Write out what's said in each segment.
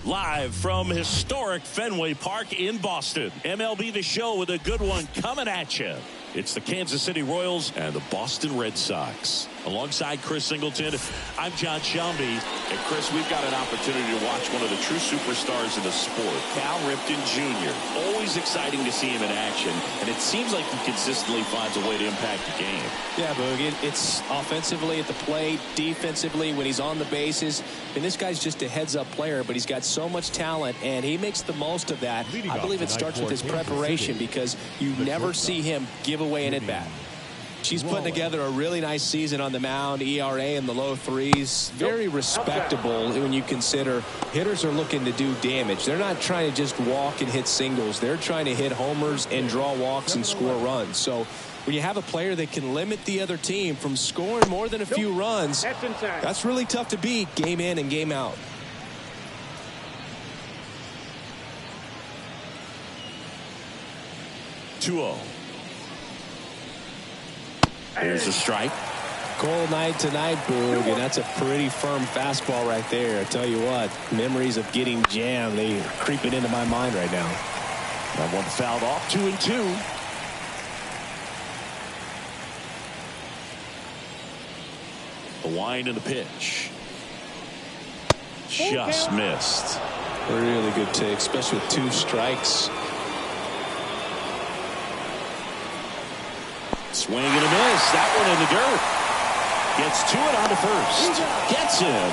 Live from historic Fenway Park in Boston. MLB The Show with a good one coming at you. It's the Kansas City Royals and the Boston Red Sox. Alongside Chris Singleton, I'm John Shelby. And Chris, we've got an opportunity to watch one of the true superstars in the sport, Cal Ripken Jr. Always exciting to see him in action, and it seems like he consistently finds a way to impact the game. Yeah, Boog, it's offensively at the plate, defensively when he's on the bases. And this guy's just a heads-up player, but he's got so much talent, and he makes the most of that. I believe it starts with his preparation because you never see him give away an at-bat. She's putting together a really nice season on the mound. ERA in the low threes. Very respectable when you consider hitters are looking to do damage. They're not trying to just walk and hit singles. They're trying to hit homers and draw walks and score runs. So when you have a player that can limit the other team from scoring more than a few runs, that's really tough to beat game in and game out. Here's a strike. Cold night tonight, Boog, and that's a pretty firm fastball right there. I tell you what, memories of getting jammed, they are creeping into my mind right now. That one fouled off, 2-2. The wind and the pitch. Just missed. Really good take, especially with 2 strikes. Swing and a miss. That one in the dirt. Gets to it on the first. Gets him.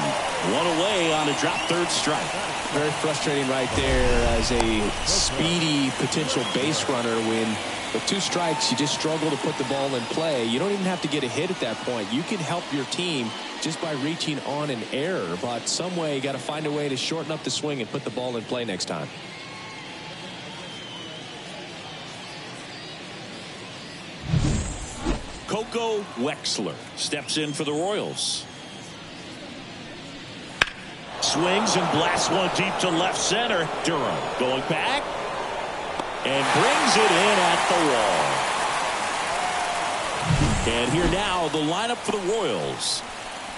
One away on a drop third strike. Very frustrating right there as a speedy potential base runner when with 2 strikes you just struggle to put the ball in play. You don't even have to get a hit at that point. You can help your team just by reaching on an error, but some way you got to find a way to shorten up the swing and put the ball in play next time. Coco Wexler steps in for the Royals. Swings and blasts one deep to left center. Durham going back and brings it in at the wall. And here now the lineup for the Royals.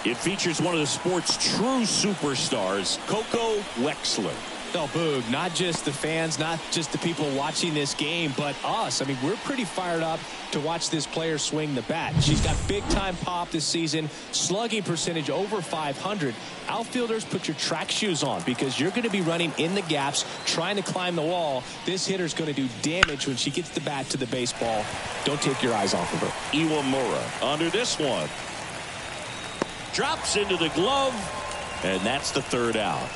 It features one of the sport's true superstars, Coco Wexler. No, Boog, not just the fans, not just the people watching this game, but us. I mean, we're pretty fired up to watch this player swing the bat. She's got big-time pop this season, slugging percentage over 500. Outfielders, put your track shoes on because you're going to be running in the gaps, trying to climb the wall. This hitter's going to do damage when she gets the bat to the baseball. Don't take your eyes off of her. Iwamura under this one. Drops into the glove, and that's the third out.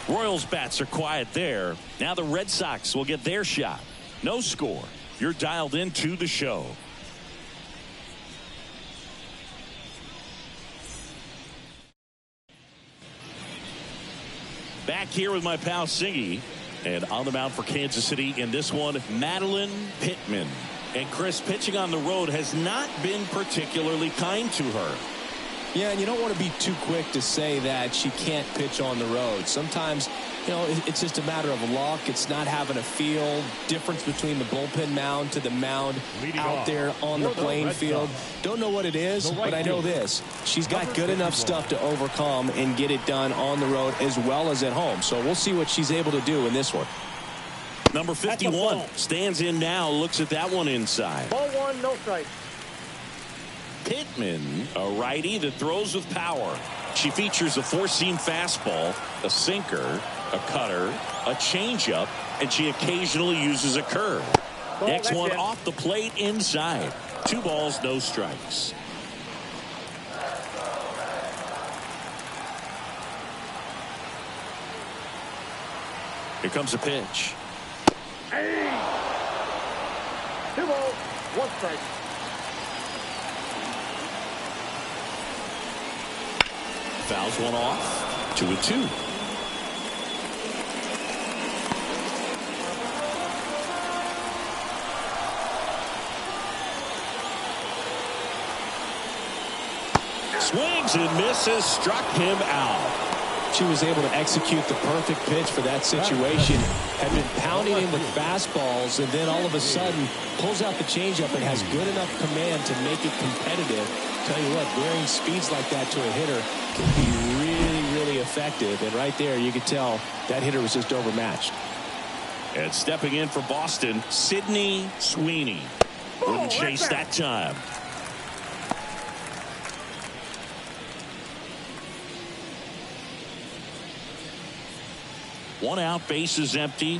Royals bats are quiet there. Now the Red Sox will get their shot. No score. You're dialed into the show. Back here with my pal Singy. And on the mound for Kansas City in this one, Madeline Pittman. And Chris, pitching on the road has not been particularly kind to her. Yeah, and you don't want to be too quick to say that she can't pitch on the road. Sometimes, you know, it's just a matter of luck. It's not having a feel. Difference between the bullpen mound to the mound out there on the playing field. Don't know what it is, but I know this. She's got good enough stuff to overcome and get it done on the road as well as at home. So we'll see what she's able to do in this one. Number 51 stands in now, looks at that one inside. Ball 1, no strike. Pittman, a righty that throws with power. She features a 4-seam fastball, a sinker, a cutter, a changeup, and she occasionally uses a curve. Next one off the plate inside. 2 balls, no strikes. Here comes a pitch. 2 balls, 1 strike. Fouls one off. 2-2. Swings and misses, struck him out. She was able to execute the perfect pitch for that situation. Had been pounding him with fastballs, and then all of a sudden pulls out the changeup and has good enough command to make it competitive. Tell you what, varying speeds like that to a hitter can be really, really effective. And right there, you could tell that hitter was just overmatched. And stepping in for Boston, Sidney Sweeney. Wouldn't chase that time. One out, base is empty.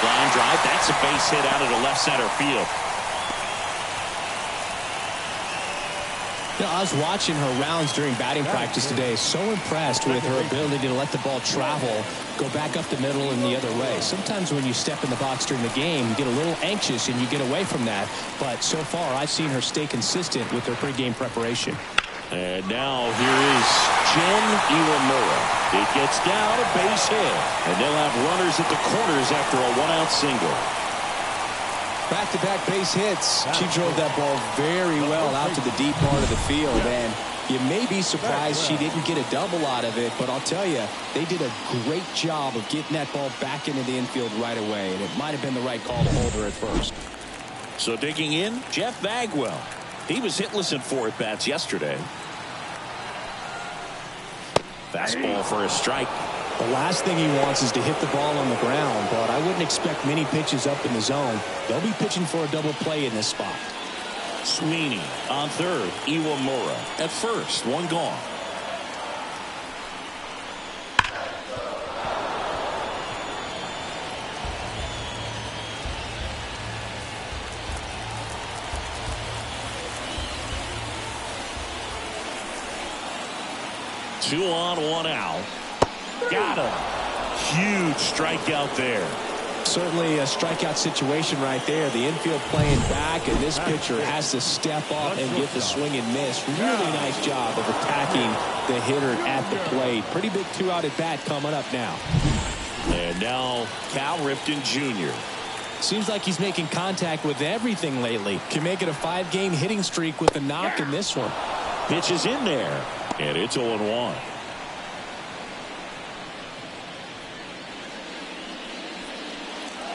Line drive, that's a base hit out of the left center field. You know, I was watching her rounds during batting practice today. So impressed with her ability to let the ball travel, go back up the middle and the other way. Sometimes when you step in the box during the game, you get a little anxious and you get away from that. But so far, I've seen her stay consistent with her pregame preparation. And now here is Jen Iwamura. It gets down, a base hit. And they'll have runners at the corners after a one-out single. Back-to-back base hits. She drove that ball very well out to the deep part of the field. And you may be surprised she didn't get a double out of it. But I'll tell you, they did a great job of getting that ball back into the infield right away. And it might have been the right call to hold her at first. So digging in, Jeff Bagwell. He was hitless in 4 at-bats yesterday. Fastball for a strike. The last thing he wants is to hit the ball on the ground, but I wouldn't expect many pitches up in the zone. They'll be pitching for a double play in this spot. Sweeney on third. Iwamura at first. One gone. Two on, one out. Got him. Huge strikeout there. Certainly a strikeout situation right there. The infield playing back, and this pitcher has to step up and get the swing and miss. Really nice job of attacking the hitter at the plate. Pretty big 2-out at bat coming up now. And now Cal Ripken Jr. Seems like he's making contact with everything lately. Can make it a 5-game hitting streak with a knock in this one. Pitch is in there. And it's 0-1.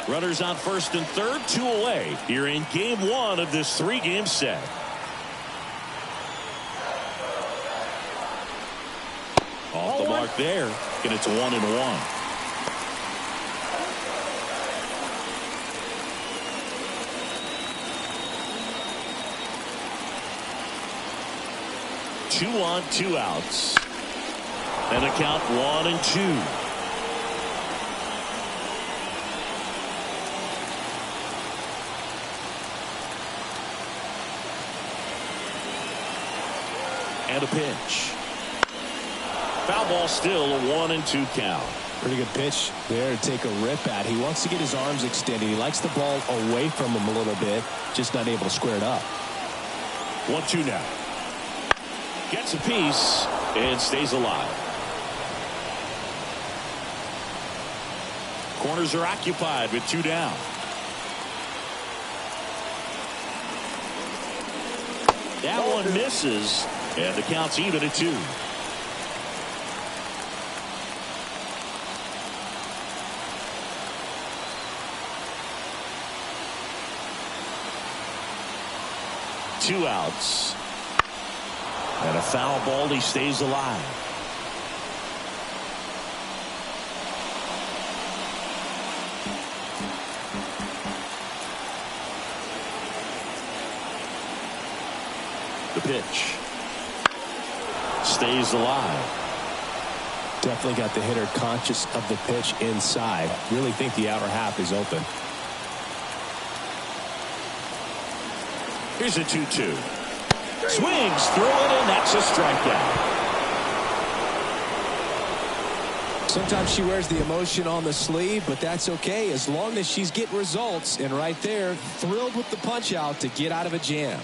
Runners on first and third, 2 away here in game 1 of this 3-game set. Off the mark there, and it's 1-1. Two on, 2 outs. And the count 1-2. And a pitch. Foul ball still, a 1-2 count. Pretty good pitch there to take a rip at. He wants to get his arms extended. He likes the ball away from him a little bit, just not able to square it up. 1-2 now. Gets a piece and stays alive. Corners are occupied with 2 down. That one misses, and the count's even at 2. Two outs. And a foul ball, he stays alive. The pitch. Stays alive. Definitely got the hitter conscious of the pitch inside. Really think the outer half is open. Here's a 2-2. Swings through it, and that's a strikeout. Sometimes she wears the emotion on the sleeve, but that's okay as long as she's getting results. And right there, thrilled with the punch out to get out of a jam.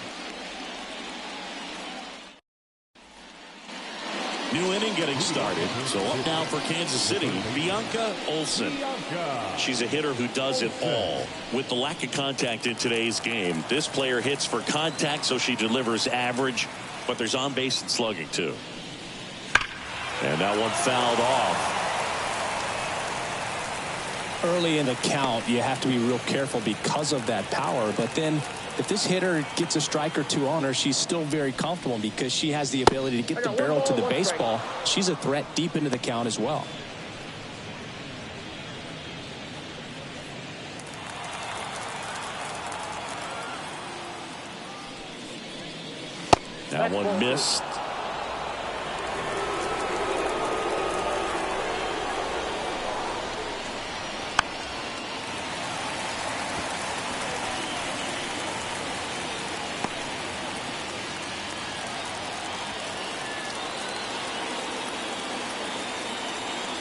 New inning getting started. So up now for Kansas City, Bianca Olsen. She's a hitter who does it all. With the lack of contact in today's game, this player hits for contact, so she delivers average, but there's on base and slugging too. And that one fouled off. Early in the count, you have to be real careful because of that power. But then if this hitter gets a strike or two on her, she's still very comfortable because she has the ability to get the barrel to the baseball. She's a threat deep into the count as well. That one missed.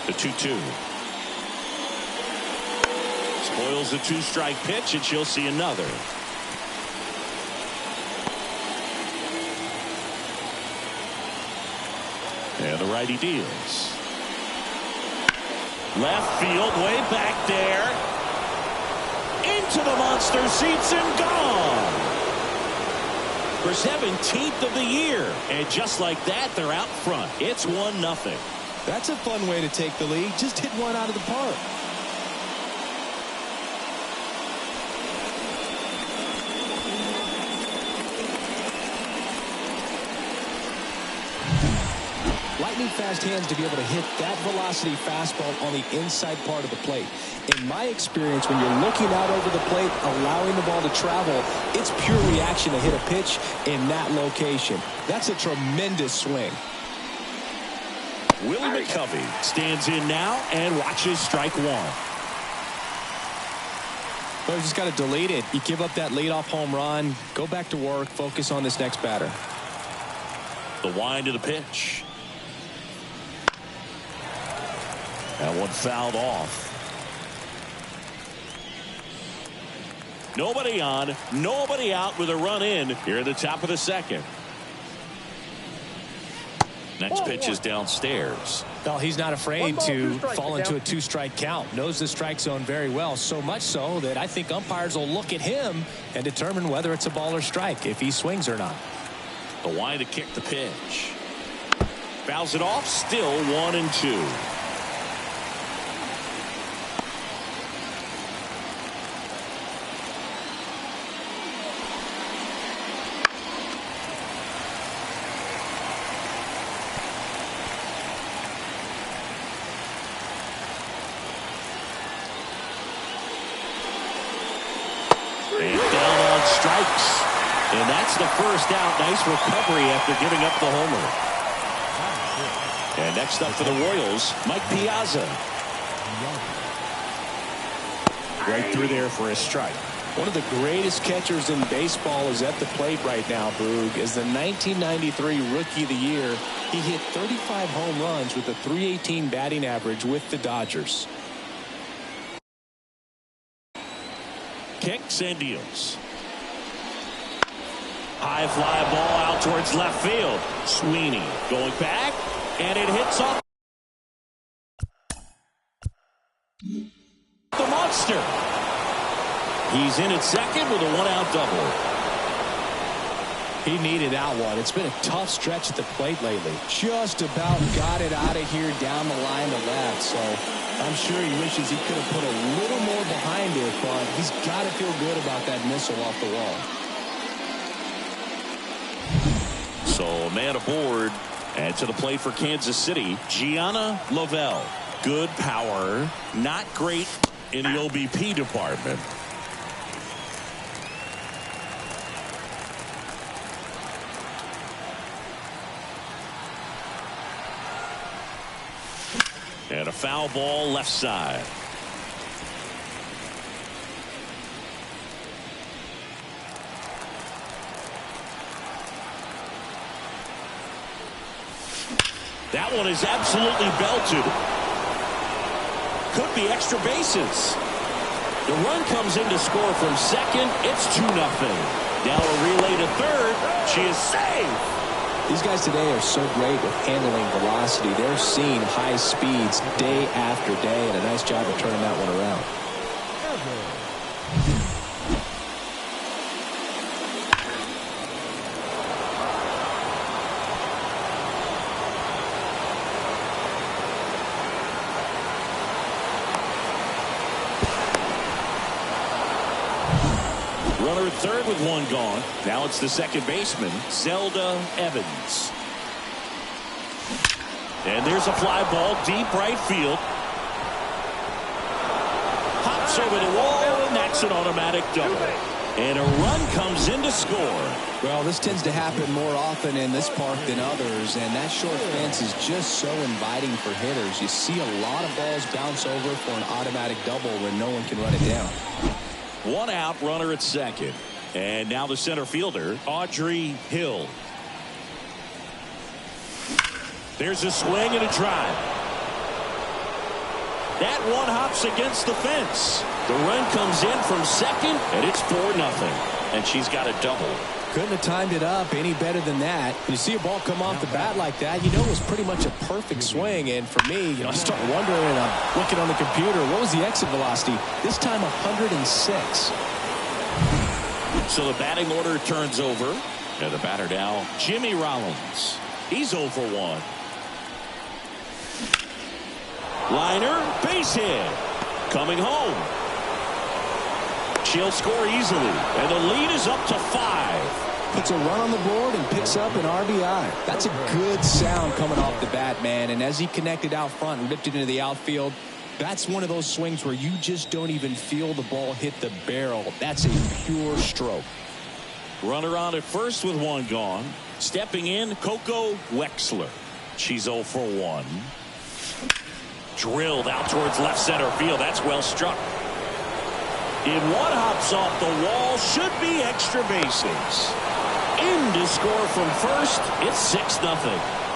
The 2-2. Spoils the 2-strike pitch, and she'll see another. And the righty deals. Left field, way back there. Into the monster seats and gone. For 17th of the year. And just like that, they're out front. It's 1-0. That's a fun way to take the lead. Just hit one out of the park. Lightning fast hands to be able to hit that velocity fastball on the inside part of the plate. In my experience, when you're looking out over the plate, allowing the ball to travel, it's pure reaction to hit a pitch in that location. That's a tremendous swing. Willie McCovey stands in now and watches strike one. Well, you just got to delete it. You give up that leadoff home run, go back to work, focus on this next batter. The wind of the pitch. That one fouled off. Nobody on, nobody out with a run in here at the top of the second. Next pitch is downstairs. Well, he's not afraid to fall into a 2-strike count. Knows the strike zone very well. So much so that I think umpires will look at him and determine whether it's a ball or strike, if he swings or not. The wind to kick the pitch. Fouls it off. Still 1-2. Strikes. And that's the first out. Nice recovery after giving up the homer. And next up for the Royals, Mike Piazza. Right through there for a strike. One of the greatest catchers in baseball is at the plate right now, Boog. As the 1993 Rookie of the Year, he hit 35 home runs with a .318 batting average with the Dodgers. Kicks and deals. High fly ball out towards left field. Sweeney going back, and it hits off the monster. He's in at second with a 1-out double. He needed that one. It's been a tough stretch at the plate lately. Just about got it out of here down the line to left. So I'm sure he wishes he could have put a little more behind it, but he's got to feel good about that missile off the wall. So a man aboard, and to the plate for Kansas City, Gianna Lavelle. Good power, not great in the OBP department. And a foul ball left side. That one is absolutely belted. be extra bases. The run comes in to score from second. It's 2-0. Now a relay to third. She is safe. These guys today are so great with handling velocity. They're seeing high speeds day after day, and a nice job of turning that one around. Runner at third with one gone. Now it's the second baseman, Zelda Evans. And there's a fly ball deep right field. Hops over the wall, and that's an automatic double. And a run comes in to score. Well, this tends to happen more often in this park than others, and that short fence is just so inviting for hitters. You see a lot of balls bounce over for an automatic double where no one can run it down. One out, runner at second. And now the center fielder, Audrey Hill. There's a swing and a drive. That one hops against the fence. The run comes in from second, and it's 4-0. And she's got a double. Couldn't have timed it up any better than that. When you see a ball come off the bat like that, you know it was pretty much a perfect swing. And for me, I start wondering, and I'm looking on the computer, what was the exit velocity? This time 106. So the batting order turns over. And the batter now, Jimmy Rollins. He's 0 for 1. Liner, base hit. Coming home. She'll score easily, and the lead is up to 5. Puts a run on the board and picks up an RBI. That's a good sound coming off the bat, man. And as he connected out front and ripped it into the outfield, that's one of those swings where you just don't even feel the ball hit the barrel. That's a pure stroke. Runner on at first with one gone. Stepping in, Coco Wexler. She's 0 for 1. Drilled out towards left center field. That's well struck. In one hops off the wall, should be extra bases. In to score from first, it's 6-0.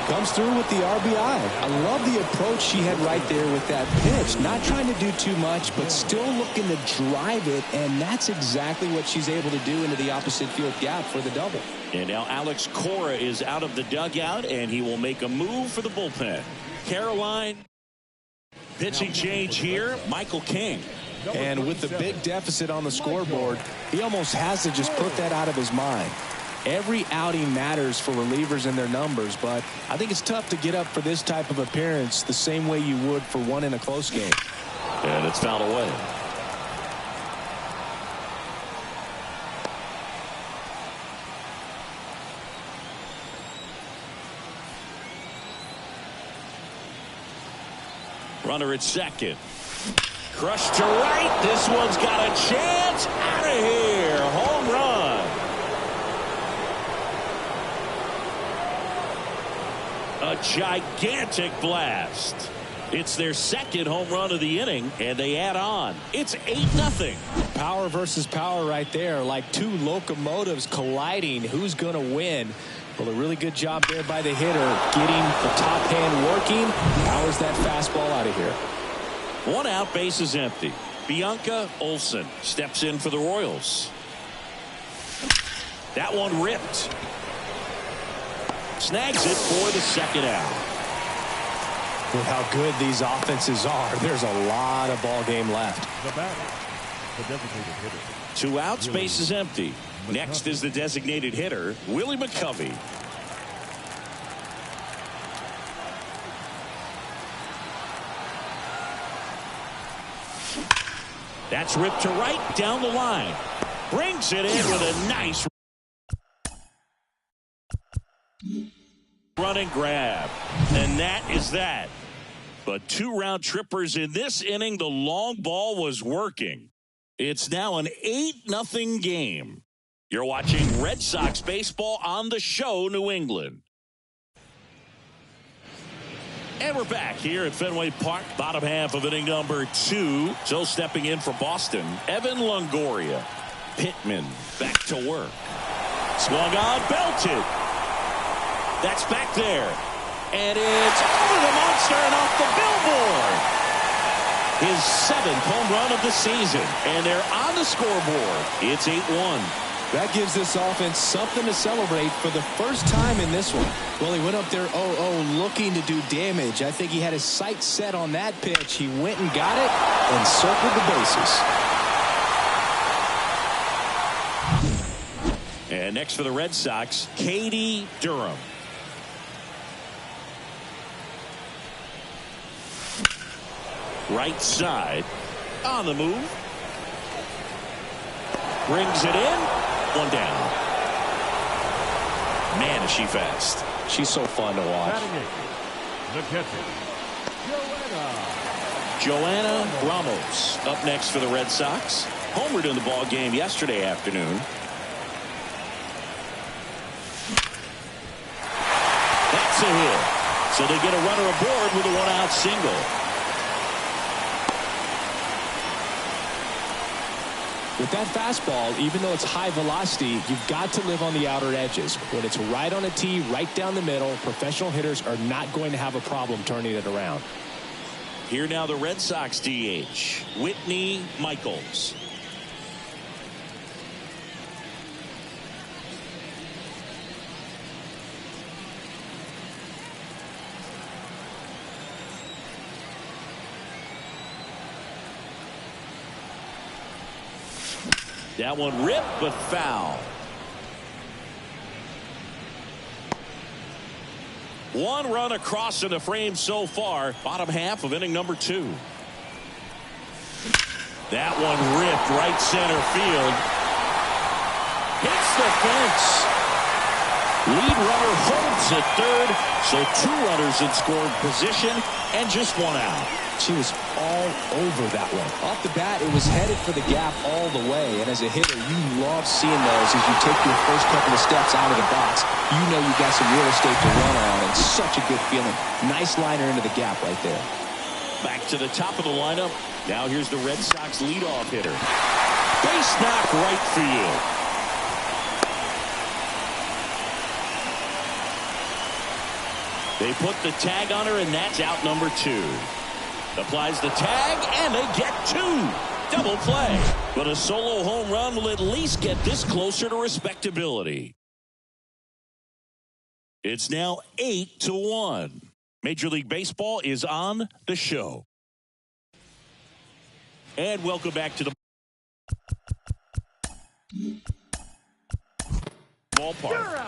Comes through with the RBI. I love the approach she had right there with that pitch. Not trying to do too much, but still looking to drive it, and that's exactly what she's able to do into the opposite field gap for the double. And now Alex Cora is out of the dugout, and he will make a move for the bullpen. Caroline, pitching change here, Michael King. And with the big deficit on the scoreboard, he almost has to just put that out of his mind. Every outing matters for relievers and their numbers, but I think it's tough to get up for this type of appearance the same way you would for one in a close game. And it's fouled away. Runner at second. Crushed to right. This one's got a chance. Out of here. Home run. A gigantic blast. It's their second home run of the inning, and they add on. It's 8-0. Power versus power right there, like two locomotives colliding. Who's going to win? Well, a really good job there by the hitter, getting the top hand working. Powers that fastball out of here. One out, base is empty. Bianca Olsen steps in for the Royals. That one ripped. Snags it for the second out. With how good these offenses are, there's a lot of ball game left. The batter, the designated hitter. 2 outs, base is empty. Next is the designated hitter, Willie McCovey. That's ripped to right down the line. Brings it in with a nice run and grab. And that is that. But 2 round trippers in this inning. The long ball was working. It's now an 8-0 game. You're watching Red Sox baseball on the show, New England. And we're back here at Fenway Park, bottom half of inning number 2. So stepping in for Boston, Evan Longoria. Pittman back to work. Swung on, belted. That's back there. And it's over the monster and off the billboard. His 7th home run of the season. And they're on the scoreboard. It's 8-1. That gives this offense something to celebrate for the first time in this one. Well, he went up there 0-0 looking to do damage. I think he had his sights set on that pitch. He went and got it and circled the bases. And next for the Red Sox, Katie Durham. Right side on the move. Brings it in. One down. Man, is she fast. She's so fun to watch. The catcher, Joanna Ramos up next for the Red Sox. Homered in the ball game yesterday afternoon. That's a hit. So they get a runner aboard with a one-out single. With that fastball, even though it's high velocity, you've got to live on the outer edges. When it's right on a tee, right down the middle, professional hitters are not going to have a problem turning it around. Here now the Red Sox DH, Whitney Michaels. That one ripped, but foul. One run across in the frame so far. Bottom half of inning number 2. That one ripped right center field. Hits the fence. Lead runner holds at third. So 2 runners in scoring position and just 1 out. She was all over that one. Off the bat, it was headed for the gap all the way. And as a hitter, you love seeing those as you take your first couple of steps out of the box. You know you got some real estate to run on, and such a good feeling. Nice liner into the gap right there. Back to the top of the lineup. Now here's the Red Sox leadoff hitter. Base knock right field. They put the tag on her, and that's out number 2. Applies the tag, and they get 2. Double play. But a solo home run will at least get this closer to respectability. It's now 8-1. Major League Baseball is on the show. And welcome back to the ballpark.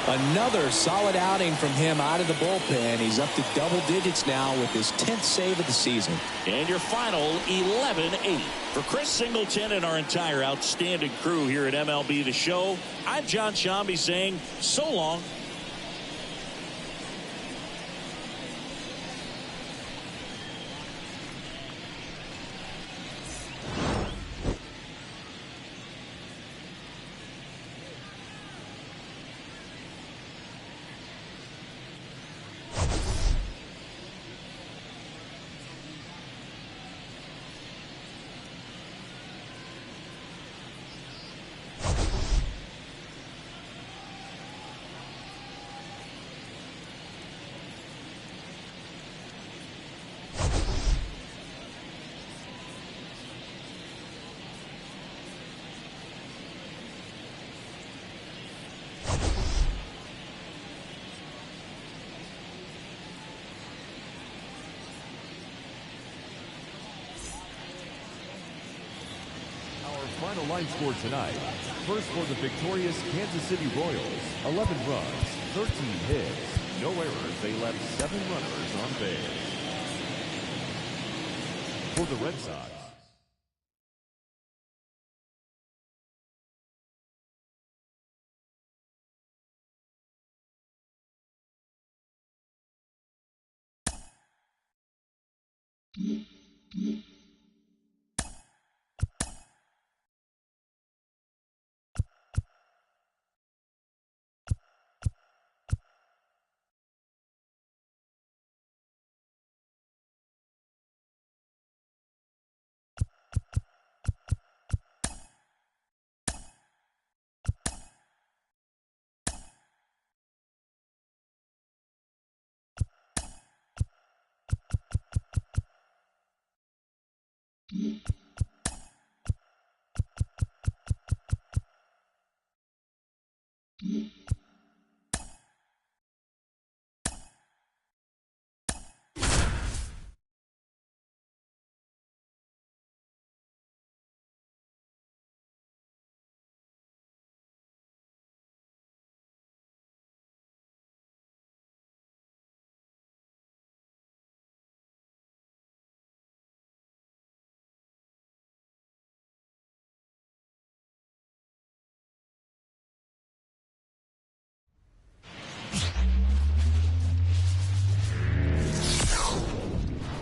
Another solid outing from him out of the bullpen. He's up to double digits now with his 10th save of the season. And your final 11-8. For Chris Singleton and our entire outstanding crew here at MLB The Show, I'm John Shambi saying so long. Final line score tonight. First for the victorious Kansas City Royals, 11 runs, 13 hits, no errors. They left 7 runners on base. For the Red Sox,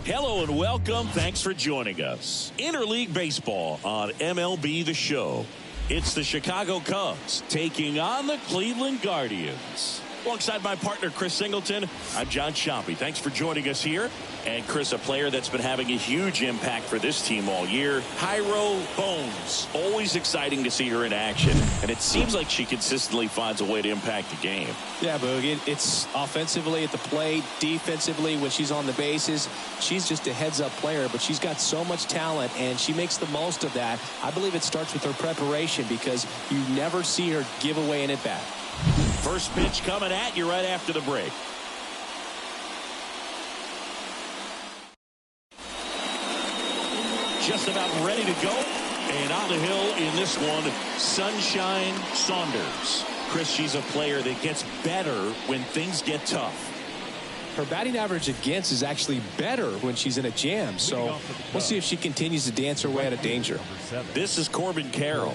Hello and welcome. Thanks for joining us. Interleague Baseball on MLB The Show. It's the Chicago Cubs taking on the Cleveland Guardians. Alongside my partner, Chris Singleton, I'm John Shoppy. Thanks for joining us here. And Chris, a player that's been having a huge impact for this team all year, Hyro Bones. Always exciting to see her in action. And it seems like she consistently finds a way to impact the game. Yeah, Boog, it's offensively at the plate, defensively when she's on the bases. She's just a heads-up player, but she's got so much talent, and she makes the most of that. I believe it starts with her preparation because you never see her give away an at-bat. First pitch coming at you right after the break. Just about ready to go. And on the hill in this one, Sunshine Saunders. Chris, she's a player that gets better when things get tough. Her batting average against is actually better when she's in a jam. So we'll see if she continues to dance her way out of danger. This is Corbin Carroll.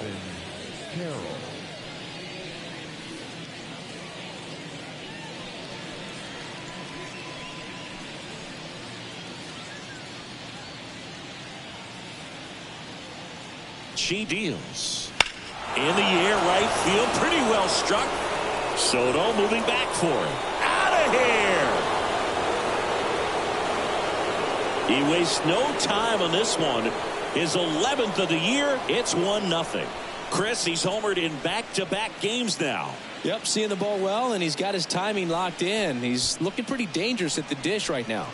She deals. In the air, right field, pretty well struck. Soto moving back for it. Out of here. He wastes no time on this one. His 11th of the year. It's 1-0. Chris, he's homered in back-to-back games now. Yep, seeing the ball well, and he's got his timing locked in. He's looking pretty dangerous at the dish right now.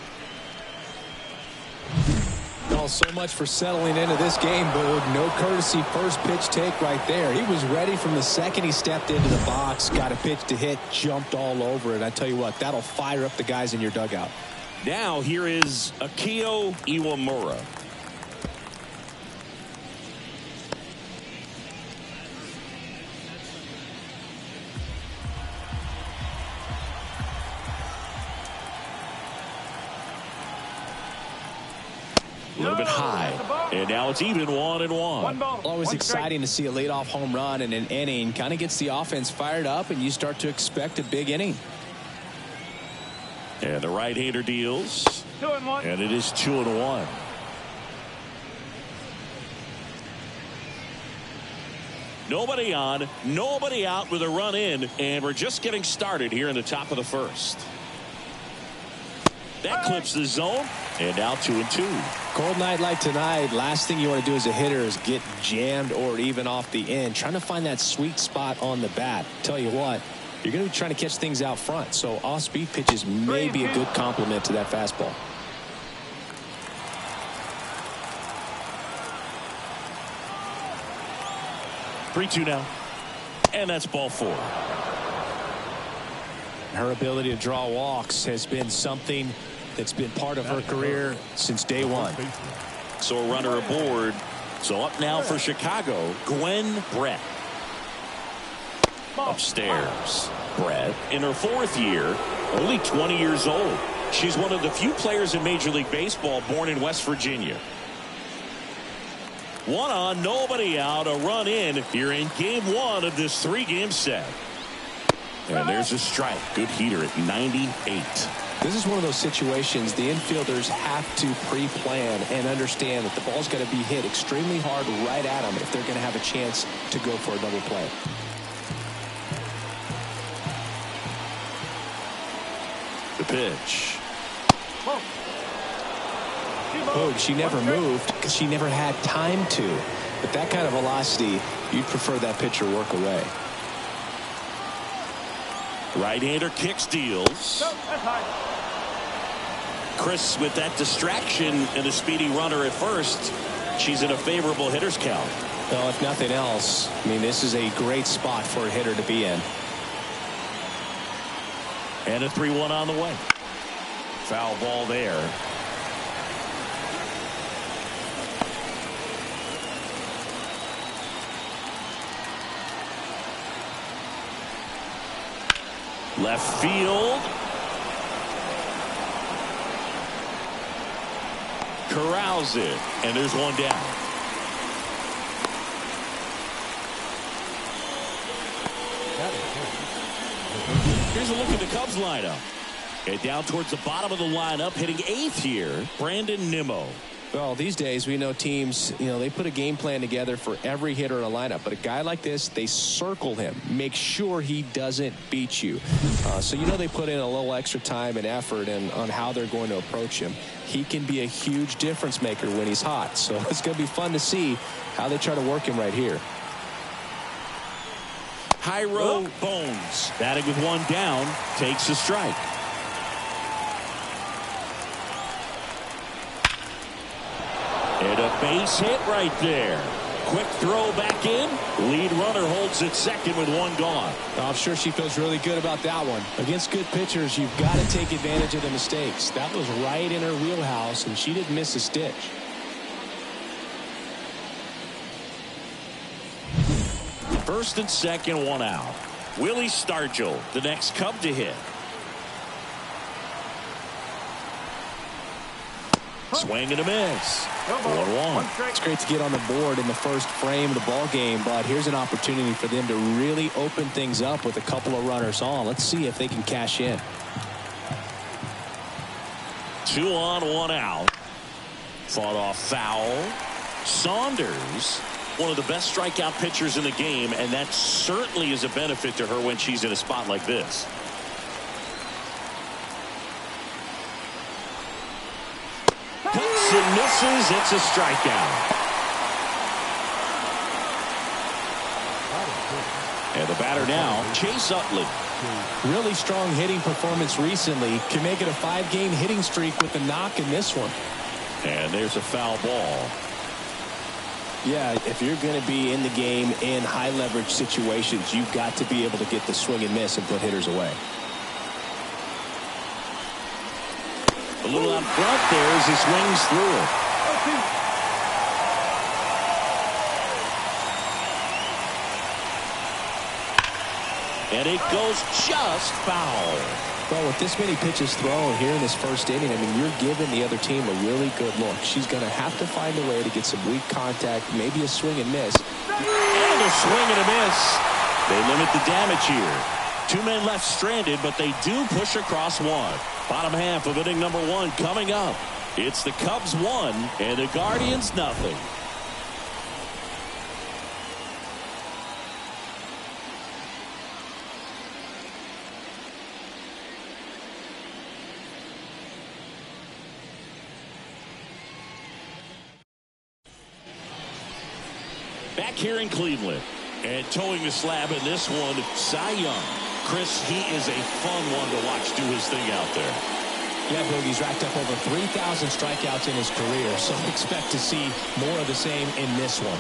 Oh, so much for settling into this game, Boog. No courtesy first pitch take right there. He was ready from the second he stepped into the box, got a pitch to hit, jumped all over it. I tell you what, that'll fire up the guys in your dugout. Now here is Akio Iwamura. A little bit high, and now it's even 1-1. Always exciting to see a leadoff home run in an inning. Kind of gets the offense fired up, and you start to expect a big inning. And the right-hander deals. 2-1. And it is 2-1. Nobody on, nobody out with a run in, and we're just getting started here in the top of the first. That clips the zone, and now 2-2. Cold night like tonight, last thing you want to do as a hitter is get jammed or even off the end. Trying to find that sweet spot on the bat. Tell you what, you're going to be trying to catch things out front, so off-speed pitches may be a good complement to that fastball. Three-two now, and that's ball 4. Her ability to draw walks has been something that's been part of her career since day one. So a runner aboard. So up now for Chicago, Gwen Brett. Upstairs, Brett in her 4th year, only 20 years old. She's one of the few players in Major League Baseball born in West Virginia. One on, nobody out, a run in here in game 1 of this 3-game set. And there's a strike. Good heater at 98. This is one of those situations the infielders have to pre-plan and understand that the ball's got to be hit extremely hard right at them if they're going to have a chance to go for a double play. The pitch. Oh, she never moved because she never had time to. But that kind of velocity, you'd prefer that pitcher work away. Right-hander kicks, deals. Chris with that distraction and a speedy runner at first. she's in a favorable hitter's count. Well, if nothing else, I mean, this is a great spot for a hitter to be in. And a 3-1 on the way. Foul ball there. Left field. Corrals it, and there's one down. Here's a look at the Cubs lineup. And down towards the bottom of the lineup, hitting 8th here, Brandon Nimmo. Well, these days we know teams, they put a game plan together for every hitter in a lineup. But a guy like this, they circle him, make sure he doesn't beat you. So they put in a little extra time and effort on how they're going to approach him. He can be a huge difference maker when he's hot. So it's going to be fun to see how they try to work him right here. Jairo Bones, batting with one down, takes a strike. And a base hit right there. Quick throw back in. Lead runner holds it second with one gone. I'm sure she feels really good about that one. Against good pitchers, you've got to take advantage of the mistakes. That was right in her wheelhouse, and she didn't miss a stitch. First and second, one out. Willie Stargell, the next Cub to hit. Swing and a miss. 1-1. It's great to get on the board in the first frame of the ball game, but here's an opportunity for them to really open things up with a couple of runners on. Let's see if they can cash in. 2 on, 1 out. Fought off foul. Saunders, one of the best strikeout pitchers in the game, and that certainly is a benefit to her when she's in a spot like this. Cuts and misses. It's a strikeout. And the batter now, Chase Utley. Really strong hitting performance recently. Can make it a 5-game hitting streak with the knock in this one. And there's a foul ball. Yeah, if you're going to be in the game in high leverage situations, you've got to be able to get the swing and miss and put hitters away. A little out front there as he swings through it. And it goes just foul. Well, with this many pitches thrown here in this first inning, I mean, you're giving the other team a really good look. She's going to have to find a way to get some weak contact, maybe a swing and miss. And a swing and a miss. They limit the damage here. 2 men left stranded, but they do push across one. Bottom half of inning number 1 coming up. It's the Cubs 1 and the Guardians nothing. Back here in Cleveland, and towing the slab in this one, Cy Young. Chris, he is a fun one to watch do his thing out there. Yeah, Boogie's racked up over 3,000 strikeouts in his career, so expect to see more of the same in this one.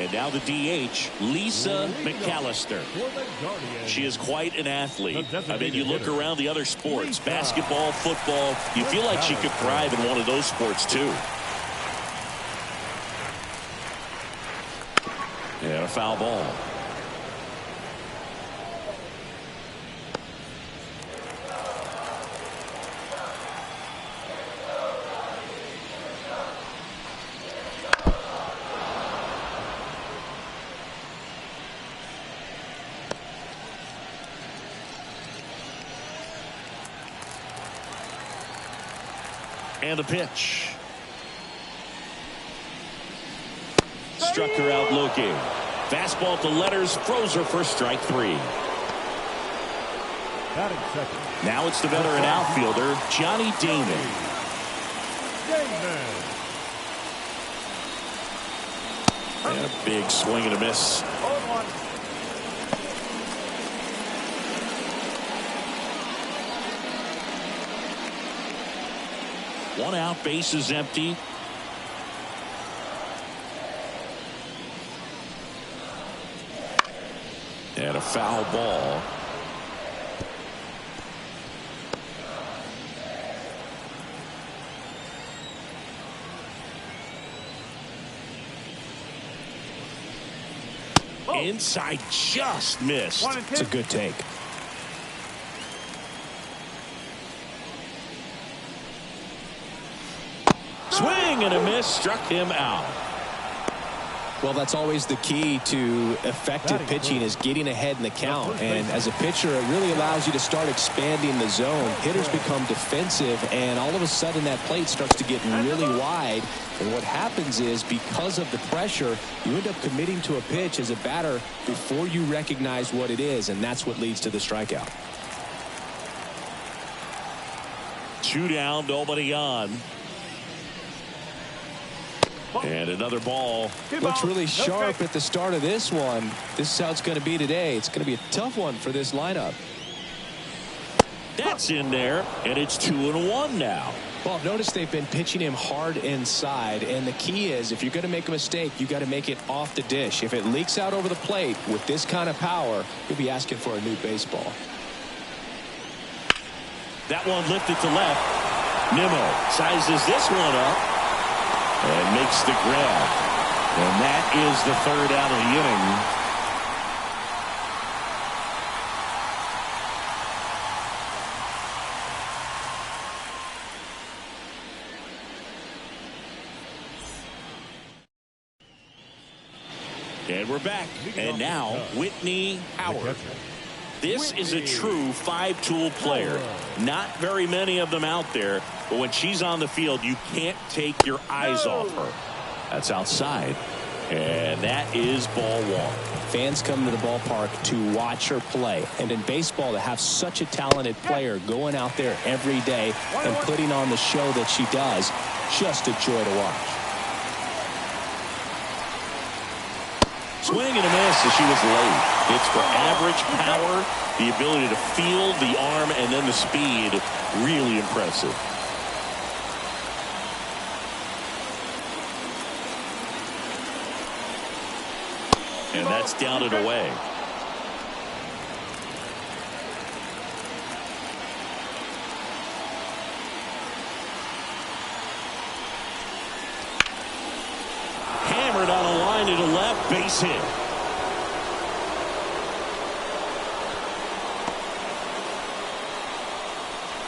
And now the DH, Lisa McAllister. She is quite an athlete. I mean, you look around the other sports, basketball, football, you feel like she could thrive in one of those sports too. And a foul ball. And the pitch. Struck her out looking. Fastball to letters, throws her for strike 3. Now it's the veteran outfielder, Johnny Damon. And a big swing and a miss. One out, bases empty. And a foul ball. Inside, just missed. It's a good take. Swing and a miss, struck him out. Well, that's always the key to effective pitching, is getting ahead in the count. And as a pitcher, it really allows you to start expanding the zone. Hitters become defensive, and all of a sudden that plate starts to get really wide. And what happens is, because of the pressure, you end up committing to a pitch as a batter before you recognize what it is, and that's what leads to the strikeout. 2 down, nobody on. And another ball. Looks really sharp at the start of this one. This is how it's going to be today. It's going to be a tough one for this lineup. That's in there, and it's 2-1 now. Well, notice they've been pitching him hard inside, and the key is, if you're going to make a mistake, you got to make it off the dish. If it leaks out over the plate with this kind of power, you'll be asking for a new baseball. That one lifted to left. Nimmo sizes this one up and makes the grab. And that is the 3rd out of the inning. And we're back. And now Whitney Howard. This is a true 5-tool player. Not very many of them out there, but when she's on the field, you can't take your eyes off her. That's outside, and that is ball 1. Fans come to the ballpark to watch her play, and in baseball, to have such a talented player going out there every day and putting on the show that she does, just a joy to watch. Swing and a miss as she was late. It's for average power, the ability to field, the arm, and then the speed. Really impressive. And that's down and away. Hammered on a line to the left, base hit.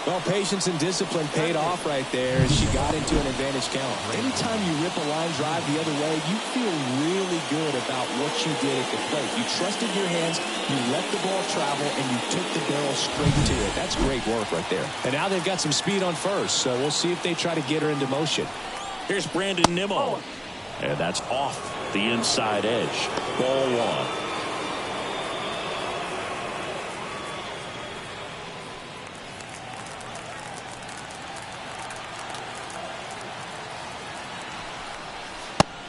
Well, patience and discipline paid off right there as she got into an advantage count. Anytime you rip a line drive the other way, you feel really good about what you did at the plate. You trusted your hands, you let the ball travel, and you took the barrel straight to it. That's great work right there. And now they've got some speed on first, so we'll see if they try to get her into motion. Here's Brandon Nimmo. And that's off the inside edge. Ball 1.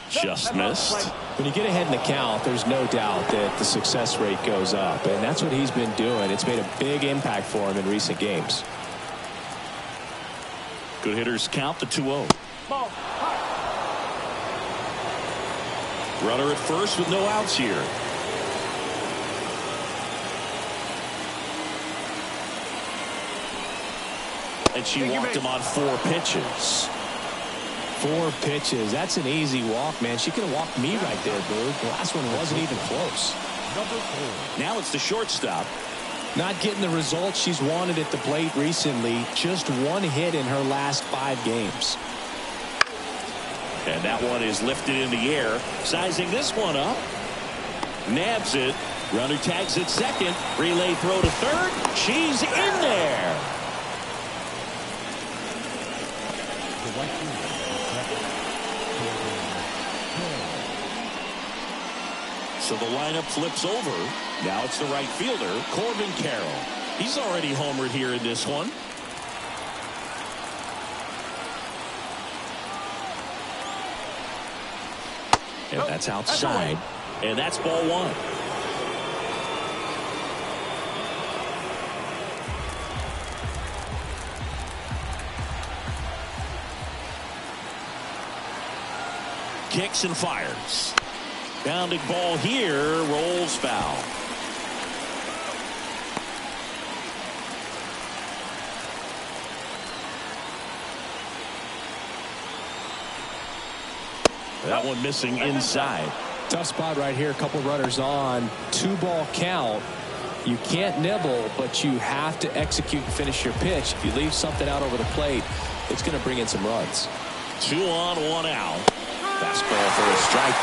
Just missed. When you get ahead in the count, there's no doubt that the success rate goes up, and that's what he's been doing. It's made a big impact for him in recent games. Good hitters count the 2-0. Runner at first with no outs here. And she walked him on 4 pitches. 4 pitches. That's an easy walk, man. She could have walked me right there, Boo. The last one wasn't even close. Now it's the shortstop. Not getting the results she's wanted at the plate recently. Just 1 hit in her last 5 games. And that one is lifted in the air. Sizing this one up. Nabs it. Runner tags at second. Relay throw to third. She's in there. So the lineup flips over. Now it's the right fielder, Corbin Carroll. He's already homered here in this one. And that's outside. And that's ball 1. kicks and fires. Bounding ball here, rolls foul. That one missing inside. Tough spot right here. A couple runners on. 2-ball count. You can't nibble, but you have to execute and finish your pitch. If you leave something out over the plate, it's going to bring in some runs. 2 on, 1 out. Fastball for a strike.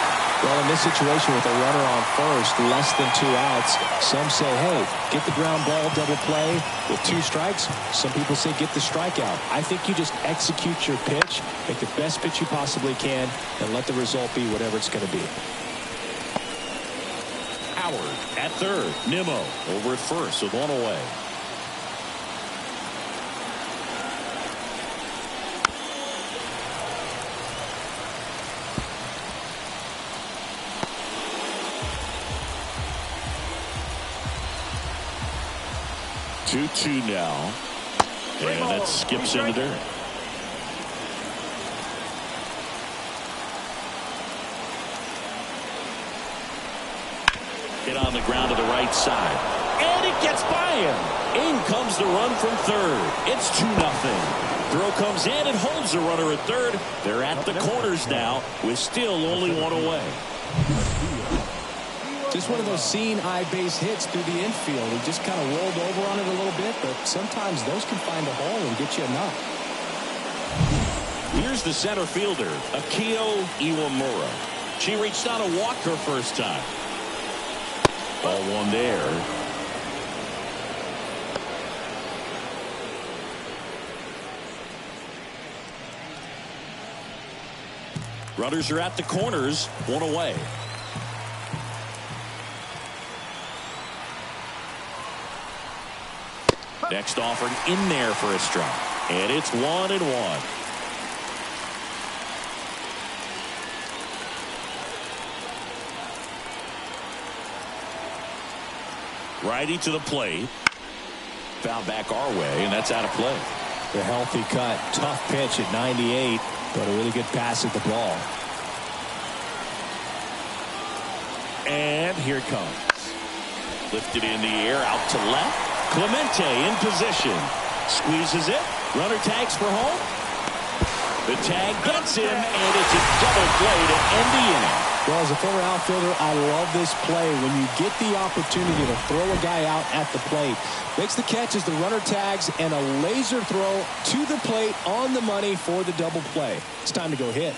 Well, in this situation with a runner on first, less than 2 outs, some say, hey, get the ground ball, double play with 2 strikes. Some people say get the strikeout. I think you just execute your pitch, make the best pitch you possibly can, and let the result be whatever it's going to be. Howard at third. Nimmo over at first with 1 away. Two now, and that skips into dirt. Hit on the ground to the right side, and it gets by him. In comes the run from third. It's 2-0. Throw comes in and holds the runner at third. They're at the corners now with still only 1 away. Just one of those seeing eye base hits through the infield. He just kind of rolled over on it a little bit, but sometimes those can find a hole and get you a knock. Here's the center fielder, Akio Iwamura. She reached out to walk her first time. Ball 1 there. Runners are at the corners, 1 away. Next offered in there for a strike. And it's 1-1. Righty to the plate. Foul back our way, and that's out of play. The healthy cut. Tough pitch at 98, but a really good pass at the ball. And here it comes. Lifted in the air, out to left. Clemente in position. Squeezes it. Runner tags for home. The tag gets him, and it's a double play to end the inning. Well, as a former outfielder, I love this play. When you get the opportunity to throw a guy out at the plate, makes the catch as the runner tags, and a laser throw to the plate on the money for the double play. It's time to go hit.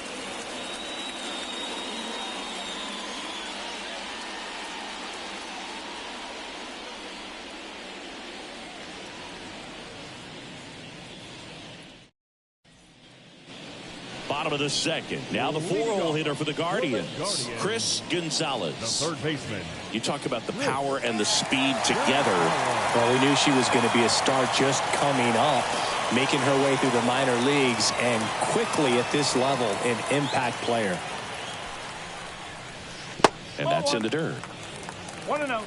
Bottom of the second. Now the 4-hole hitter for the Guardians, Chris Gonzalez. The third baseman. You talk about the power and the speed together. Well, we knew she was going to be a star just coming up, making her way through the minor leagues, and quickly at this level, an impact player. And that's in the dirt. 1-0.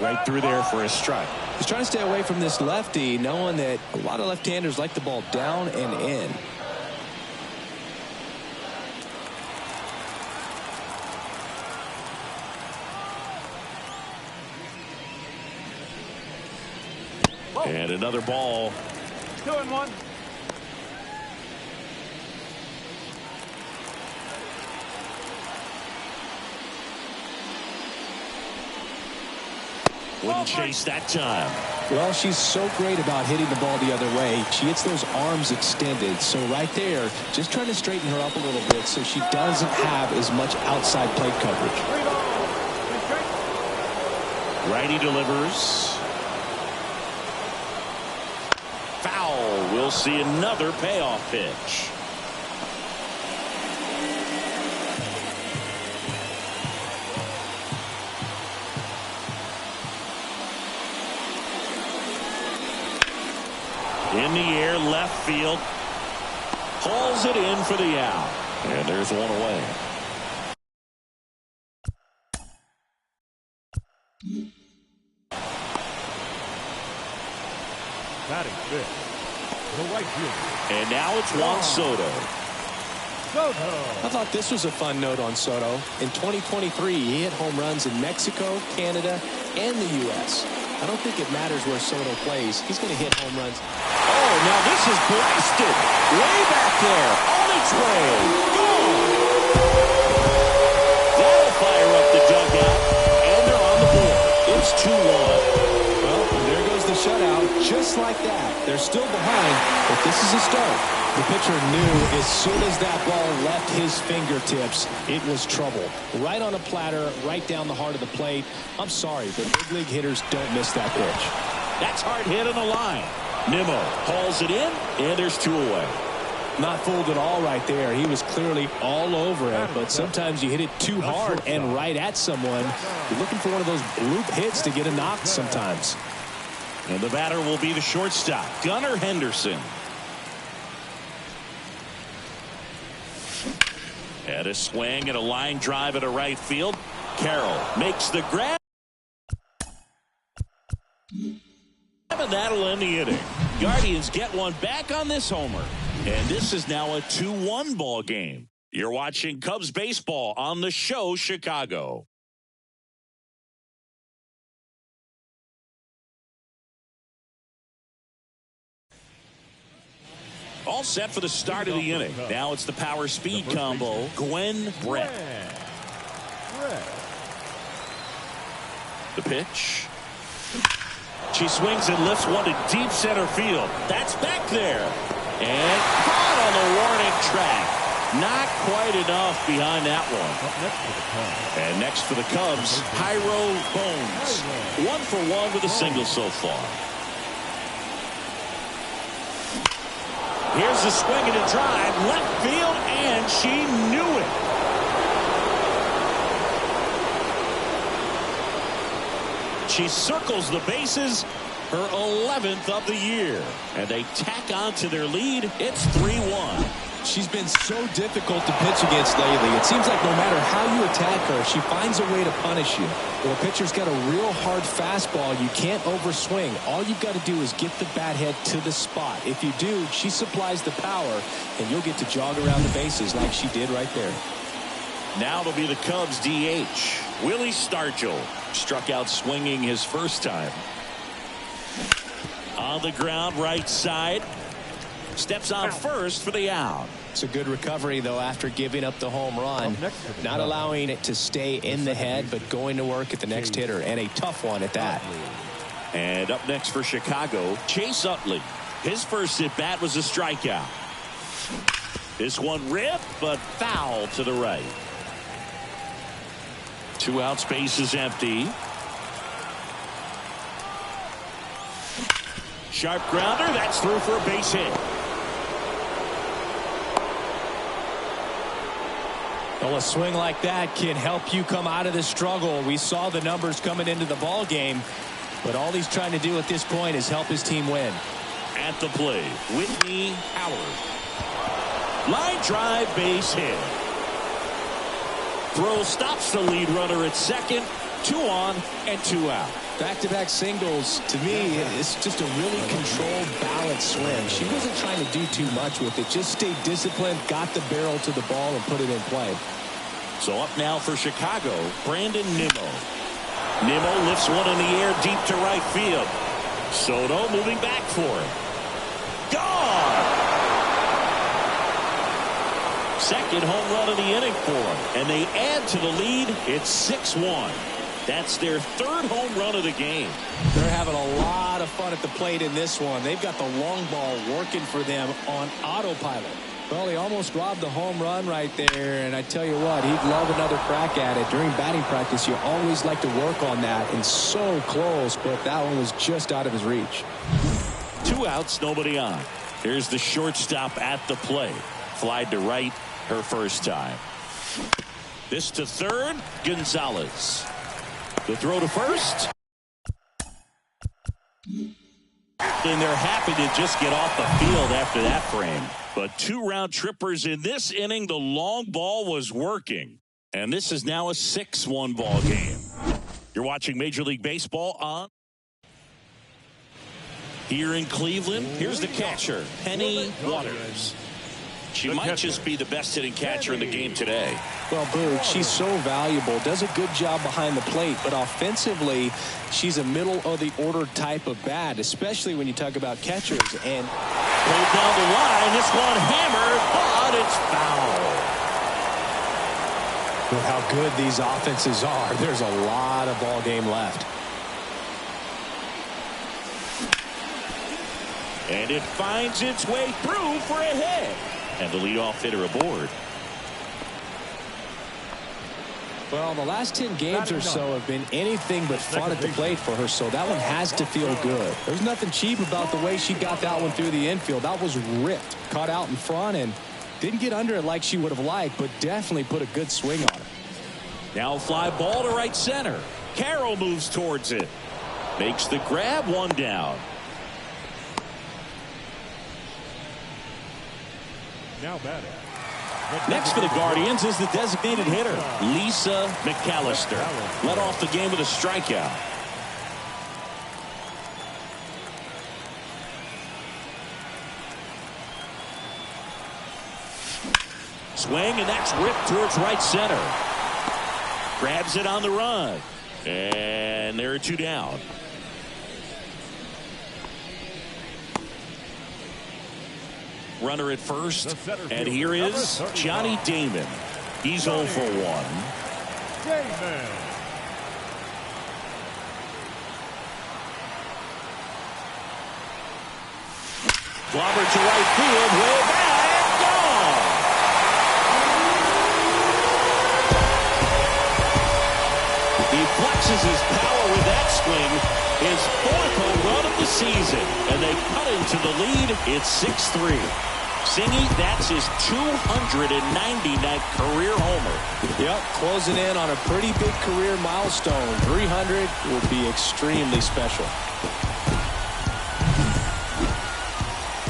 Right through there for a strike. He's trying to stay away from this lefty, knowing that a lot of left-handers like the ball down and in. And another ball. 2-1. Wouldn't chase that time. Well, she's so great about hitting the ball the other way. She gets those arms extended. So right there, just trying to straighten her up a little bit so she doesn't have as much outside plate coverage. Righty delivers. Foul. We'll see another payoff pitch. In the air, left field. Hauls it in for the out. And there's 1 away. Batting fifth, the right fielder. And now it's Juan Soto. Soto. I thought this was a fun note on Soto. In 2023, he hit home runs in Mexico, Canada, and the U.S. I don't think it matters where Soto plays. He's going to hit home runs. Oh, now this is blasted. Way back there. On its way. Gone. That'll fire up the dugout. And they're on the board. It's 2-1. Well, there goes the shutout. Just like that. They're still behind, but this is a start. The pitcher knew as soon as that ball left his fingertips, it was trouble. Right on a platter, right down the heart of the plate. I'm sorry, but big league hitters don't miss that pitch. That's hard hit on the line. Nimmo hauls it in, and there's 2 away. Not fooled at all right there. He was clearly all over it, but sometimes you hit it too hard and right at someone. You're looking for one of those bloop hits to get a knock sometimes. And the batter will be the shortstop, Gunnar Henderson. And a swing and a line drive at a right field. Carroll makes the grab. And that'll end the inning. Guardians get one back on this homer. And this is now a 2-1 ball game. You're watching Cubs baseball on the show Chicago. All set for the start of the inning. Now it's the power speed combo. Gwen Brett. The pitch. She swings and lifts one to deep center field. That's back there. And caught on the warning track. Not quite enough behind that one. And next for the Cubs, Pyro Bones. 1 for 1 with a single so far. Here's the swing and a drive. Left field, and she knew it. She circles the bases, her 11th of the year. And they tack on to their lead. It's 3-1. She's been so difficult to pitch against lately. It seems like no matter how you attack her, she finds a way to punish you. When a pitcher's got a real hard fastball, you can't overswing. All you've got to do is get the bat head to the spot. If you do, she supplies the power, and you'll get to jog around the bases like she did right there. Now it'll be the Cubs DH. Willie Stargell struck out swinging his first time. On the ground, right side. Steps on first for the out. It's a good recovery, though, after giving up the home run. Not allowing it to stay in the head, but going to work at the next hitter, and a tough one at that. And up next for Chicago, Chase Utley. His first at-bat was a strikeout. This one ripped, but foul to the right. 2 out, space is empty. Sharp grounder, that's through for a base hit. Well, a swing like that can help you come out of the struggle. We saw the numbers coming into the ball game, but all he's trying to do at this point is help his team win. At the plate, Whitney Howard. Line drive, base hit. Throw stops the lead runner at second. 2 on and 2 out. Back-to-back singles, to me, it's just a really controlled, balanced swing. She wasn't trying to do too much with it. Just stayed disciplined, got the barrel to the ball, and put it in play. So up now for Chicago, Brandon Nimmo. Nimmo lifts one in the air deep to right field. Soto moving back for it. Gone! Second home run of the inning for them. And they add to the lead. It's 6-1. That's their third home run of the game. They're having a lot of fun at the plate in this one. They've got the long ball working for them on autopilot. Well, he almost robbed the home run right there, and I tell you what, he'd love another crack at it. During batting practice, you always like to work on that, and so close, but that one was just out of his reach. 2 outs, nobody on. Here's the shortstop at the plate. Flied to right her first time. This to third, Gonzalez. The throw to first. And they're happy to just get off the field after that frame. But 2 round trippers in this inning. The long ball was working. And this is now a 6-1 ball game. You're watching Major League Baseball on here in Cleveland. Here's the catcher, Penny Waters. She might just be the best hitting catcher in the game today. Well, Boog, she's so valuable, does a good job behind the plate, but offensively, she's a middle-of-the-order type of bat, especially when you talk about catchers. And pulled down the line, this one hammered, but it's foul. With how good these offenses are, there's a lot of ball game left. And it finds its way through for a hit. And the leadoff hitter aboard. Well, the last 10 games or so have been anything but fun at the plate for her, so that one has to feel good. There's nothing cheap about the way she got that one through the infield. That was ripped, caught out in front, and didn't get under it like she would have liked, but definitely put a good swing on it. Now fly ball to right center. Carroll moves towards it. Makes the grab, one down. Now batting. Next for the Guardians is the designated hitter, Lisa McAllister. Led off the game with a strikeout. Swing, and that's ripped towards right center. Grabs it on the run. And there are two down. Runner at first, and here is Johnny Damon. He's 0 for 1. Damon. Clobbered to right field, way back, gone. He flexes his power with that swing. His 4th home run of the season, and they cut into the lead. It's 6-3. Singy, that's his 299th career homer. Yep, closing in on a pretty big career milestone. 300 will be extremely special.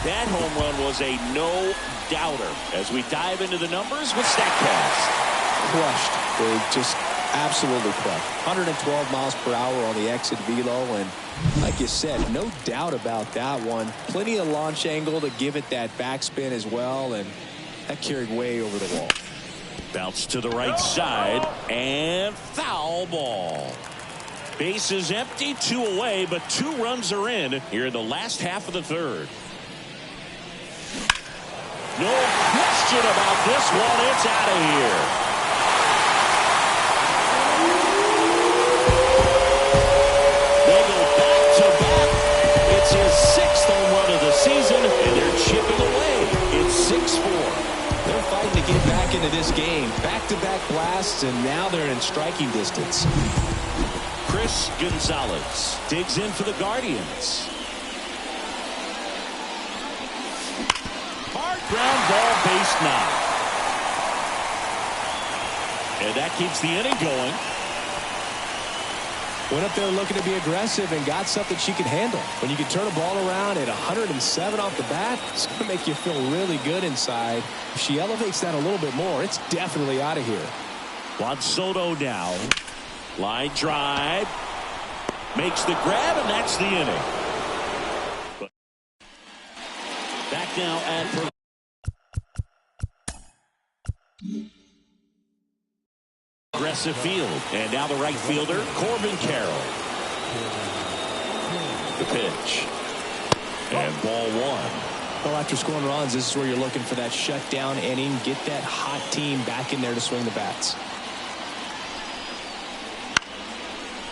That home run was a no-doubter. As we dive into the numbers with StatCast. Crushed. They just absolutely crushed. 112 miles per hour on the exit velo, and like you said, no doubt about that one. Plenty of launch angle to give it that backspin as well, and that carried way over the wall. Bounce to the right side, and foul ball. Base is empty, 2 away, but 2 runs are in here in the last half of the 3rd. No question about this one. It's out of here. They go back-to-back. It's his 6th home run of the season, and they're chipping away. It's 6-4. They're fighting to get back into this game. Back-to-back blasts, and now they're in striking distance. Chris Gonzalez digs in for the Guardians. Hard ground ball, base 9. And that keeps the inning going. Went up there looking to be aggressive and got something she could handle. When you can turn a ball around at 107 off the bat, it's going to make you feel really good inside. If she elevates that a little bit more, it's definitely out of here. Juan Soto now. Line drive. Makes the grab, and that's the inning. Back now at aggressive field. And now the right fielder, Corbin Carroll. The pitch. And ball 1. Well, after scoring runs, this is where you're looking for that shutdown inning. Get that hot team back in there to swing the bats.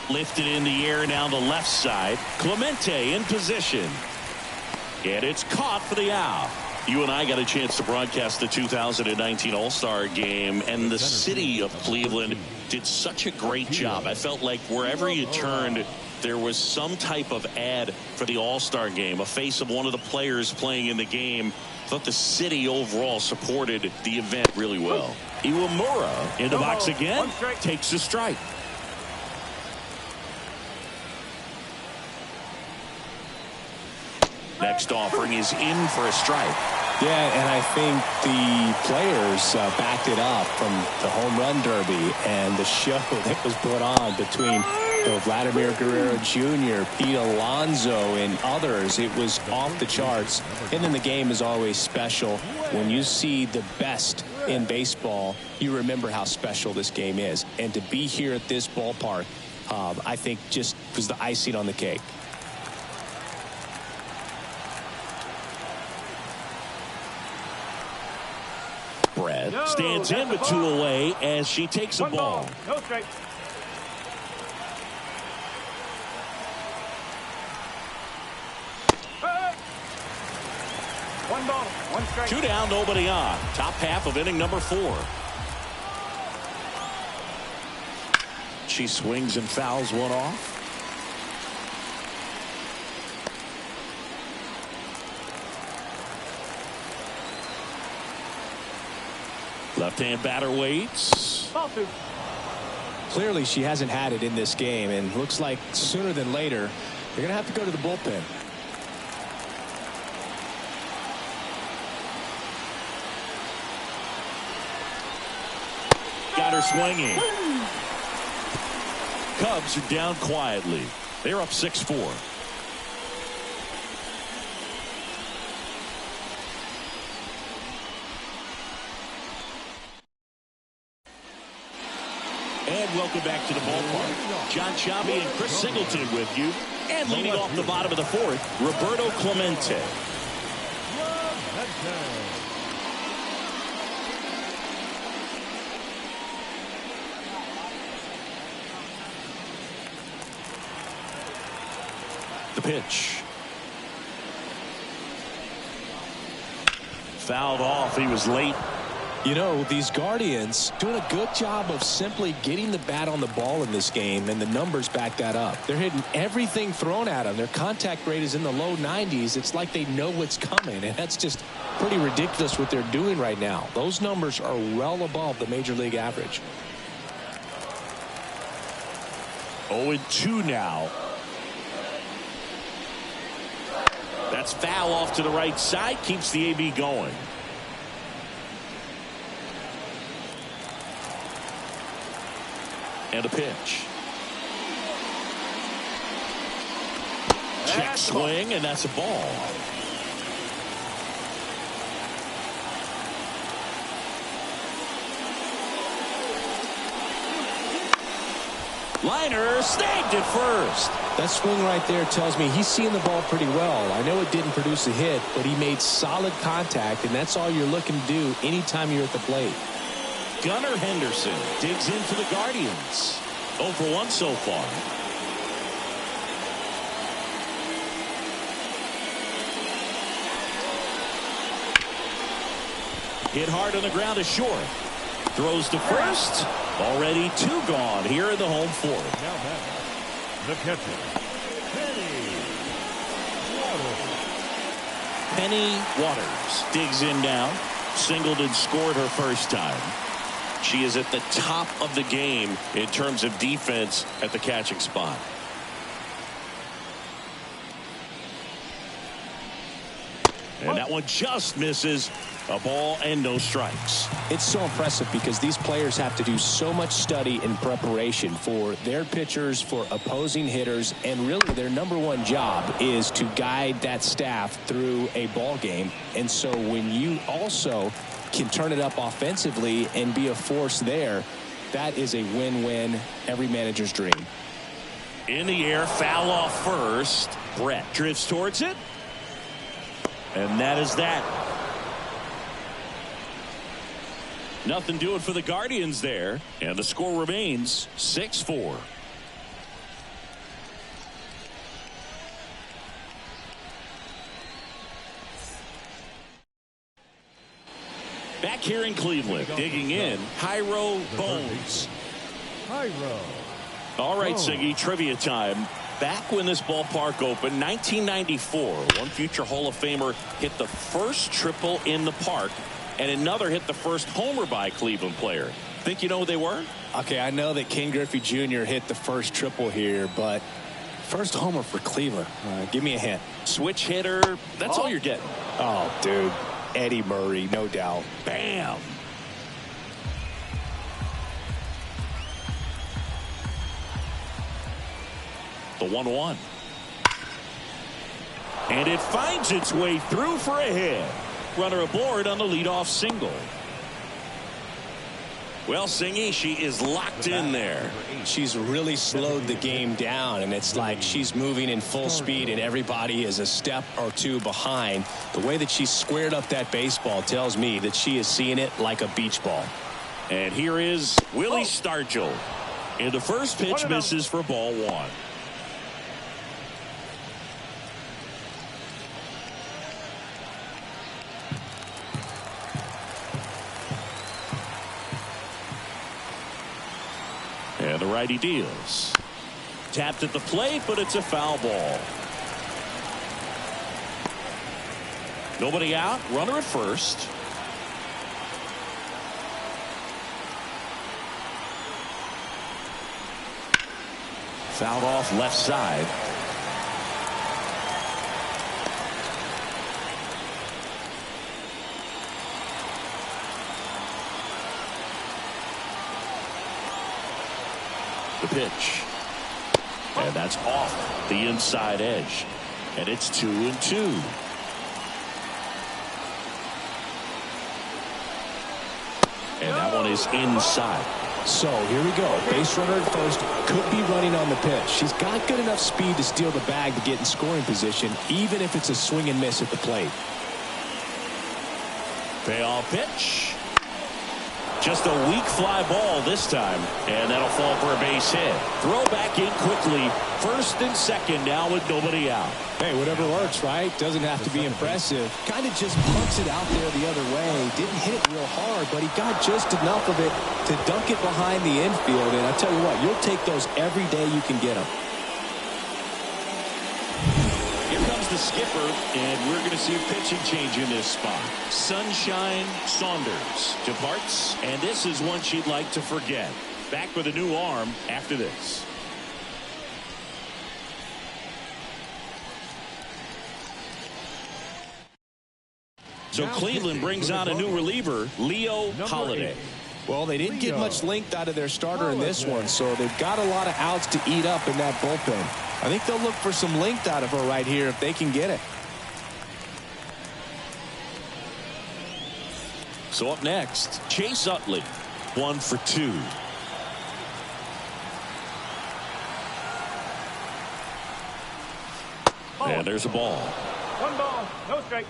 Lifted in the air down the left side. Clemente in position. And it's caught for the out. You and I got a chance to broadcast the 2019 All-Star Game, and the city of Cleveland did such a great job. I felt like wherever you turned, there was some type of ad for the All-Star Game, a face of one of the players playing in the game. I thought the city overall supported the event really well. Iwamura in the box again, takes a strike. Next offering is in for a strike. Yeah, and I think the players backed it up from the home run derby and the show that was put on between So Vladimir Guerrero Jr., Pete Alonso, and others, it was off the charts. And then the game is always special. When you see the best in baseball, you remember how special this game is. And to be here at this ballpark, I think just was the icing on the cake. Brett stands in with 2 away as she takes a ball. No strike. One ball, 1 strike. 2 down, nobody on. Top half of inning number 4. She swings and fouls one off. Left-hand batter waits. Ball 2. Clearly, she hasn't had it in this game, and looks like sooner than later, they're going to have to go to the bullpen. Got her swinging. Cubs are down quietly. They're up 6-4. And welcome back to the ballpark. John Chambi and Chris Singleton with you. And leading off the bottom of the 4th, Roberto Clemente. The pitch. Fouled off. He was late. You know, these Guardians doing a good job of simply getting the bat on the ball in this game, and the numbers back that up. They're hitting everything thrown at them. Their contact rate is in the low 90s. It's like they know what's coming, and that's just pretty ridiculous what they're doing right now. Those numbers are well above the major league average. 0-2 now. That's foul off to the right side. Keeps the AB going. And a pitch. Check swing, and that's a ball. Liner snagged it first. That swing right there tells me he's seeing the ball pretty well. I know it didn't produce a hit, but he made solid contact, and that's all you're looking to do anytime you're at the plate. Gunnar Henderson digs in for the Guardians. 0 for 1 so far. Hit hard on the ground to short. Throws to first. Already 2 gone here in the home 4th. Now back, the catcher, Penny Waters digs in now. Singled and scored her first time. She is at the top of the game in terms of defense at the catching spot. And that one just misses. A ball and no strikes. It's so impressive because these players have to do so much study and preparation for their pitchers, for opposing hitters, and really their #1 job is to guide that staff through a ball game. And so when you also can turn it up offensively and be a force there, that is a win-win, every manager's dream. In the air, foul off first. Brett drifts towards it. And that is that. Nothing doing for the Guardians there. And the score remains 6-4. Back here in Cleveland, digging in, Jairo Bones. Jairo. All right, Siggy, trivia time. Back when this ballpark opened, 1994, one future Hall of Famer hit the first triple in the park, and another hit the first homer by a Cleveland player. Think you know who they were? Okay, I know that Ken Griffey Jr. hit the first triple here, but first homer for Cleveland. Give me a hint. Switch hitter. That's all you're getting. Oh, dude. Eddie Murray, no doubt. Bam. The 1-1. And it finds its way through for a hit. Runner aboard on the leadoff single. Well, Singy, she is locked in there. She's really slowed the game down, and it's like she's moving in full speed, and everybody is a step or two behind. The way that she squared up that baseball tells me that she is seeing it like a beach ball. And here is Willie Stargell. And the first pitch misses for ball 1. And the righty deals. Tapped at the plate, but it's a foul ball. Nobody out. Runner at first. Fouled off left side. The pitch. And that's off the inside edge. And it's 2-2. And that one is inside. So here we go. Base runner at first. Could be running on the pitch. She's got good enough speed to steal the bag to get in scoring position, even if it's a swing and miss at the plate. Payoff pitch. Just a weak fly ball this time, and that'll fall for a base hit. Throw back in quickly. First and second now with nobody out. Hey, whatever works, right? Doesn't have to be impressive. Kind of just punts it out there the other way. Didn't hit it real hard, but he got just enough of it to dunk it behind the infield. And I tell you what, you'll take those every day you can get them. Here comes the skipper, and we're going to see a pitching change in this spot. Sunshine Saunders departs, and this is one she'd like to forget. Back with a new arm after this. So Cleveland brings on a new reliever, Leo Holiday. Well, they didn't get much length out of their starter in this one, so they've got a lot of outs to eat up in that bullpen. I think they'll look for some length out of her right here if they can get it. So up next, Chase Utley, 1 for 2. And there's a ball. 1 ball, no strike.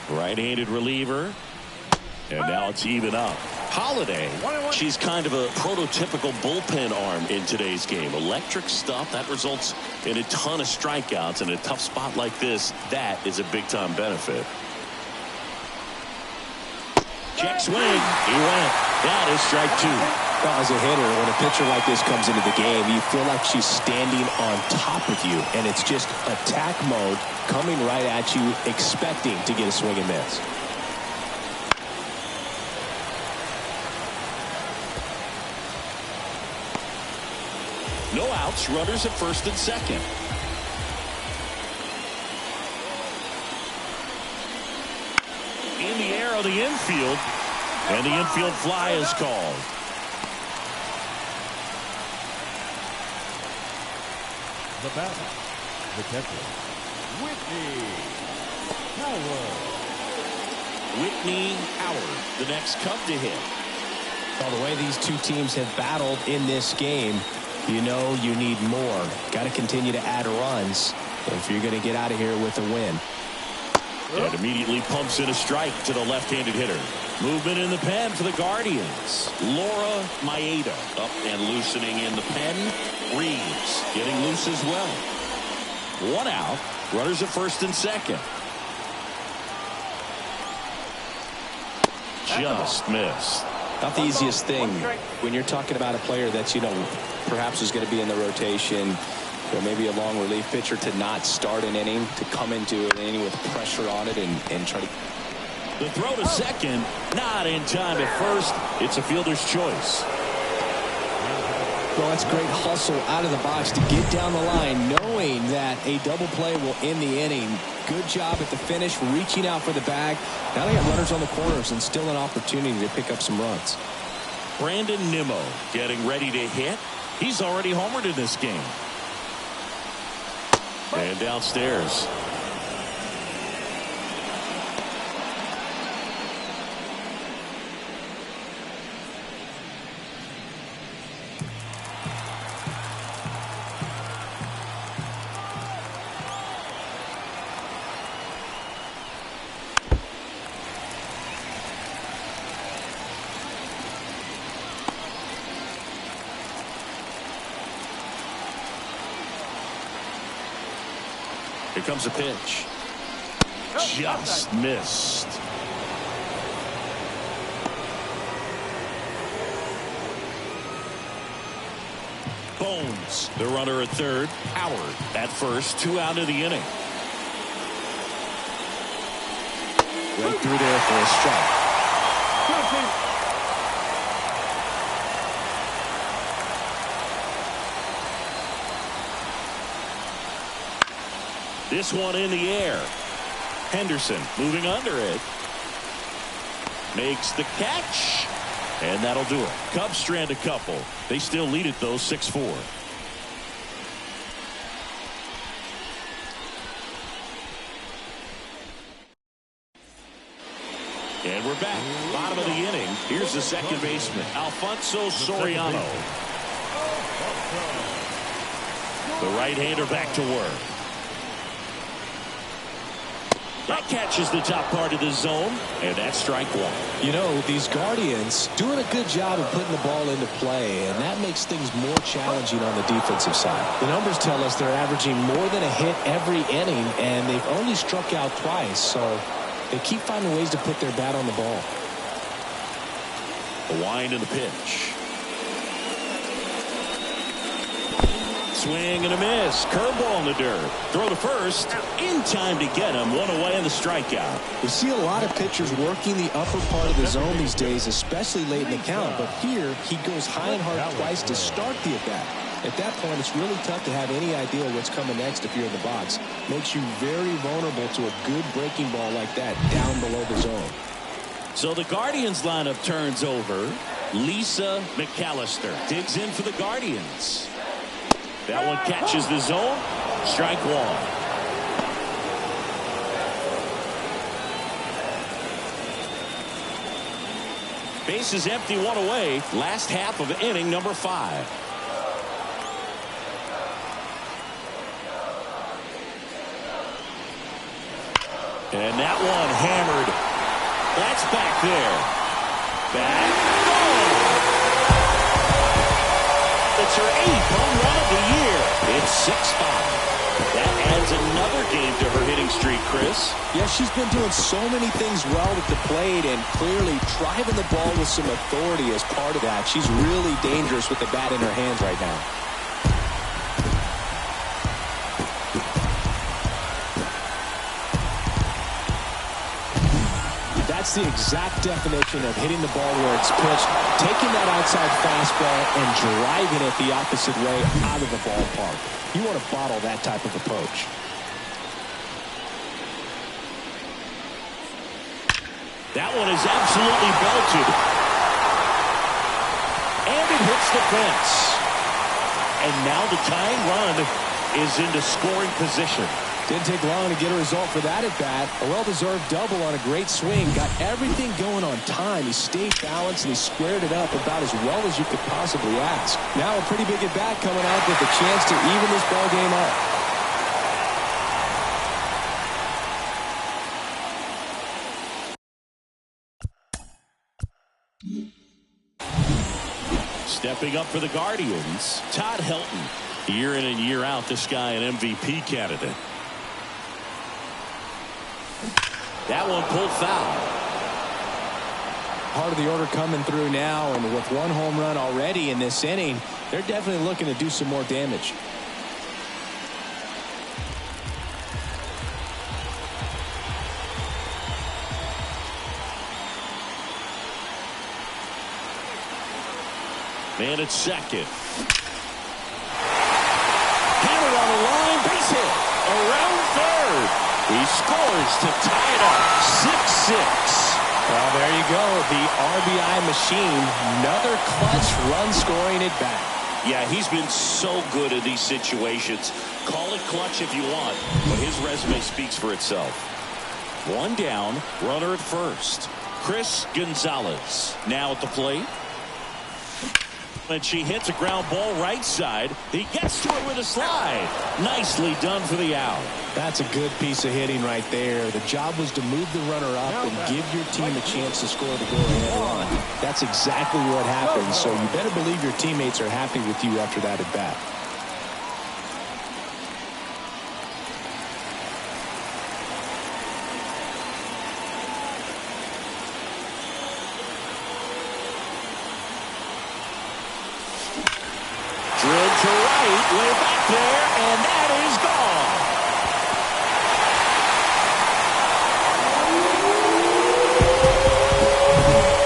Right-handed reliever. And now it's even up. Holiday, she's kind of a prototypical bullpen arm in today's game. Electric stuff that results in a ton of strikeouts. In a tough spot like this, that is a big-time benefit. Check swing. He went. That is strike 2. Well, as a hitter, when a pitcher like this comes into the game, you feel like she's standing on top of you, and it's just attack mode coming right at you, expecting to get a swing and miss. No outs, runners at first and second. In the air on the infield, and the infield fly is called. The batter, the catcher, Whitney Howard. Whitney Howard, the next Cub to hit. Well, the way these two teams have battled in this game, you know you need more. Got to continue to add runs if you're going to get out of here with a win. And immediately pumps in a strike to the left-handed hitter. Movement in the pen for the Guardians. Laura Maeda up and loosening in the pen. Reeves getting loose as well. 1 out. Runners at first and second. Just missed. Not the easiest thing when you're talking about a player that's, perhaps is going to be in the rotation, or maybe a long relief pitcher, to not start an inning, to come into an inning with pressure on it and try to. The throw to second, not in time at first. It's a fielder's choice. Well, that's great hustle out of the box to get down the line, knowing that a double play will end the inning. Good job at the finish, reaching out for the bag. Now they got runners on the corners and still an opportunity to pick up some runs. Brandon Nimmo getting ready to hit. He's already homered in this game. And downstairs. Here comes a pitch. Just missed. Bones, the runner at third. Howard at first. 2 out of the inning. Right through there for a strike. This one in the air. Henderson moving under it. Makes the catch. And that'll do it. Cubs strand a couple. They still lead it, though, 6-4. And we're back. Bottom of the inning. Here's the second baseman, Alfonso Soriano. The right-hander back to work. That catches the top part of the zone, and that's strike one. You know, these Guardians doing a good job of putting the ball into play, and that makes things more challenging on the defensive side. The numbers tell us they're averaging more than a hit every inning, and they've only struck out twice, so they keep finding ways to put their bat on the ball. The wind and the pitch. Swing and a miss. Curveball in the dirt. Throw to first. In time to get him. One away in the strikeout. We see a lot of pitchers working the upper part of the zone these days, especially late in the count. But here, he goes high and hard twice to start the at-bat. At that point, it's really tough to have any idea what's coming next if you're in the box. Makes you very vulnerable to a good breaking ball like that down below the zone. So the Guardians lineup turns over. Lisa McAllister digs in for the Guardians. That one catches the zone. Strike one. Base is empty, one away. Last half of inning number 5. And that one hammered. That's back there. Back. It's her 8th home run of the year. It's 6-5. That adds another game to her hitting streak, Chris. Yeah, she's been doing so many things well at the plate and clearly driving the ball with some authority as part of that. She's really dangerous with the bat in her hands right now. That's the exact definition of hitting the ball where it's pitched, taking that outside fastball and driving it the opposite way out of the ballpark. You want to bottle that type of approach. That one is absolutely belted. And it hits the fence. And now the tying run is into scoring position. Didn't take long to get a result for that at-bat. A well-deserved double on a great swing. Got everything going on time. He stayed balanced and he squared it up about as well as you could possibly ask. Now a pretty big at-bat coming up with a chance to even this ball game up. Stepping up for the Guardians, Todd Helton. Year in and year out, this guy an MVP candidate. That one pulled foul. Part of the order coming through now, and with one home run already in this inning, they're definitely looking to do some more damage. Man at second. He scores to tie it up, 6-6. Well, there you go. The RBI machine. Another clutch run scoring at bat. Yeah, he's been so good in these situations. Call it clutch if you want, but his resume speaks for itself. One down, runner at first. Chris Gonzalez now at the plate. And she hits a ground ball right side. He gets to it with a slide. Nicely done for the out. That's a good piece of hitting right there. The job was to move the runner up and give your team a chance to score the go-ahead run. That's exactly what happened, so you better believe your teammates are happy with you after that at bat. Drilled to right, way back there, and that is gone.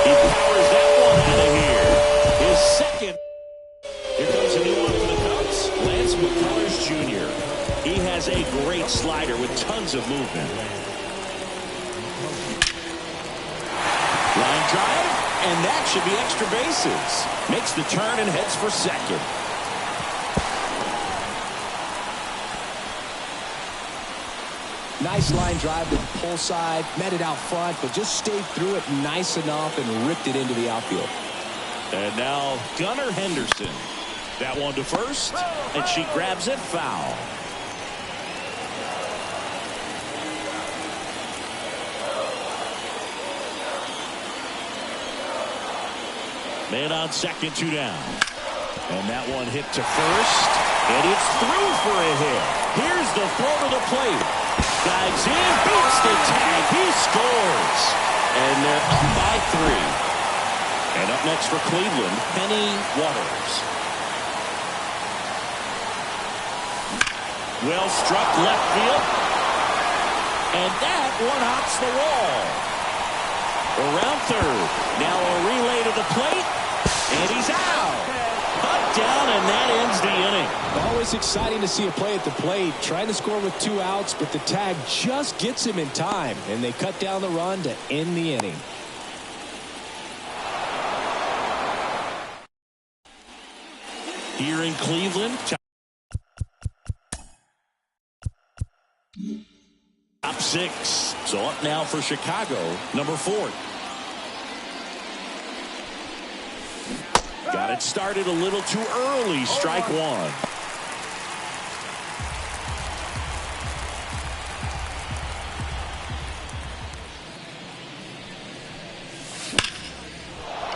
He powers that one out of here. His second. Here comes a new one for the Cubs. Lance McCullers Jr. He has a great slider with tons of movement. Line drive, and that should be extra bases. Makes the turn and heads for second. Nice line drive to the pull side, met it out front, but just stayed through it nice enough and ripped it into the outfield. And now Gunnar Henderson. That one to first, and she grabs it foul. Man on second, 2 down. And that one hit to first, and it's through for a hit. Here's the throw to the plate. Dives in, beats the tag, he scores. And they're up by 3. And up next for Cleveland, Penny Waters. Well struck left field. And that one hops the wall. Around third. Now a relay to the plate. And he's out. Cut down, and that ends the inning. Always exciting to see a play at the plate. Trying to score with 2 outs, but the tag just gets him in time. And they cut down the run to end the inning. Here in Cleveland. Top 6. So up now for Chicago, number 4. Got it started a little too early. Strike 1.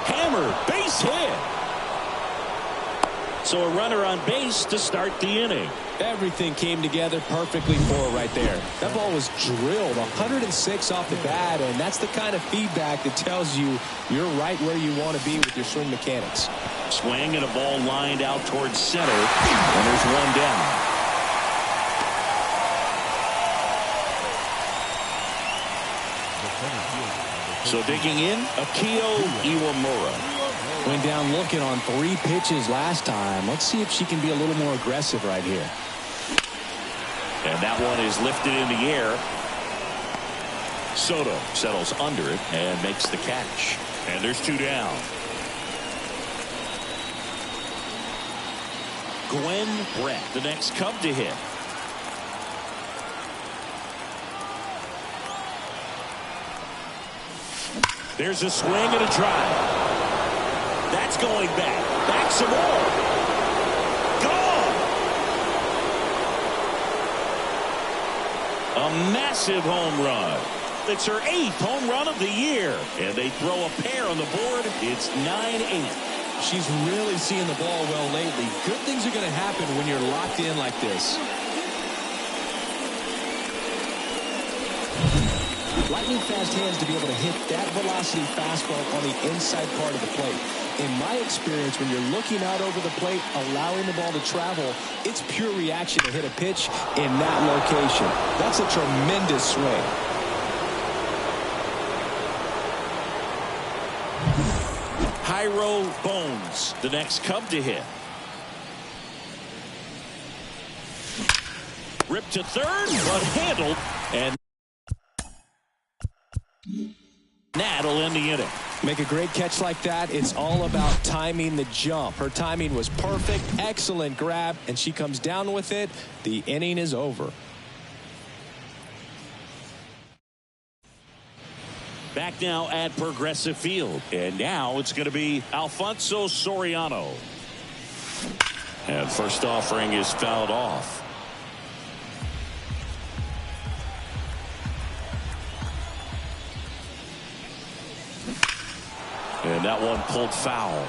Hammer, base hit. So a runner on base to start the inning. Everything came together perfectly for her right there. That ball was drilled 106 off the bat, and that's the kind of feedback that tells you you're right where you want to be with your swing mechanics. Swing and a ball lined out towards center, and there's one down. So digging in, Akio Iwamura. Went down looking on 3 pitches last time. Let's see if she can be a little more aggressive right here. And that one is lifted in the air. Soto settles under it and makes the catch. And there's 2 down. Gwen Brett, the next Cub to hit. There's a swing and a drive. That's going back. Back some more. Gone. A massive home run. It's her 8th home run of the year. And they throw a pair on the board. It's 9-8. She's really seeing the ball well lately. Good things are going to happen when you're locked in like this. Lightning fast hands to be able to hit that velocity fastball on the inside part of the plate. In my experience, when you're looking out over the plate, allowing the ball to travel, it's pure reaction to hit a pitch in that location. That's a tremendous swing. Jairo Bones, the next Cub to hit. Ripped to third, but handled, and that'll end the inning. Make a great catch like that. It's all about timing the jump. Her timing was perfect. Excellent grab, and she comes down with it. The inning is over. Back now at Progressive Field. And now it's going to be Alfonso Soriano. And first offering is fouled off. And that one pulled foul.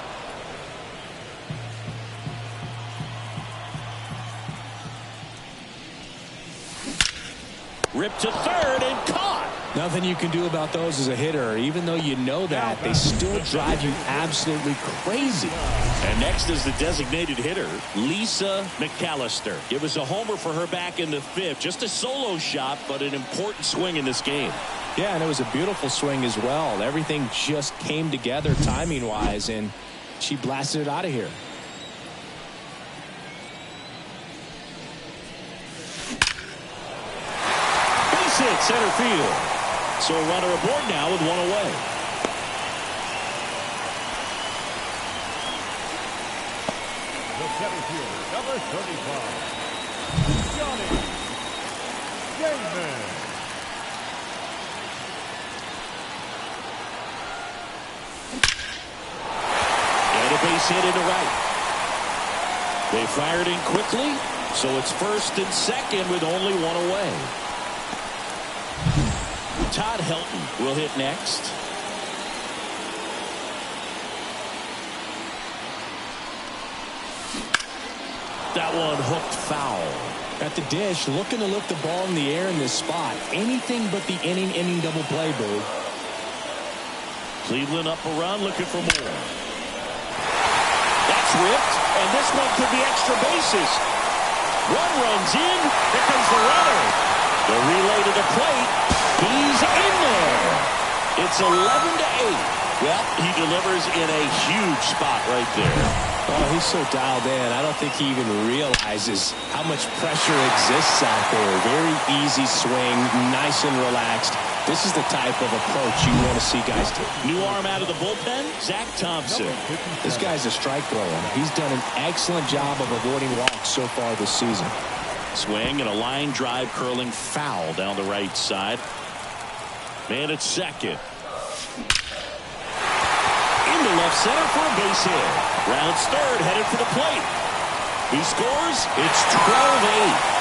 Ripped to third and caught. Nothing you can do about those as a hitter. Even though you know that, they still drive you absolutely crazy. And next is the designated hitter, Lisa McAllister. It was a homer for her back in the fifth. Just a solo shot, but an important swing in this game. Yeah, and it was a beautiful swing as well. Everything just came together timing-wise, and she blasted it out of here. Base hit, center field. So a runner aboard now with one away. The center fielder, number 35, Johnny Damon. Base hit into right. They fired in quickly, so it's first and second with only one away. Todd Helton will hit next. That one hooked foul. At the dish, looking to lift the ball in the air in this spot. Anything but the inning double play, Boo. Cleveland up a run, looking for more. Ripped, and this one could be extra bases. One runs in. Here comes the runner. The relay to the plate. He's in there. It's 11-8. Well, he delivers in a huge spot right there. Oh, he's so dialed in. I don't think he even realizes how much pressure exists out there. Very easy swing, nice and relaxed. This is the type of approach you want to see guys do. New arm out of the bullpen, Zach Thompson. This guy's a strike thrower. He's done an excellent job of avoiding walks so far this season. Swing and a line drive curling foul down the right side. Man at second. Into left center for a base hit. Rounds third, headed for the plate. He scores. It's 12-8.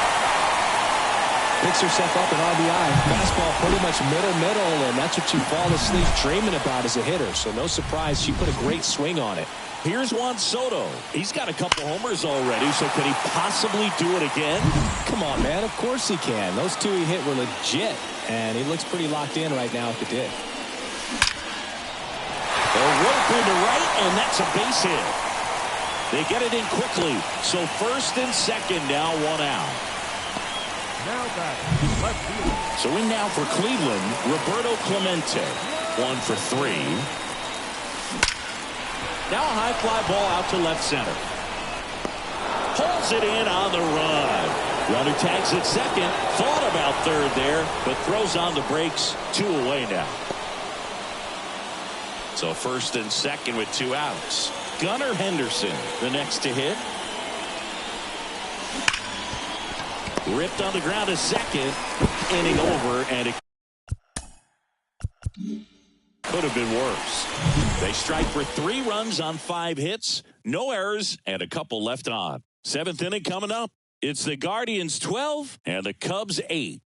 Picks herself up an RBI. Fastball pretty much middle, and that's what you fall asleep dreaming about as a hitter. So no surprise, she put a great swing on it. Here's Juan Soto. He's got a couple homers already, so could he possibly do it again? Come on, man. Of course he can. Those two he hit were legit, and he looks pretty locked in right now at the dish. A rope into right, and that's a base hit. They get it in quickly, so first and second now, one out. Now back to left field. So in now for Cleveland, Roberto Clemente. 1 for 3. Now a high fly ball out to left center. Pulls it in on the run. Runner tags at second. Thought about third there, but throws on the brakes. 2 away now. So first and second with 2 outs. Gunnar Henderson, the next to hit. Ripped on the ground to second. Inning over, and it could have been worse. They strike for 3 runs on 5 hits, no errors, and a couple left on. 7th inning coming up. It's the Guardians 12 and the Cubs 8.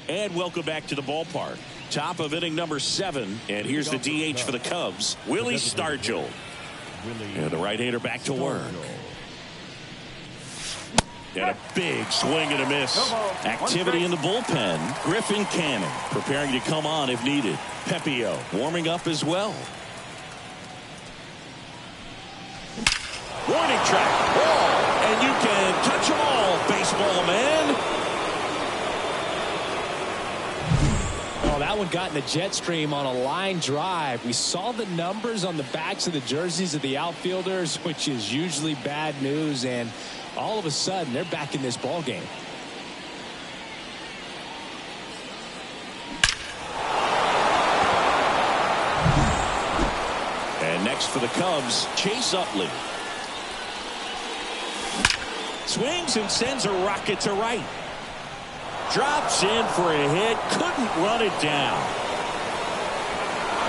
And welcome back to the ballpark. Top of inning number 7, and here's the DH for the Cubs, Willie Stargell. And the right-hander back to work. And a big swing and a miss. Activity in the bullpen. Griffin Cannon preparing to come on if needed. Pepio warming up as well. Warning track. Ball. And you can touch them all, baseball man. Oh, that one one got in the jet stream on a line drive. We saw the numbers on the backs of the jerseys of the outfielders, which is usually bad news, and all of a sudden they're back in this ball game. And next for the Cubs, Chase Utley. Swings and sends a rocket to right. Drops in for a hit. Couldn't run it down.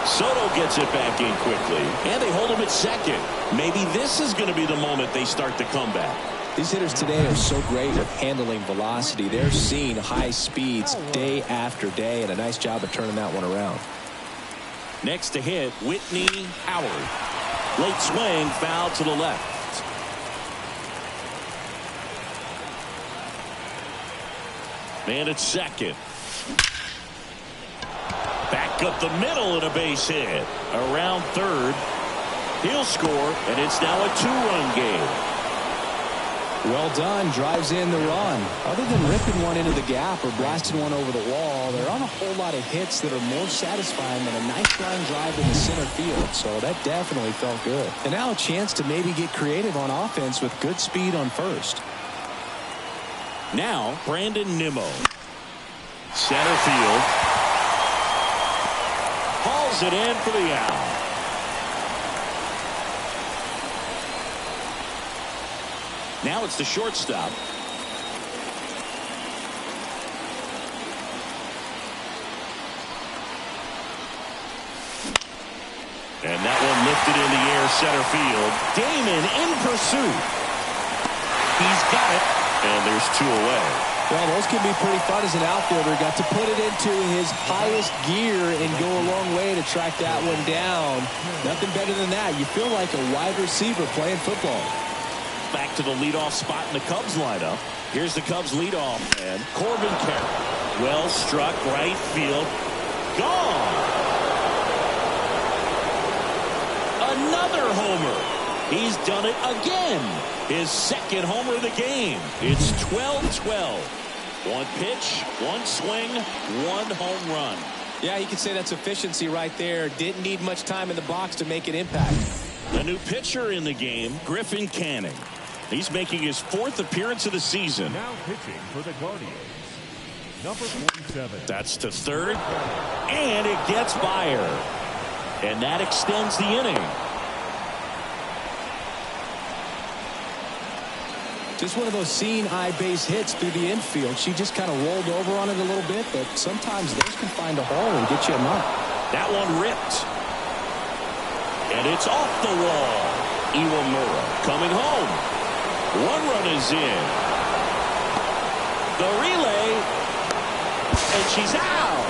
Soto gets it back in quickly. And they hold him at second. Maybe this is going to be the moment they start the comeback. These hitters today are so great with handling velocity. They're seeing high speeds day after day, and a nice job of turning that one around. Next to hit, Whitney Howard. Late swing, foul to the left. Man at second. Back up the middle and a base hit. Around third. He'll score, and it's now a 2-run game. Well done. Drives in the run. Other than ripping one into the gap or blasting one over the wall, there aren't a whole lot of hits that are more satisfying than a nice line drive in the center field. So that definitely felt good. And now a chance to maybe get creative on offense with good speed on first. Now, Brandon Nimmo. Center field. Hauls it in for the out. Now it's the shortstop. And that one lifted in the air, center field. Damon in pursuit. He's got it. And there's 2 away. Well, those can be pretty fun as an outfielder. Got to put it into his highest gear and go a long way to track that one down. Nothing better than that. You feel like a wide receiver playing football. Back to the leadoff spot in the Cubs lineup. Here's the Cubs leadoff man, Corbin Carroll. Well struck, right field. Gone. Another homer. He's done it again. His second homer of the game. It's 12-12. One pitch, one swing, one home run. Yeah, you could say that's efficiency right there. Didn't need much time in the box to make an impact. The new pitcher in the game, Griffin Canning. He's making his 4th appearance of the season. Now pitching for the Guardians, number 47. That's to third, and it gets by her. And that extends the inning. Just one of those seeing eye base hits through the infield. She just kind of rolled over on it a little bit, but sometimes those can find a hole and get you a nut. That one ripped. And it's off the wall. Iwamura coming home. 1 run is in. The relay. And she's out.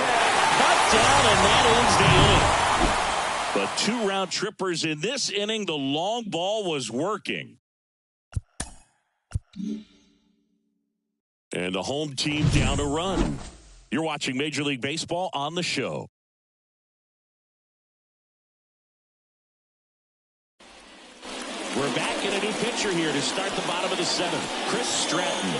Cut down, and that ends the inning. But 2 round trippers in this inning. The long ball was working. And the home team down a run. You're watching Major League Baseball on the show. We're back in a new pitcher here to start the bottom of the 7th. Chris Stratton.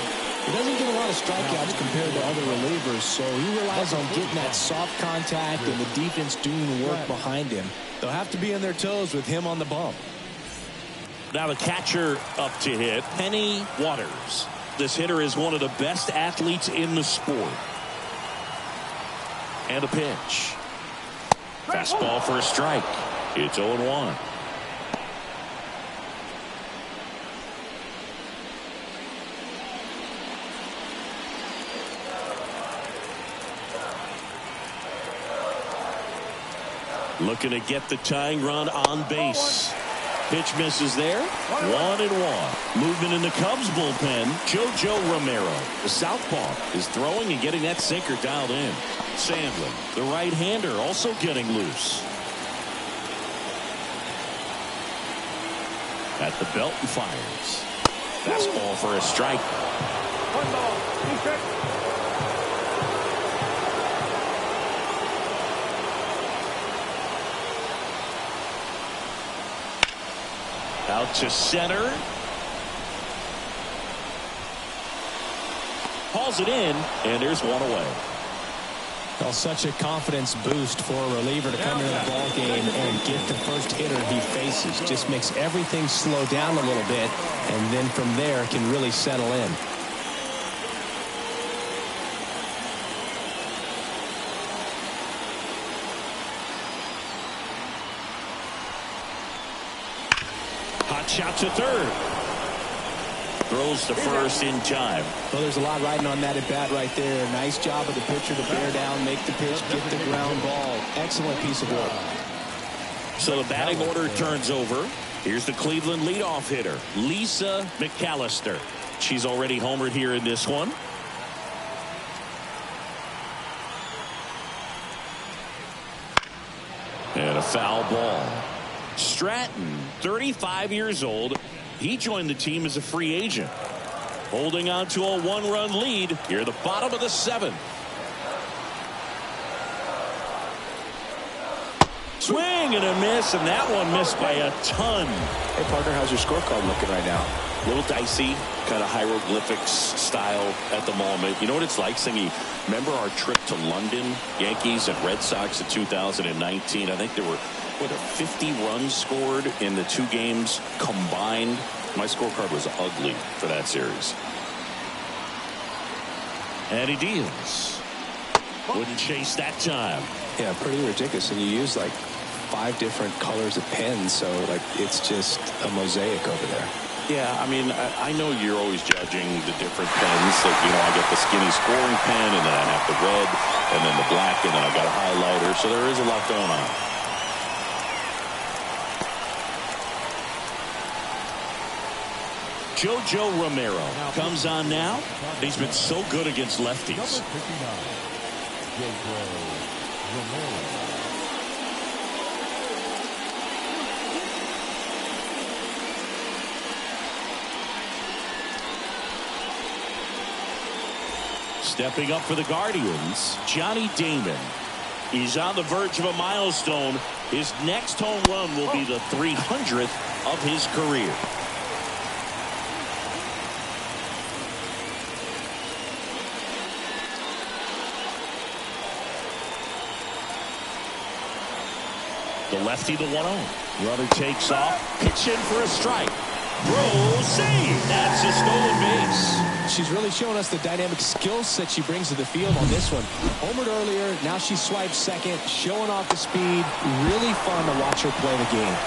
He doesn't get a lot of strikeouts compared to other relievers, so he relies on getting that soft contact and the defense doing the work behind him. They'll have to be on their toes with him on the bump. Now the catcher up to hit, Penny Waters. This hitter is one of the best athletes in the sport. And a pitch. Fastball for a strike. It's 0-1. Looking to get the tying run on base. Pitch misses there. 1-1. Movement in the Cubs bullpen. JoJo Romero, the southpaw, is throwing and getting that sinker dialed in. Sandlin, the right-hander, also getting loose. At the belt and fires. Fastball for a strike. 1 ball, 2 strikes. Out to center. Hauls it in, and there's 1 away. Well, such a confidence boost for a reliever to come into the ball game and get the first hitter he faces. Just makes everything slow down a little bit, and then from there can really settle in. Hot shot to third. Throws to first in time. Well, there's a lot riding on that at bat right there. Nice job of the pitcher to bear down, make the pitch, get the ground ball. Excellent piece of work. So the batting order turns over. Here's the Cleveland leadoff hitter, Lisa McAllister. She's already homered here in this one. And a foul ball. Stratton, 35 years old. He joined the team as a free agent. Holding on to a one-run lead here at the bottom of the seventh. Swing and a miss, and that one missed by a ton. Hey, partner, how's your scorecard looking right now? A little dicey, kind of hieroglyphics style at the moment. You know what it's like, Singy? Remember our trip to London, Yankees and Red Sox in 2019? I think there were 50 runs scored in the two games combined. My scorecard was ugly for that series. And he deals. Wouldn't chase that time. Yeah, pretty ridiculous. And you use like 5 different colors of pens, so like it's just a mosaic over there. Yeah, I mean, I know you're always judging the different pens. Like, you know, I get the skinny scoring pen, and then I have the red, and then the black, and then I got a highlighter. So there is a lot going on. JoJo Romero comes on now. He's been so good against lefties. Stepping up for the Guardians, Johnny Damon. He's on the verge of a milestone. His next home run will be the 300th of his career. The lefty, the 1-0. Runner takes off, pitch in for a strike. Throw, save. That's a stolen base. She's really showing us the dynamic skill set she brings to the field on this one. Homered earlier, now she swipes second, showing off the speed. Really fun to watch her play the game.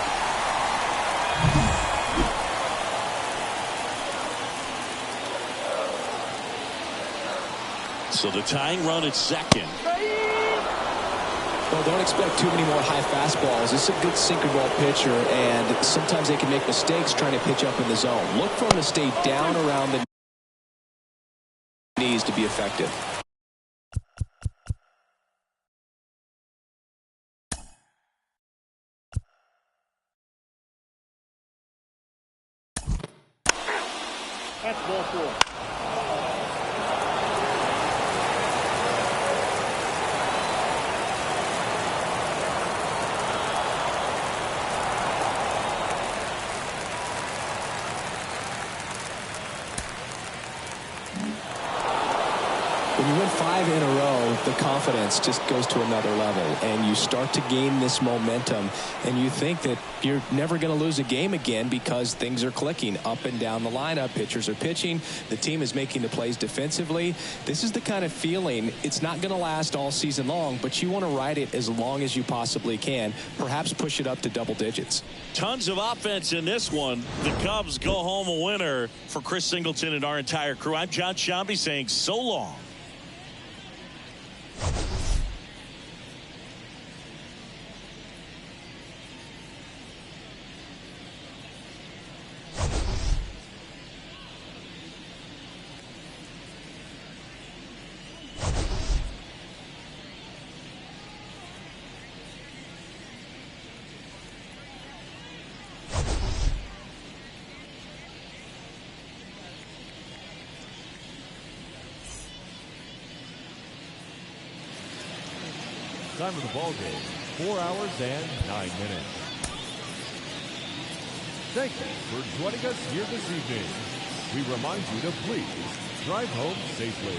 So the tying run at second. Well, don't expect too many more high fastballs. This is a good sinker ball pitcher, and sometimes they can make mistakes trying to pitch up in the zone. Look for them to stay down around the knees to be effective. That's ball 4. When you win 5 in a row, the confidence just goes to another level, and you start to gain this momentum, and you think that you're never going to lose a game again because things are clicking up and down the lineup. Pitchers are pitching. The team is making the plays defensively. This is the kind of feeling, it's not going to last all season long, but you want to ride it as long as you possibly can, perhaps push it up to double digits. Tons of offense in this one. The Cubs go home a winner. For Chris Singleton and our entire crew, I'm John Shambi saying so long. Time of the ball game, 4 hours and 9 minutes. Thank you for joining us here this evening. We remind you to please drive home safely.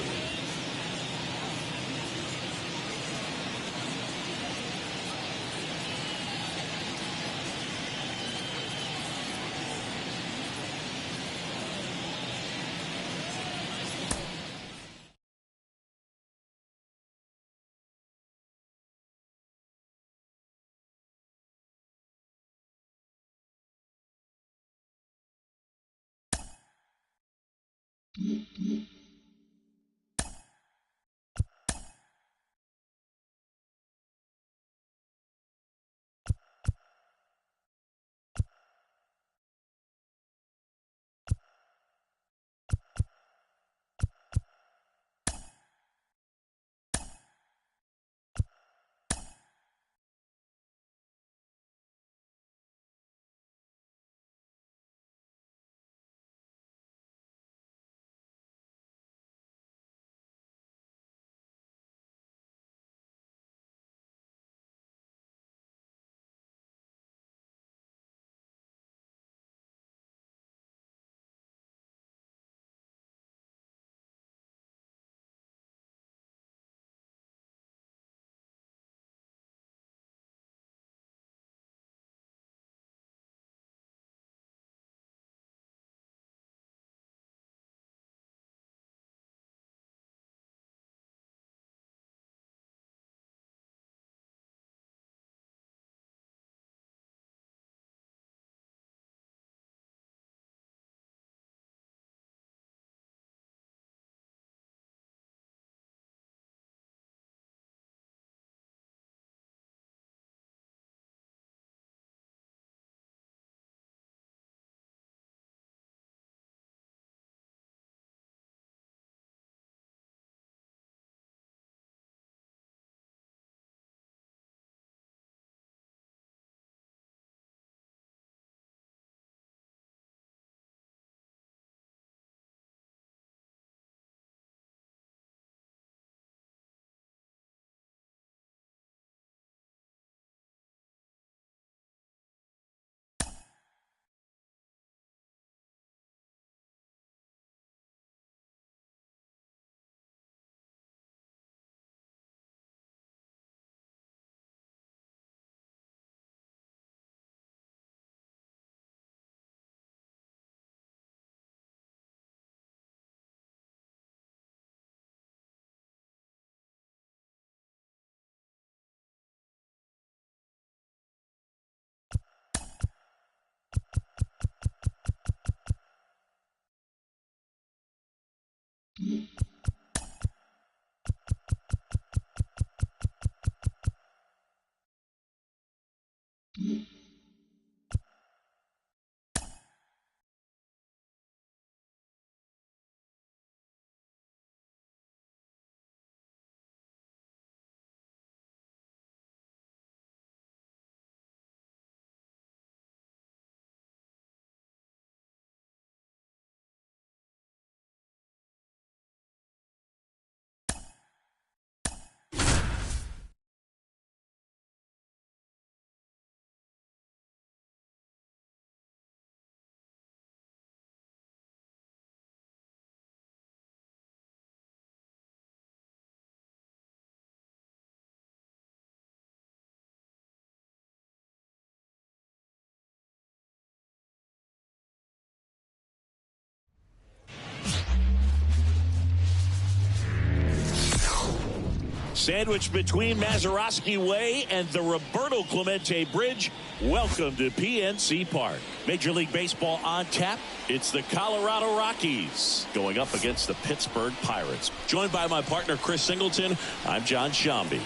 Sandwiched between Mazeroski Way and the Roberto Clemente Bridge, welcome to PNC Park. Major League Baseball on tap. It's the Colorado Rockies going up against the Pittsburgh Pirates. Joined by my partner, Chris Singleton, I'm John Shambi.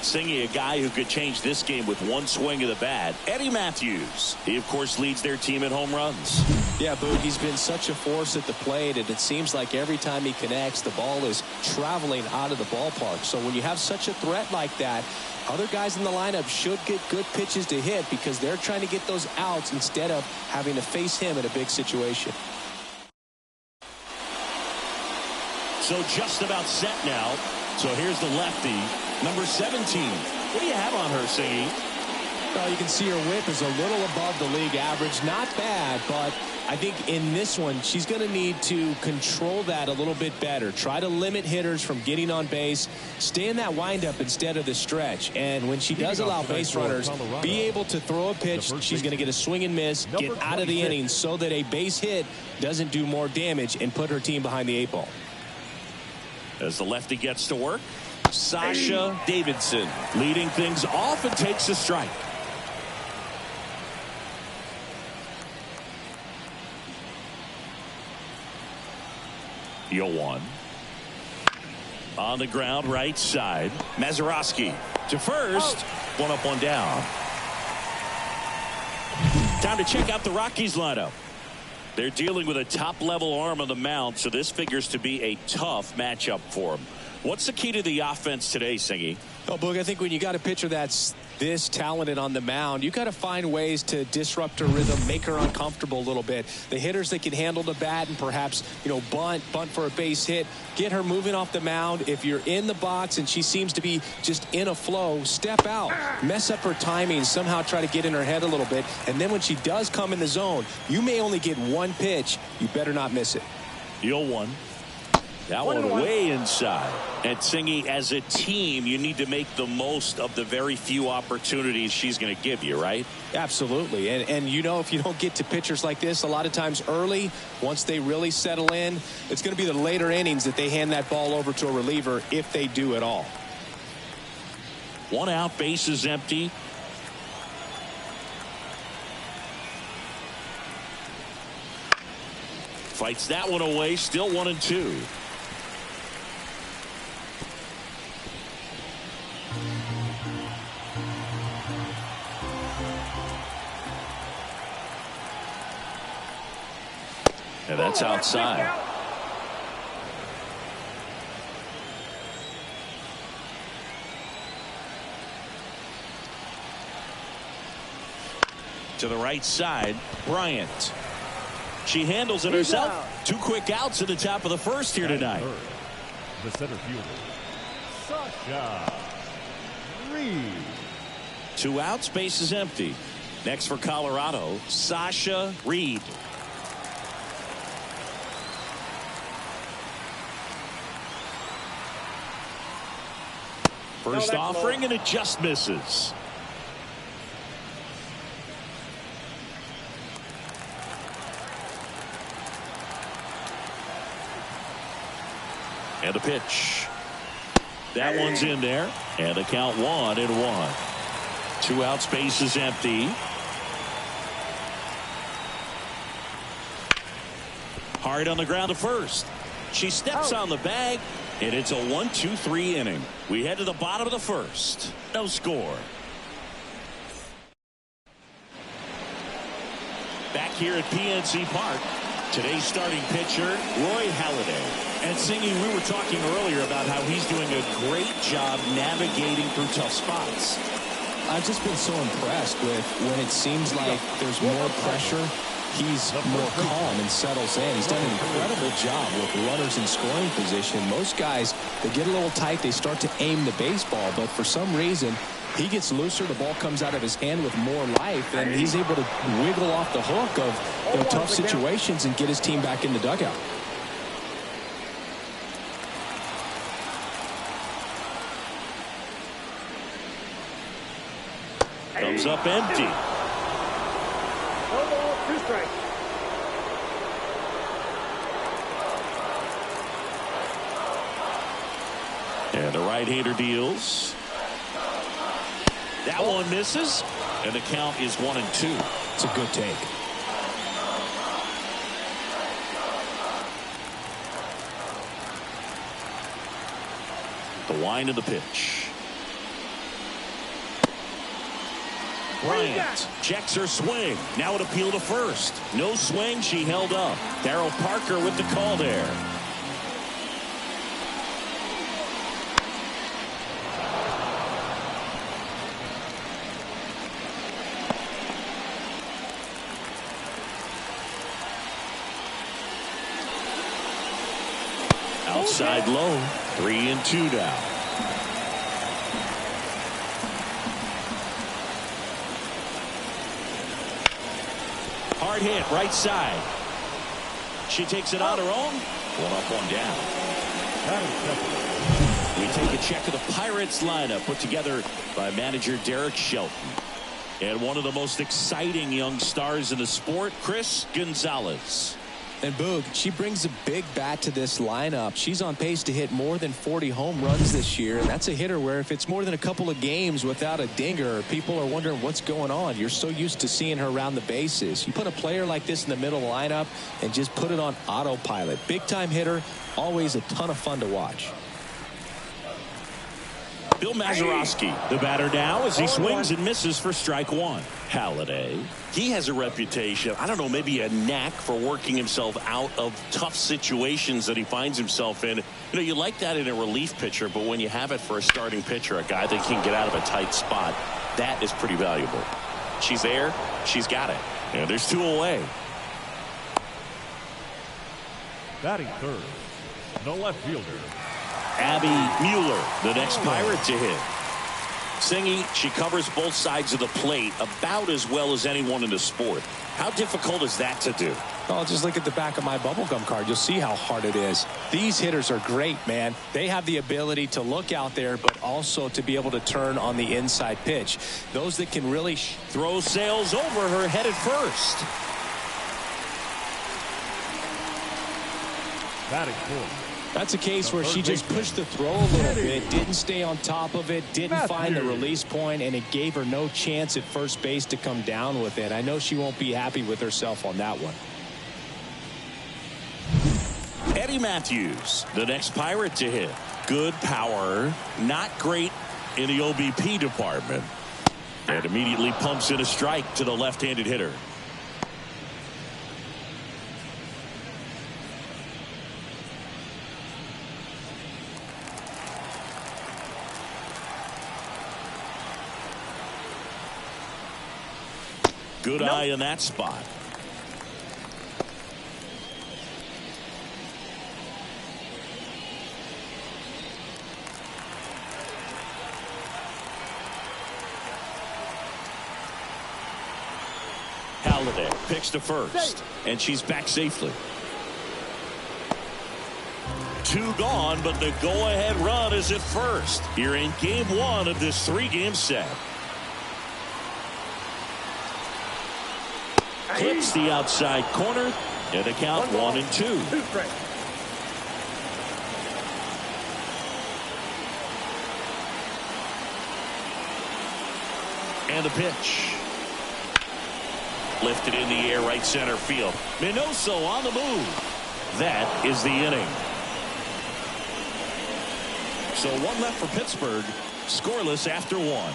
Singing a guy who could change this game with one swing of the bat, Eddie Matthews. He, of course, leads their team in home runs. Yeah, Boog, he's been such a force at the plate, and it seems like every time he connects, the ball is traveling out of the ballpark. So when you have such a threat like that, other guys in the lineup should get good pitches to hit because they're trying to get those outs instead of having to face him in a big situation. So just about set now. So here's the lefty, number 17. What do you have on her, Singy? Well, you can see her whip is a little above the league average. Not bad, but I think in this one, she's going to need to control that a little bit better. Try to limit hitters from getting on base. Stay in that windup instead of the stretch. And when she does allow base runners, be able to throw a pitch. She's going to get a swing and miss, get out of the inning so that a base hit doesn't do more damage and put her team behind the 8 ball. As the lefty gets to work, Sasha Davidson leading things off and takes a strike. 0-1. On the ground, right side. Mazeroski to first. One up, one down. Time to check out the Rockies lineup. They're dealing with a top-level arm on the mound, so this figures to be a tough matchup for them. What's the key to the offense today, Singy? Oh, Boog, I think when you got a pitcher that's this talented on the mound, you got to find ways to disrupt her rhythm, make her uncomfortable a little bit. The hitters that can handle the bat and perhaps, bunt for a base hit, get her moving off the mound. If you're in the box and she seems to be just in a flow, step out, mess up her timing, somehow try to get in her head a little bit. And then when she does come in the zone, you may only get one pitch. You better not miss it. 0-1. That one way inside. And Singy, as a team, you need to make the most of the very few opportunities she's going to give you, right? Absolutely. And if you don't get to pitchers like this a lot of times early, once they really settle in, it's going to be the later innings that they hand that ball over to a reliever, if they do at all. 1 out, bases empty. Fights that one away, still 1-2. And that's outside. To the right side, Bryant. She handles it herself. 2 quick outs at the top of the first here tonight. The center fielder, Sasha Reed. 2 outs, base is empty. Next for Colorado, Sasha Reed. First offering, and it just misses. And the pitch. That one's in there. And the count 1-1. 2 outs, base is empty. Hard on the ground to first. She steps on the bag. And it's a 1-2-3 inning. We head to the bottom of the first. No score. Back here at PNC Park, today's starting pitcher, Roy Halladay. And Singy, we were talking earlier about how he's doing a great job navigating through tough spots. I've just been so impressed with when it seems like there's more pressure. He's more calm and settles in. He's done an incredible job with runners in scoring position. Most guys, they get a little tight, they start to aim the baseball, but for some reason, he gets looser, the ball comes out of his hand with more life, and he's able to wiggle off the hook of tough situations and get his team back in the dugout. Comes up empty. 2 strikes. And the right-hander deals. That one misses. And the count is 1-2. It's a good take. The wind of the pitch. Bryant checks her swing. Now an appeal to first. No swing. She held up. Darryl Parker with the call there. Outside low. 3-2 now. Hard hit, right side. She takes it on her own. 1 up, 1 down. We take a check of the Pirates lineup put together by manager Derek Shelton. And one of the most exciting young stars in the sport, Chris Gonzalez. And Boog, she brings a big bat to this lineup. She's on pace to hit more than 40 home runs this year, and that's a hitter where if it's more than a couple of games without a dinger, people are wondering what's going on. You're so used to seeing her around the bases. You put a player like this in the middle of the lineup and just put it on autopilot. Big-time hitter, always a ton of fun to watch. Bill Mazeroski, the batter now, as he swings and misses for strike one. Halladay, he has a reputation, I don't know, maybe a knack for working himself out of tough situations that he finds himself in. You know, you like that in a relief pitcher, but when you have it for a starting pitcher, a guy that can get out of a tight spot, that is pretty valuable. She's there, she's got it. And there's two away. Batting third, the left fielder, Abby Mueller, the next Pirate to hit. Singy, she covers both sides of the plate about as well as anyone in the sport. How difficult is that to do? Oh, just look at the back of my bubblegum card. You'll see how hard it is. These hitters are great, man. They have the ability to look out there, but also to be able to turn on the inside pitch. Those that can really throw sails over her, headed first. batting fourth. That's a case where she just pushed the throw a little bit, didn't stay on top of it, didn't find the release point, and it gave her no chance at first base to come down with it. I know she won't be happy with herself on that one. Eddie Matthews, the next Pirate to hit. Good power, not great in the OBP department. And immediately pumps in a strike to the left-handed hitter. Good eye in that spot. Halladay picks to first, and she's back safely. Two gone, but the go-ahead run is at first here in game one of this three-game set. Clips the outside corner, and the count 1-2. And the pitch. Lifted in the air, right center field. Minoso on the move. That is the inning. So one left for Pittsburgh, scoreless after one.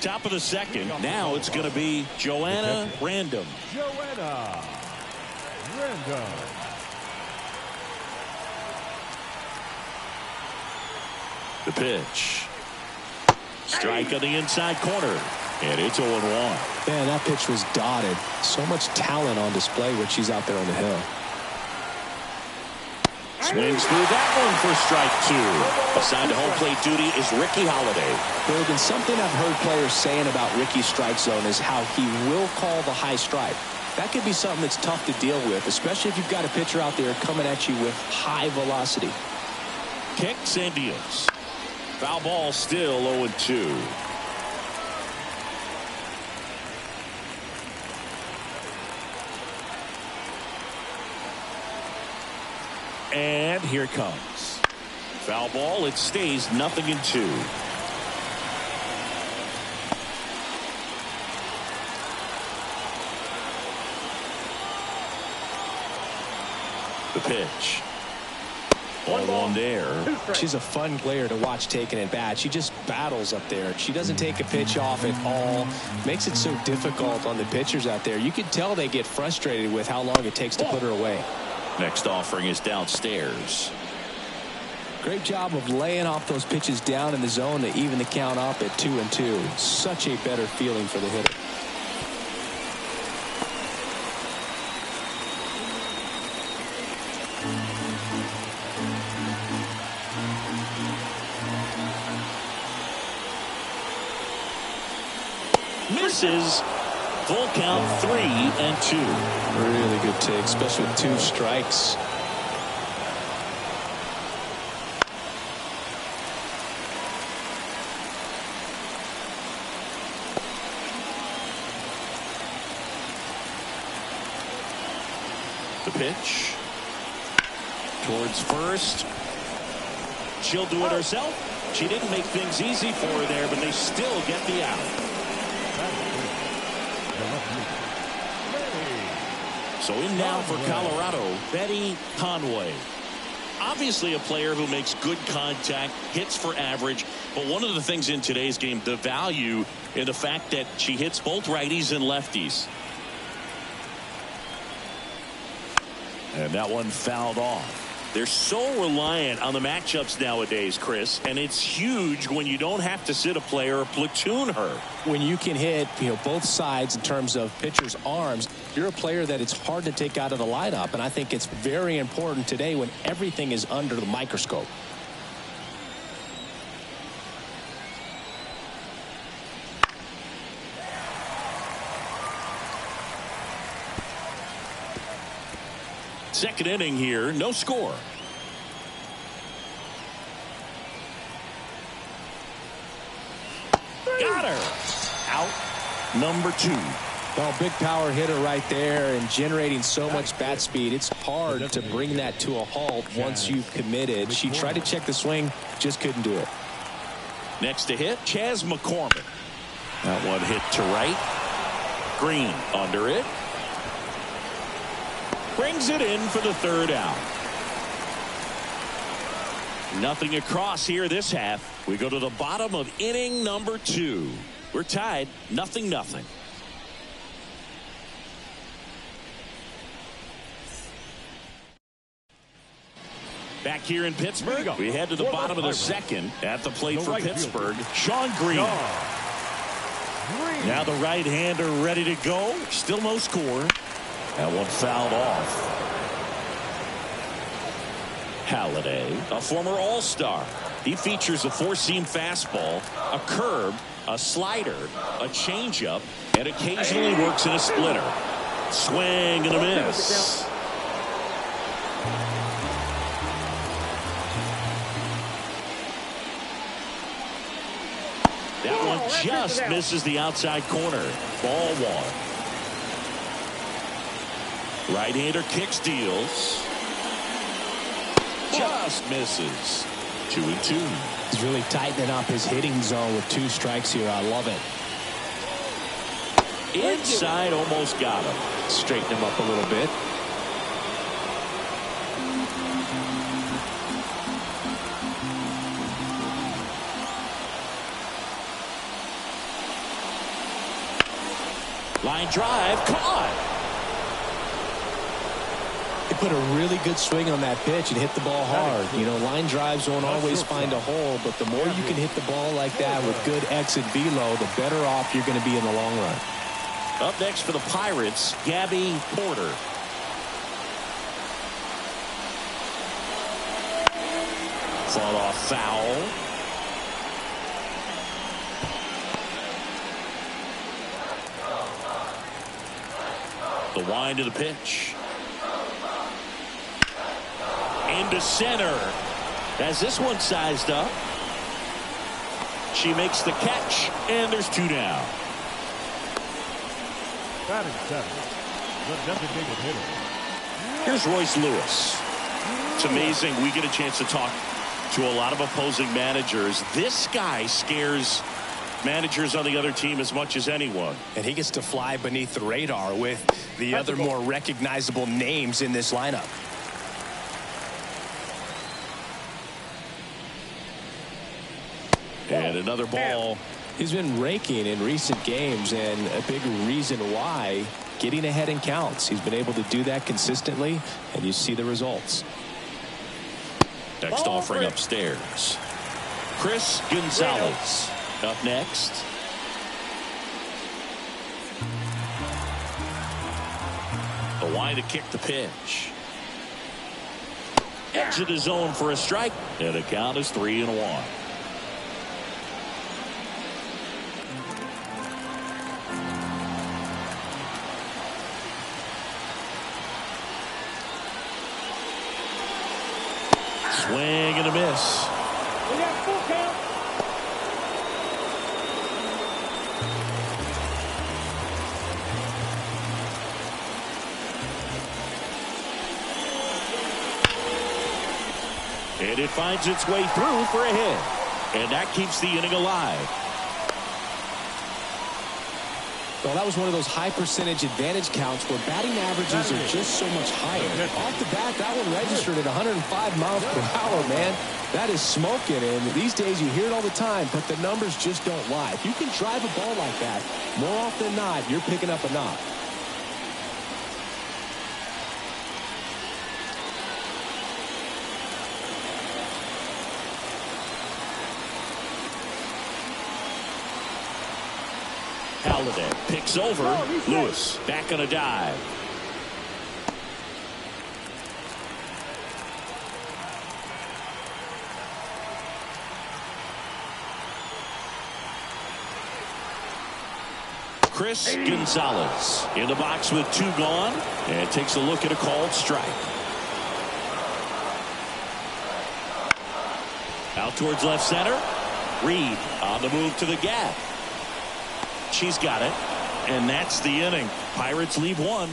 Top of the second. Now it's going to be Joanna Random. Joanna Random. The pitch. Strike on the inside corner. And it's 0-1. Man, that pitch was dotted. So much talent on display when she's out there on the hill. Swings through that one for strike two. Assigned to home plate duty is Ricky Halladay. Bergen, something I've heard players saying about Ricky's strike zone is how he will call the high strike. That could be something that's tough to deal with, especially if you've got a pitcher out there coming at you with high velocity. Kicks and deals. Foul ball, still 0-2. And here it comes. Foul ball, it stays 0-2. The pitch. 1-1 there. She's a fun player to watch taking at bat. She just battles up there. She doesn't take a pitch off at all. Makes it so difficult on the pitchers out there. You can tell they get frustrated with how long it takes to put her away. Next offering is downstairs. Great job of laying off those pitches down in the zone to even the count up at 2-2. Such a better feeling for the hitter. Misses. Full count 3-2. Really good take, especially with two strikes. the pitch. Towards first. She'll do it herself. She didn't make things easy for her there, but they still get the out. So in now for Colorado, Betty Conway. Obviously a player who makes good contact, hits for average, but one of the things in today's game, the value in the fact that she hits both righties and lefties. And that one fouled off. They're so reliant on the matchups nowadays, Chris, and it's huge when you don't have to sit a player or platoon her. When you can hit, both sides in terms of pitcher's arms, you're a player that it's hard to take out of the lineup, and I think it's very important today when everything is under the microscope. Second inning here, no score. Got her. Out number 2. Well, big power hitter right there and generating so much bat speed. It's hard to bring that to a halt once you've committed. She tried to check the swing, just couldn't do it. Next to hit, Chas McCormick. That one hit to right. Green under it. Brings it in for the third out. Nothing across here this half. We go to the bottom of inning number 2. We're tied 0-0. Back here in Pittsburgh, we head to the bottom of the second. At the plate for Pittsburgh, Sean Green. Now the right-hander ready to go. Still no score. That one fouled off. Halladay, a former All-Star. He features a four-seam fastball, a curve, a slider, a changeup, and occasionally works in a splitter. Swing and a miss. That one just misses the outside corner. Ball 1. Right-hander kicks, deals. Just misses. 2-2. He's really tightening up his hitting zone with 2 strikes here. I love it. Inside, almost got him. Straighten him up a little bit. Line drive, caught. Put a really good swing on that pitch and hit the ball hard. Line drives won't always find a hole, but the more you can hit the ball like that with good exit velo, the better off you're going to be in the long run. Up next for the Pirates, Gabby Porter. Fought off foul. The wind to the pitch. Into center. As this one sized up. She makes the catch, and there's 2 down. Batting 7, the designated hitter. Here's Royce Lewis. It's amazing we get a chance to talk to a lot of opposing managers. This guy scares managers on the other team as much as anyone. And he gets to fly beneath the radar with the other more recognizable names in this lineup. And another ball. He's been raking in recent games, and a big reason why, getting ahead in counts. He's been able to do that consistently, and you see the results. Next offering upstairs. Chris Gonzalez up next. The wind to kick the pitch. Exit the zone for a strike, and the count is 3-1. Swing and a miss. We got full count. And it finds its way through for a hit. And that keeps the inning alive. Well, that was one of those high percentage advantage counts where batting averages are just so much higher. Off the bat, that one registered at 105 miles per hour, man. That is smoking, and these days you hear it all the time, but the numbers just don't lie. If you can drive a ball like that, more often than not, you're picking up a knock. Halliday picks over. Lewis back on a dive. Chris Gonzalez in the box with 2 gone and takes a look at a called strike. Out towards left center. Reed on the move to the gap. She's got it, and that's the inning. Pirates leave 1.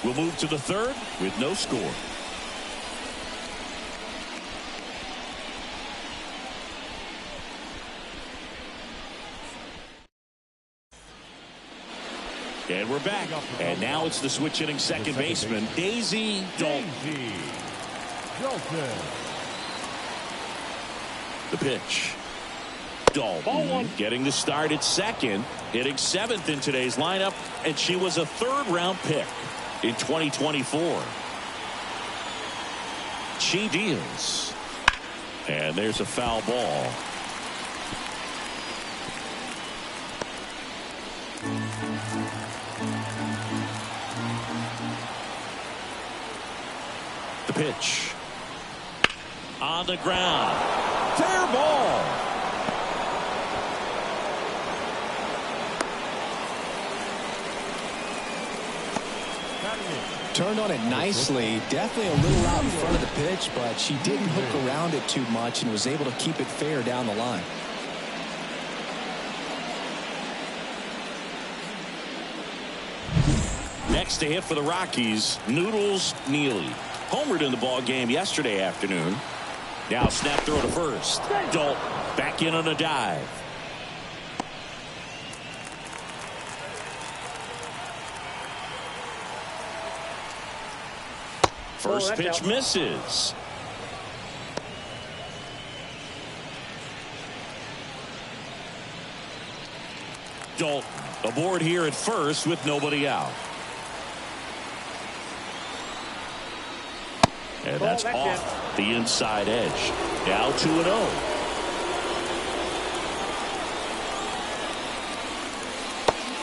We'll move to the 3rd with no score. And we're back. And now it's the switch hitting second baseman, Daisy Dalton. The pitch. Dalton getting the start at second, hitting 7th in today's lineup, and she was a 3rd-round pick in 2024. She deals. And there's a foul ball. The pitch. On the ground. Fair ball. Turned on it nicely. Definitely a little out in front of the pitch, but she didn't hook around it too much and was able to keep it fair down the line. Next to hit for the Rockies, Noodles Neely. Homered in the ball game yesterday afternoon. Now snap throw to first. Dalton back in on a dive. First pitch misses. Dalton aboard here at first with nobody out. And that's off the inside edge. Now 2-0.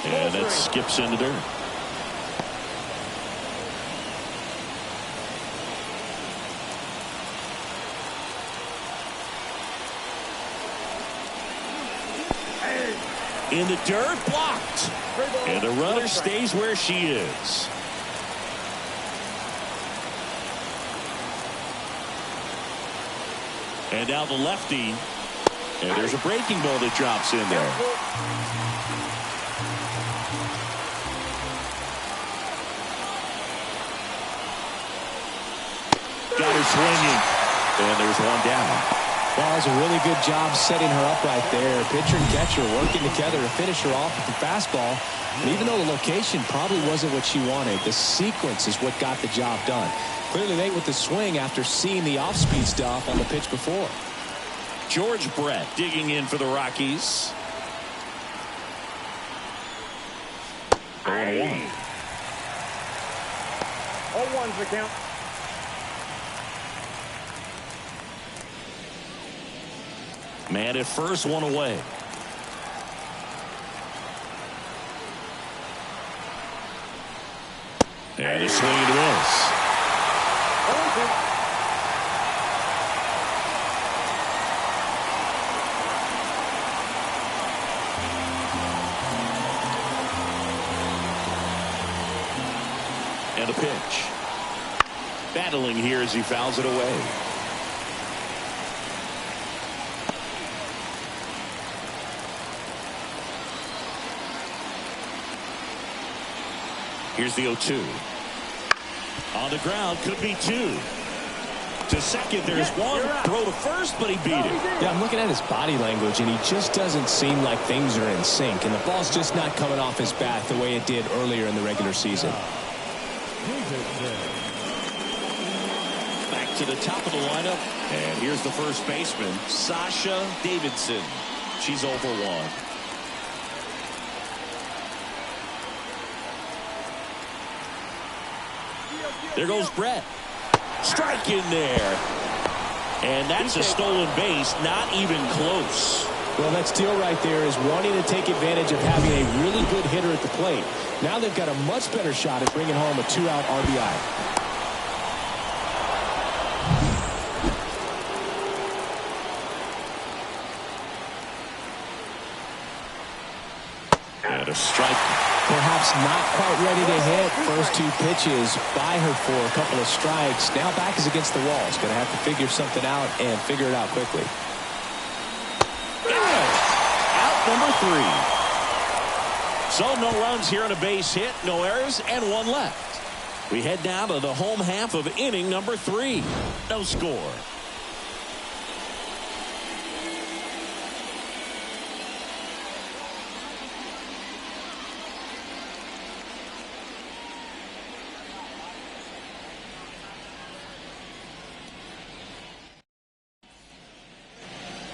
And it skips into dirt. In the dirt, blocked. And the runner stays where she is. And now the lefty. And there's a breaking ball that drops in there. Got her swinging. And there's one down. Well, that was a really good job setting her up right there. Pitcher and catcher working together to finish her off with the fastball. And even though the location probably wasn't what she wanted, the sequence is what got the job done. Clearly late with the swing after seeing the off-speed stuff on the pitch before. George Brett digging in for the Rockies. 0-1. 0-1's the count. Man at first, one away. And a swing and a miss. And a pitch. Battling here as he fouls it away. Here's the 0-2. On the ground, could be 2. To second, there's one. Throw to first, but he beat it. Yeah, I'm looking at his body language, and he just doesn't seem like things are in sync. And the ball's just not coming off his bat the way it did earlier in the regular season. Back to the top of the lineup. And here's the first baseman, Sasha Davidson. She's over 1. There goes Brett. Strike in there. And that's a stolen base, not even close. Well, that steal right there is wanting to take advantage of having a really good hitter at the plate. Now they've got a much better shot at bringing home a 2-out RBI. And a strike. Perhaps not quite ready to hit. First 2 pitches by her for a couple of strikes. Now back is against the wall. She's going to have to figure something out and figure it out quickly. Out number 3. So no runs here on a base hit, no errors, and 1 left. We head now to the home half of inning number 3. No score.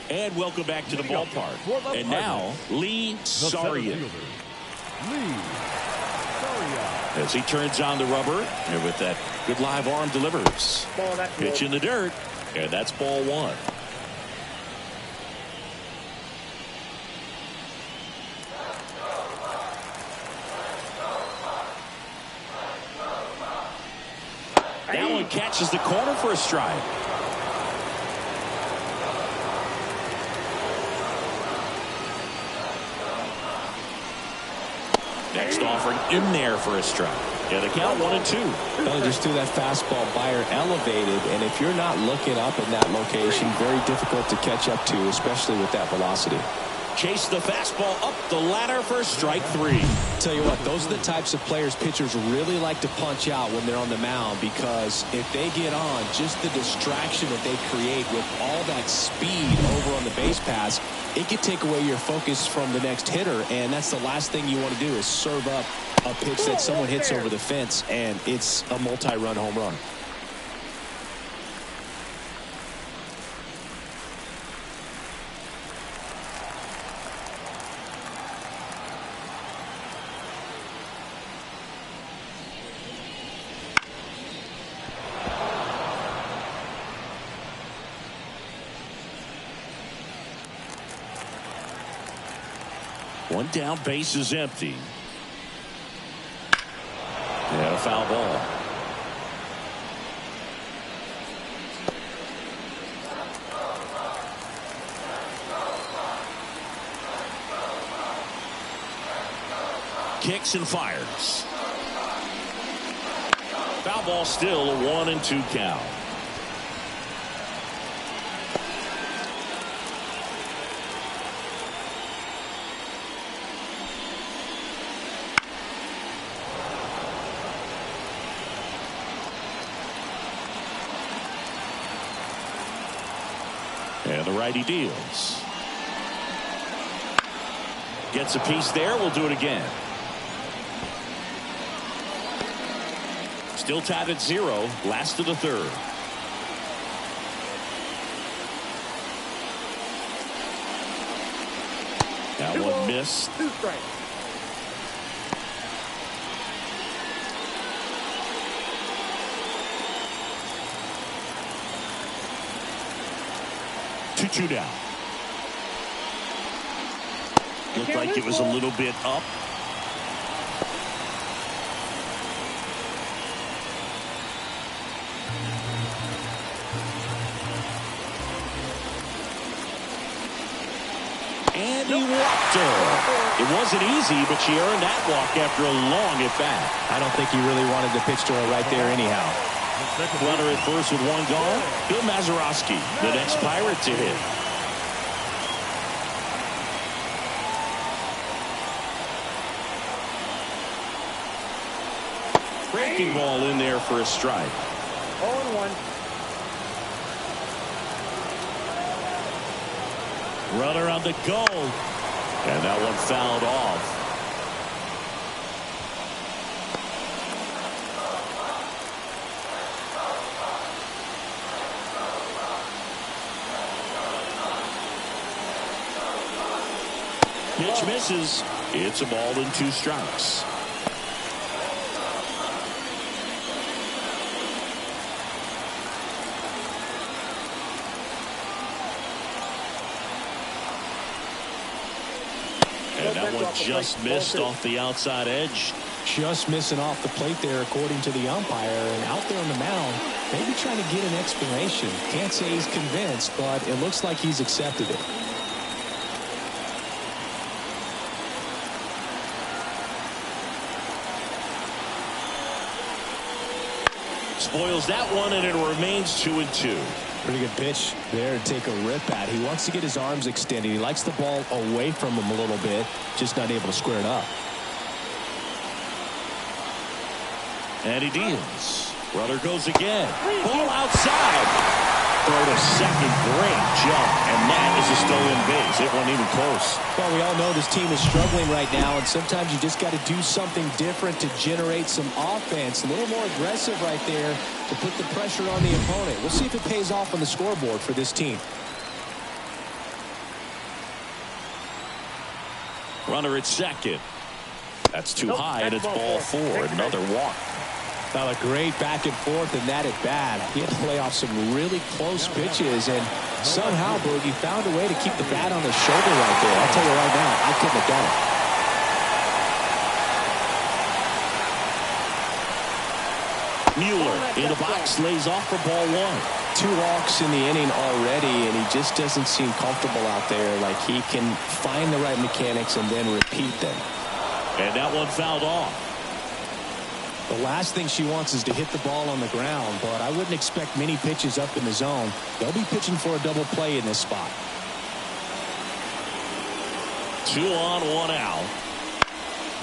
And welcome back to the ballpark. And now, Lee Sarian. As he turns on the rubber, and with that good live arm delivers. Pitch in the dirt, and that's ball 1. That one catches the corner for a strike. Next offering in there for a strike. Yeah, the count 1-2. Well, just threw that fastball by her elevated, and if you're not looking up in that location, very difficult to catch up to, especially with that velocity. Chase the fastball up the ladder for strike 3. Tell you what, those are the types of players pitchers really like to punch out when they're on the mound, because if they get on, just the distraction that they create with all that speed over on the base pass, it could take away your focus from the next hitter, and that's the last thing you want to do is serve up a pitch that someone hits over the fence, and it's a multi-run home run. One down, base is empty. And a foul ball. Kicks and fires. Foul ball, still a 1-2 count. And the righty deals. Gets a piece there. We'll do it again. Still tied at 0. Last of the 3rd. That one missed. 2 strikes. Two down. Looked like it was a little bit up. And he walked her. It wasn't easy, but she earned that walk after a long at bat. I don't think he really wanted to pitch to her right there anyhow. Runner at first with 1 gone. Bill Mazeroski, the next Pirate to hit. Breaking ball in there for a strike. 0-1. Runner on the go. And that one fouled off. Pitch misses. It's a ball and 2 strikes. And that one just missed off the outside edge. Just missing off the plate there, according to the umpire. And out there on the mound, maybe trying to get an explanation. Can't say he's convinced, but it looks like he's accepted it. Spoils that one, and it remains 2-2. Pretty good pitch there to take a rip at. He wants to get his arms extended. He likes the ball away from him a little bit, just not able to square it up. And he deals. Runner goes again. Ball outside. Throw to second. Great jump. And that is a stolen base. It wasn't even close. Well, we all know this team is struggling right now, and sometimes you just got to do something different to generate some offense. A little more aggressive right there to put the pressure on the opponent. We'll see if it pays off on the scoreboard for this team. Runner at second. That's too high, and it's ball 4. Another walk. Well, a great back and forth and that at bat. He had to play off some really close pitches, and somehow, Boogie found a way to keep the bat on his shoulder right there. I'll tell you right now, I couldn't have done it. Mueller in the box, lays off for ball 1. 2 walks in the inning already, and he just doesn't seem comfortable out there. Like he can find the right mechanics and then repeat them. And that one fouled off. The last thing she wants is to hit the ball on the ground, but I wouldn't expect many pitches up in the zone. They'll be pitching for a double play in this spot. 2 on, 1 out.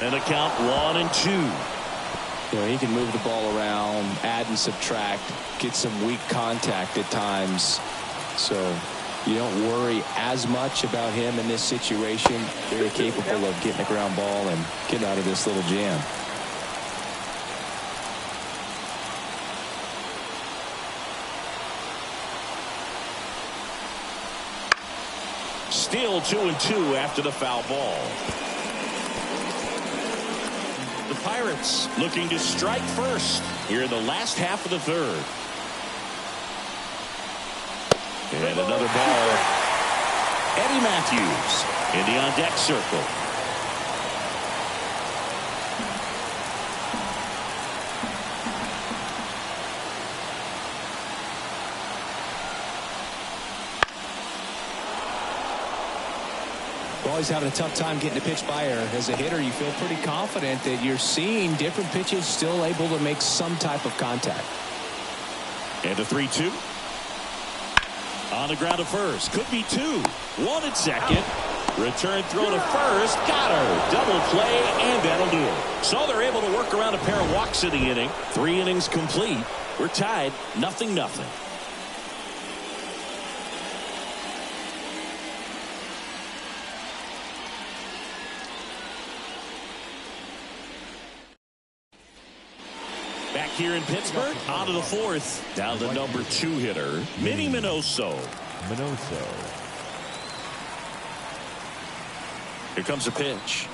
And the count 1-2. You know, he can move the ball around, add and subtract, get some weak contact at times. So you don't worry as much about him in this situation. Very capable of getting a ground ball and getting out of this little jam. Still 2-2 after the foul ball. The Pirates looking to strike first here in the last half of the 3rd. And another ball. Eddie Matthews in the on-deck circle. Always having a tough time getting a pitch by her. As a hitter, you feel pretty confident that you're seeing different pitches still able to make some type of contact. And a 3-2. On the ground to first. Could be 2. 1 at second. Return throw to first. Got her. Double play, and that'll do it. So they're able to work around a pair of walks in the inning. 3 innings complete. We're tied 0-0. Back here in Pittsburgh, on to the 4th. Down the number 2 hitter, Minnie Minoso. Here comes a pitch.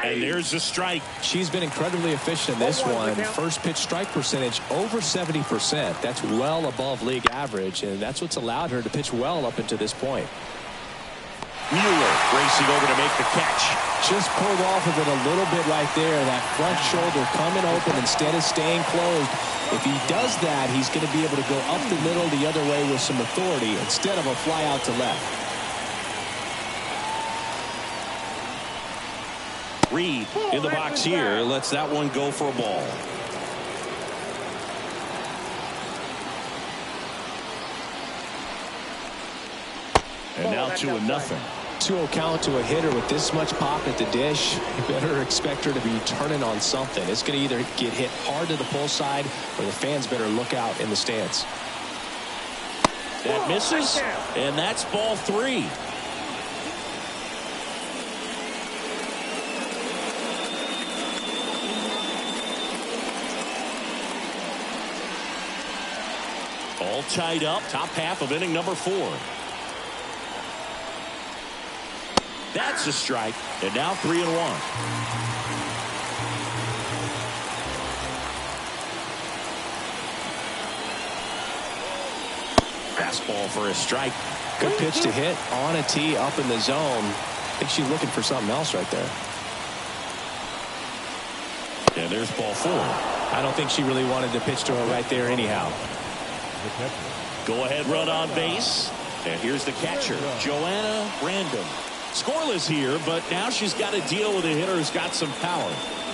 And there's a strike. She's been incredibly efficient in this one. First pitch strike percentage over 70%. That's well above league average, and that's what's allowed her to pitch well up until this point. Mueller racing over to make the catch. Just pulled off of it a little bit right there. That front shoulder coming open instead of staying closed. If he does that, he's going to be able to go up the middle the other way with some authority instead of a fly out to left. Reed in the box here lets that one go for a ball. And now 2-0. 2-0 count to a hitter with this much pop at the dish. You better expect her to be turning on something. It's going to either get hit hard to the pull side, or the fans better look out in the stands. That misses, and that's ball 3. All tied up, top half of inning number 4. That's a strike, and now 3-1. Fastball for a strike. Good pitch to hit on a tee up in the zone. I think she's looking for something else right there. And there's ball 4. I don't think she really wanted to pitch to her right there anyhow. Go ahead run on base. And here's the catcher, Joanna Random. Scoreless here, but now she's got to deal with a hitter who's got some power.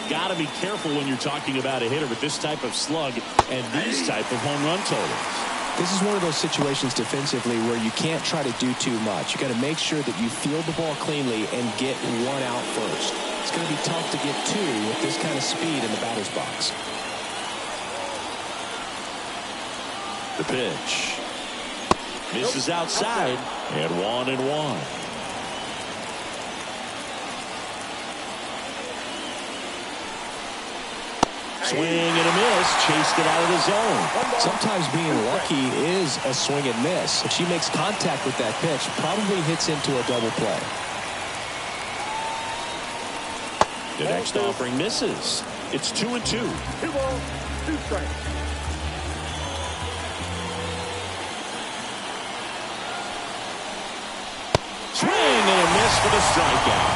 Got to be careful when you're talking about a hitter with this type of slug and these type of home run totals. This is one of those situations defensively where you can't try to do too much. You got to make sure that you field the ball cleanly and get one out first. It's going to be tough to get 2 with this kind of speed in the batter's box. The pitch. Misses outside, and 1-1. Swing and a miss, chased it out of the zone. Sometimes being lucky is a swing and miss. If she makes contact with that pitch, probably hits into a double play. The next offering misses. It's 2-2. 2 balls, 2 strikes. Swing and a miss for the strikeout.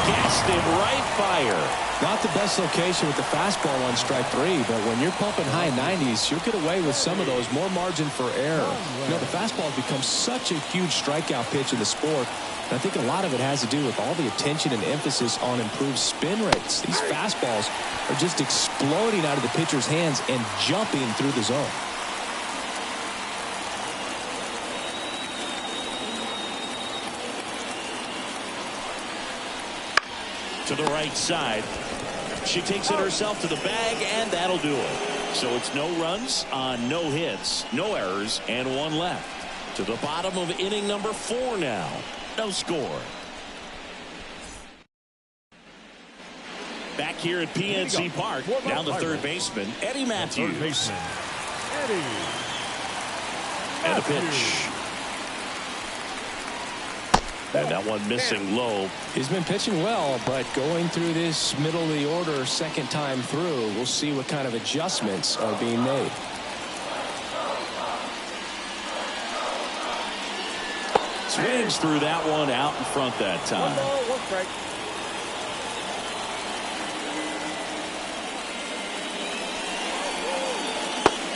Gassed him right fire. Not the best location with the fastball on strike 3, but when you're pumping high 90s, you'll get away with some of those. More margin for error. You know, the fastball has become such a huge strikeout pitch in the sport. And I think a lot of it has to do with all the attention and emphasis on improved spin rates. These fastballs are just exploding out of the pitcher's hands and jumping through the zone. To the right side. She takes it herself to the bag, and that'll do it. So it's no runs on no hits, no errors, and 1 left. To the bottom of inning number 4 now. No score. Back here at PNC Park, down the third baseman, Eddie Matthews. Third baseman, Eddie. And a pitch. And that one missing low. He's been pitching well, but going through this middle of the order second time through, we'll see what kind of adjustments are being made. Swings through that one out in front that time. 1 ball, 1 strike.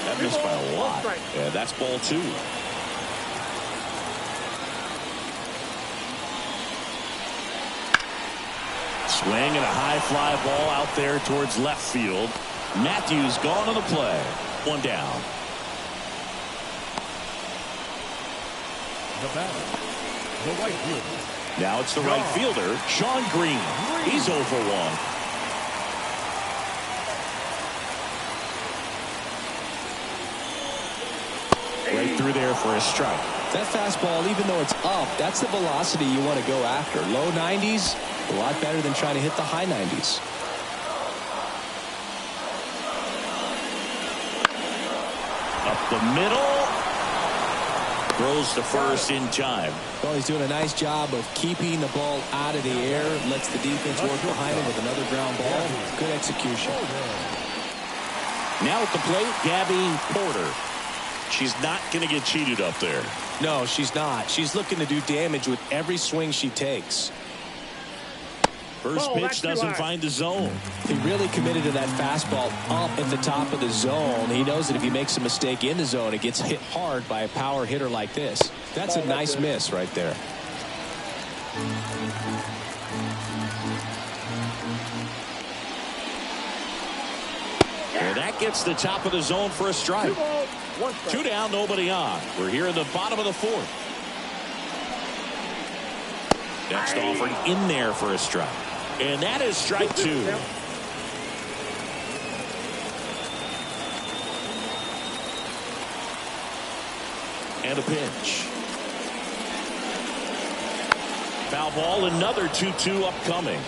That missed by a lot. Yeah, that's ball 2. Swing and a high fly ball out there towards left field. Matthews gone on the play. 1 down. The batter, the right fielder. Now it's the right fielder, Sean Green. He's 0 for 1. Right through there for a strike. That fastball, even though it's up, that's the velocity you want to go after. Low 90s, a lot better than trying to hit the high 90s. Up the middle. Throws to first in time. Well, he's doing a nice job of keeping the ball out of the air. Lets the defense work behind him with another ground ball. Good execution. Now at the plate, Gabby Porter. She's not going to get cheated up there. No, she's not. She's looking to do damage with every swing she takes. First pitch doesn't find the zone. He really committed to that fastball up at the top of the zone. He knows that if he makes a mistake in the zone, it gets hit hard by a power hitter like this. That's a nice miss right there. And that gets the top of the zone for a strike. 2 balls, 1 strike. 2 down, nobody on. We're here in the bottom of the 4th. Next offering in there for a strike. And that is strike 2. And a pitch. Foul ball, another 2-2 upcoming.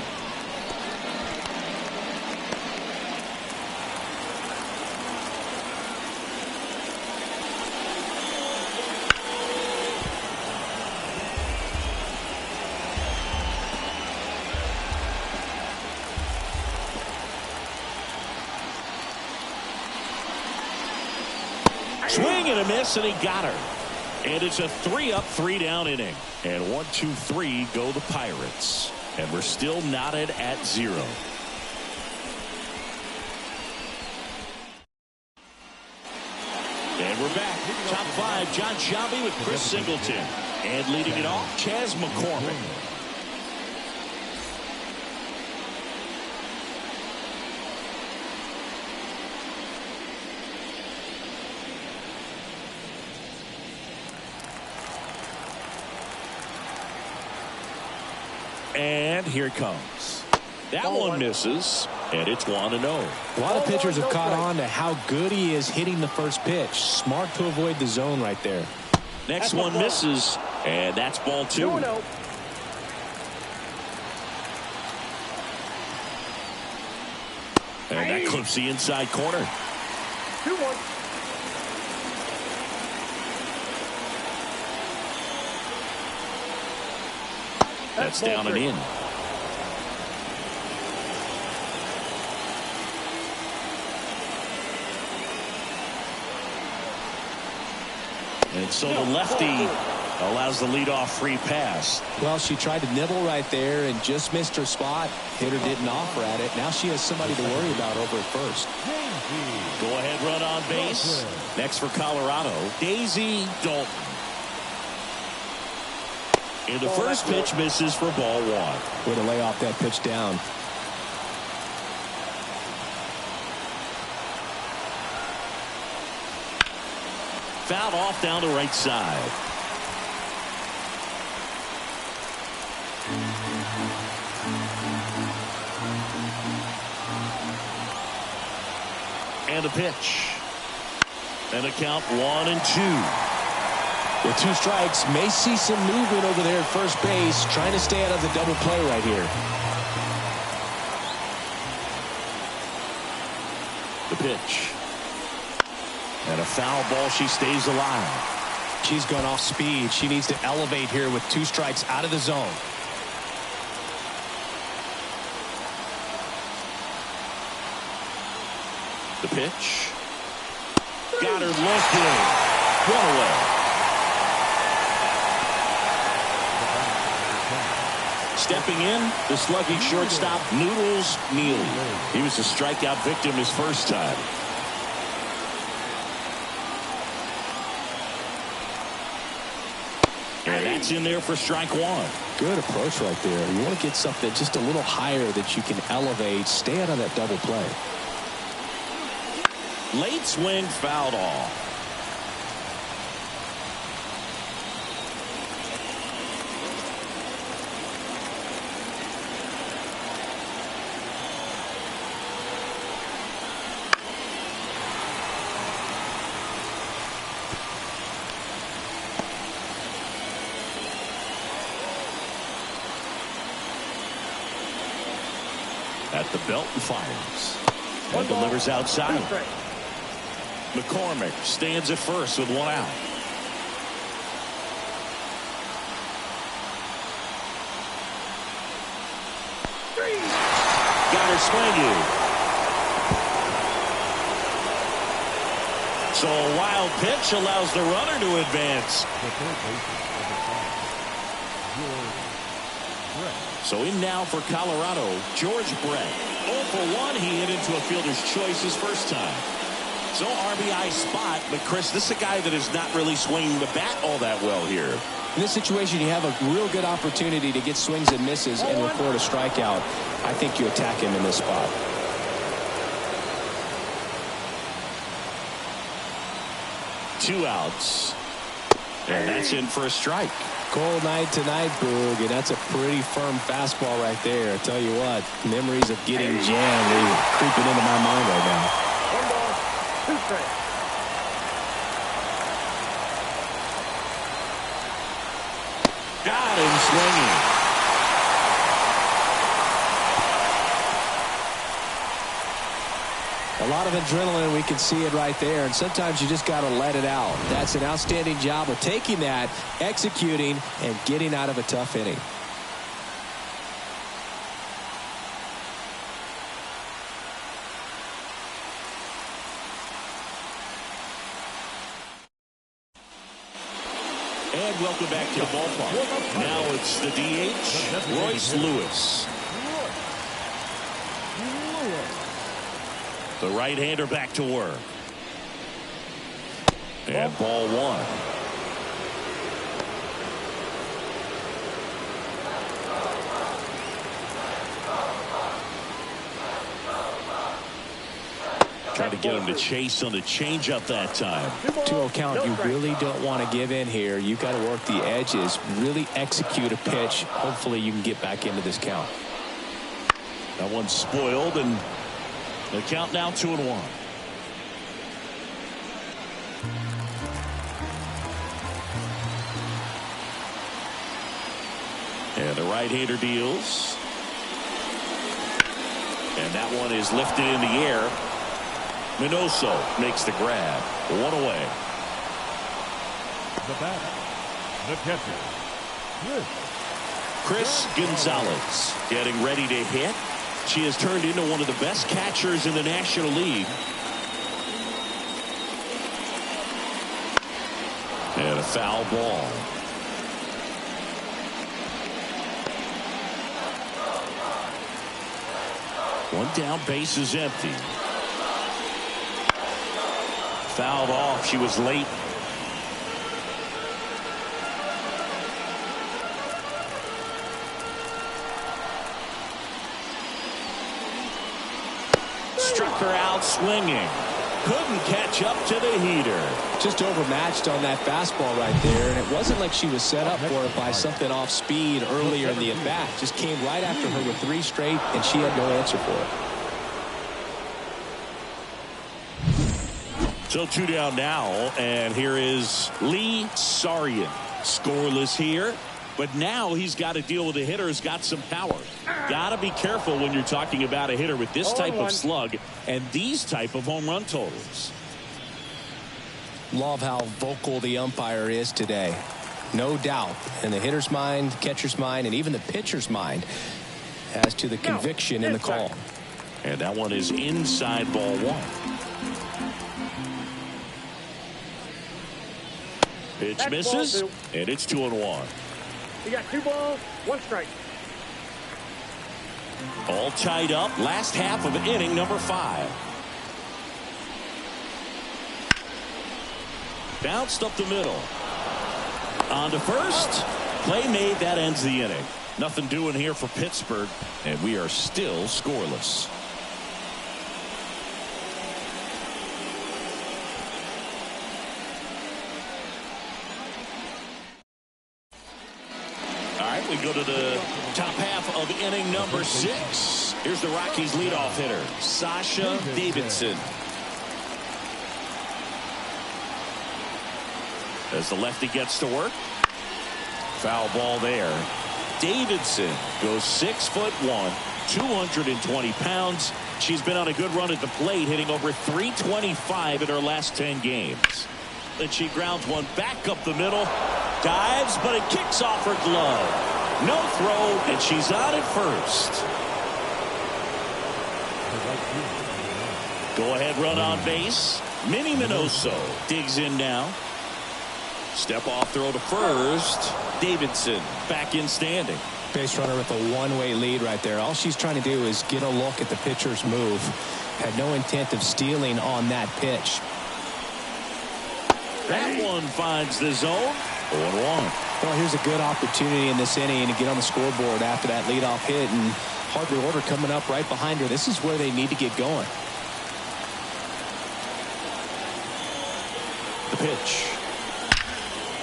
Swing and a miss, and he got her. And it's a 3-up, 3-down inning. And 1, 2, 3 go the Pirates. And we're still knotted at 0. And we're back. Top 5, John Shelby with Chris Singleton. And leading it off, Chas McCormick. And here it comes. That one misses, and it's 1-0. A lot of pitchers have caught on to how good he is hitting the first pitch. Smart to avoid the zone right there. Next one misses, and that's ball 2. And that clips the inside corner. 2-1. That's down and in. And so the lefty allows the leadoff free pass. Well, she tried to nibble right there and just missed her spot. Hitter didn't offer at it. Now she has somebody to worry about over at first. Go ahead run on base. Next for Colorado, Daisy Dalton. And the first pitch misses for ball 1. Way to lay off that pitch down. Fouled off down the right side. And a pitch. And a count 1-2. With 2 strikes, may see some movement over there at first base, trying to stay out of the double play right here. The pitch. And a foul ball. She stays alive. She's gone off speed. She needs to elevate here with 2 strikes out of the zone. The pitch. Got her looking. 1 away. Stepping in, the sluggy shortstop, Noodles Neely. He was a strikeout victim his first time. And that's in there for strike 1. Good approach right there. You want to get something just a little higher that you can elevate. Stay out of that double play. Late swing fouled off. At the belt and fires. And delivers outside. McCormick stands at first with 1 out. Got her swinging. So a wild pitch allows the runner to advance. So in now for Colorado, George Brett. 0 for 1, he hit into a fielder's choice his first time. So RBI spot, but Chris, this is a guy that is not really swinging the bat all that well here. In this situation, you have a real good opportunity to get swings and misses and record a strikeout. I think you attack him in this spot. Two outs. And that's in for a strike. Cold night tonight, Boog, and that's a pretty firm fastball right there. I tell you what, memories of getting jammed are creeping into my mind right now. 1 ball, 2 strikes. Got him swinging. A lot of adrenaline, we can see it right there, and sometimes you just got to let it out. That's an outstanding job of taking that, executing, and getting out of a tough inning. And welcome back to the ballpark. Now it's the DH, Royce Lewis. The right-hander back to work. And ball one. Trying to get him to chase on the changeup that time. 2-0 count. You really don't want to give in here. You've got to work the edges, really execute a pitch. Hopefully you can get back into this count. That one's spoiled, and the count now 2-1. And the right-hander deals. And that one is lifted in the air. Minoso makes the grab. One away. The batter, the catcher, Chris Gonzalez getting ready to hit. She has turned into one of the best catchers in the National League. And a foul ball. One down, base is empty. Fouled off. She was late. Struck her out swinging. Couldn't catch up to the heater. Just overmatched on that fastball right there, and it wasn't like she was set up for it by something off speed earlier in the at-bat. Just came right after her with 3 straight, and she had no answer for it. So 2 down now, and here is Lee Sarian. Scoreless here, but now he's got to deal with a hitter who's got some power. Got to be careful when you're talking about a hitter with this type of slug and these type of home run totals. Love how vocal the umpire is today. No doubt in the hitter's mind, catcher's mind, and even the pitcher's mind as to the conviction in the call. And that one is inside ball one. Pitch misses, and it's 2-1. You got 2 balls, 1 strike. All tied up. Last half of inning number 5. Bounced up the middle. On to first. Play made. That ends the inning. Nothing doing here for Pittsburgh, and we are still scoreless. We go to the top half of inning number 6. Here's the Rockies leadoff hitter, Sasha Davidson. As the lefty gets to work. Foul ball there. Davidson goes 6'1", 220 pounds. She's been on a good run at the plate, hitting over 325 in her last 10 games. Then she grounds one back up the middle. Dives, but it kicks off her glove. No throw, and she's out at first. Go ahead run on base. Minnie Minoso digs in now. Step off throw to first. Davidson back in standing. Base runner with a one-way lead right there. All she's trying to do is get a look at the pitcher's move. Had no intent of stealing on that pitch. That one finds the zone. 1-1. Well, here's a good opportunity in this inning to get on the scoreboard after that leadoff hit, and Harvey Order coming up right behind her. This is where they need to get going. The pitch.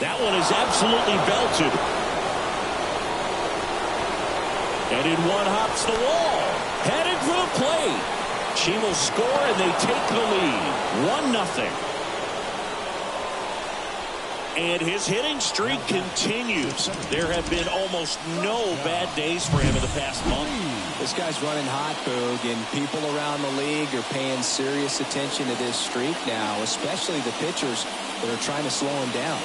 That one is absolutely belted. And in one hops the wall. Headed for the plate. She will score, and they take the lead. 1-0. And his hitting streak continues. There have been almost no bad days for him in the past month. This guy's running hot, Boog, and people around the league are paying serious attention to this streak now, especially the pitchers that are trying to slow him down.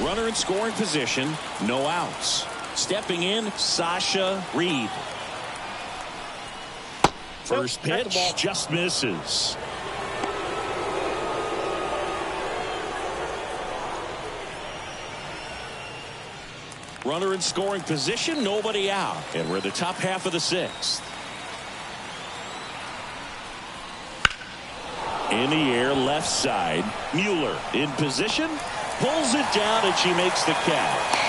Runner in scoring position, no outs. Stepping in, Sasha Reed. First pitch just misses. Runner in scoring position, nobody out. And we're in the top half of the sixth. In the air, left side. Mueller in position, pulls it down, and she makes the catch.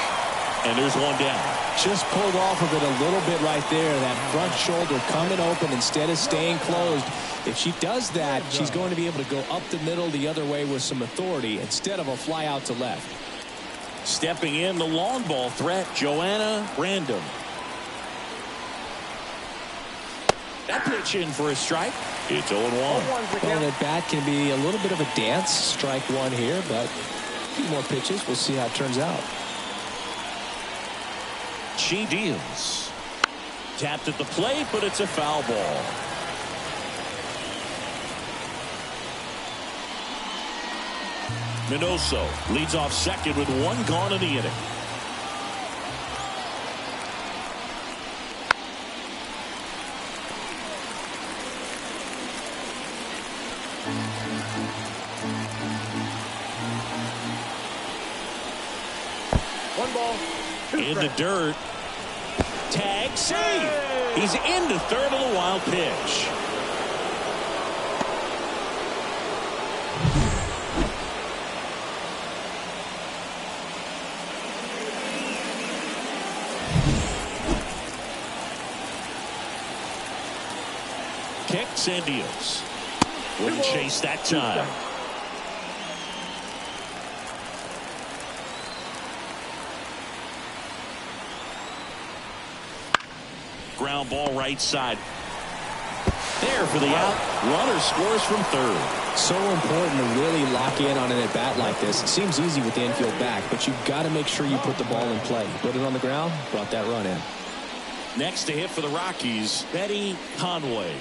And there's one down. Just pulled off of it a little bit right there. That front shoulder coming open instead of staying closed. If she does that, she's going to be able to go up the middle the other way with some authority instead of a fly out to left. Stepping in, the long ball threat, Joanna Random. That pitch in for a strike. It's 0-1. Well, that bat can be a little bit of a dance. Strike one here, but a few more pitches. We'll see how it turns out. She deals. Tapped at the plate, but it's a foul ball. Minoso leads off second with one gone in the inning. One ball, two In the dirt. Tag save. He's into third on the wild pitch. Kicks and deals. Wouldn't chase that time. Ground ball right side. There for the out. Runner scores from third. So important to really lock in on an at bat like this. It seems easy with the infield back, but you've got to make sure you put the ball in play. Put it on the ground, brought that run in. Next to hit for the Rockies, Betty Conway.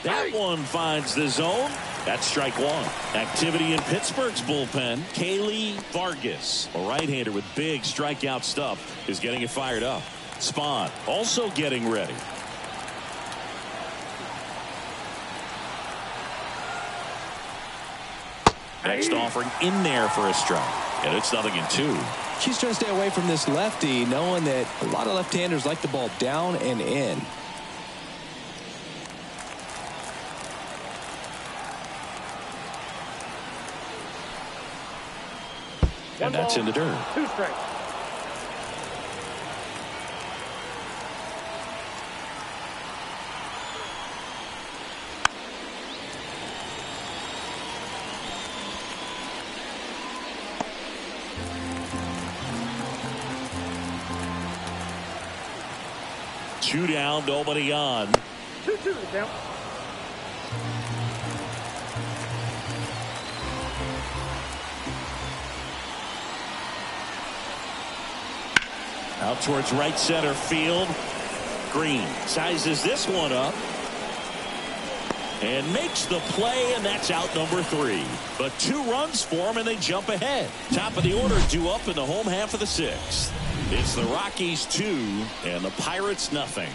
That one finds the zone. That's strike one. Activity in Pittsburgh's bullpen. Kaylee Vargas, a right-hander with big strikeout stuff, is getting it fired up. Spahn also getting ready. Next offering in there for a strike. And it's 0-2. She's trying to stay away from this lefty, knowing that a lot of left-handers like the ball down and in. And that's in the dirt. Two strikes. Two down, nobody on. 2-2 the count. Out towards right center field. Green sizes this one up and makes the play, and that's out number 3. But 2 runs for them, and they jump ahead. Top of the order due up in the home half of the 6th. It's the Rockies 2 and the Pirates nothing.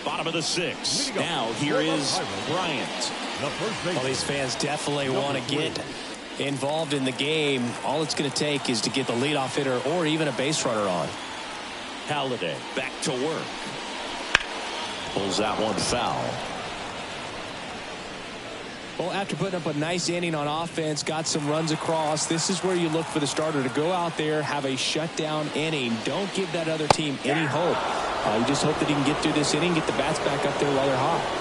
Bottom of the 6th. Now here is Bryant. Well, these fans definitely want to get involved in the game. All it's going to take is to get the leadoff hitter or even a base runner on. Halliday back to work. Pulls that one foul. Well, after putting up a nice inning on offense, got some runs across, this is where you look for the starter to go out there, have a shutdown inning. Don't give that other team any hope. You just hope that he can get through this inning, get the bats back up there while they're hot.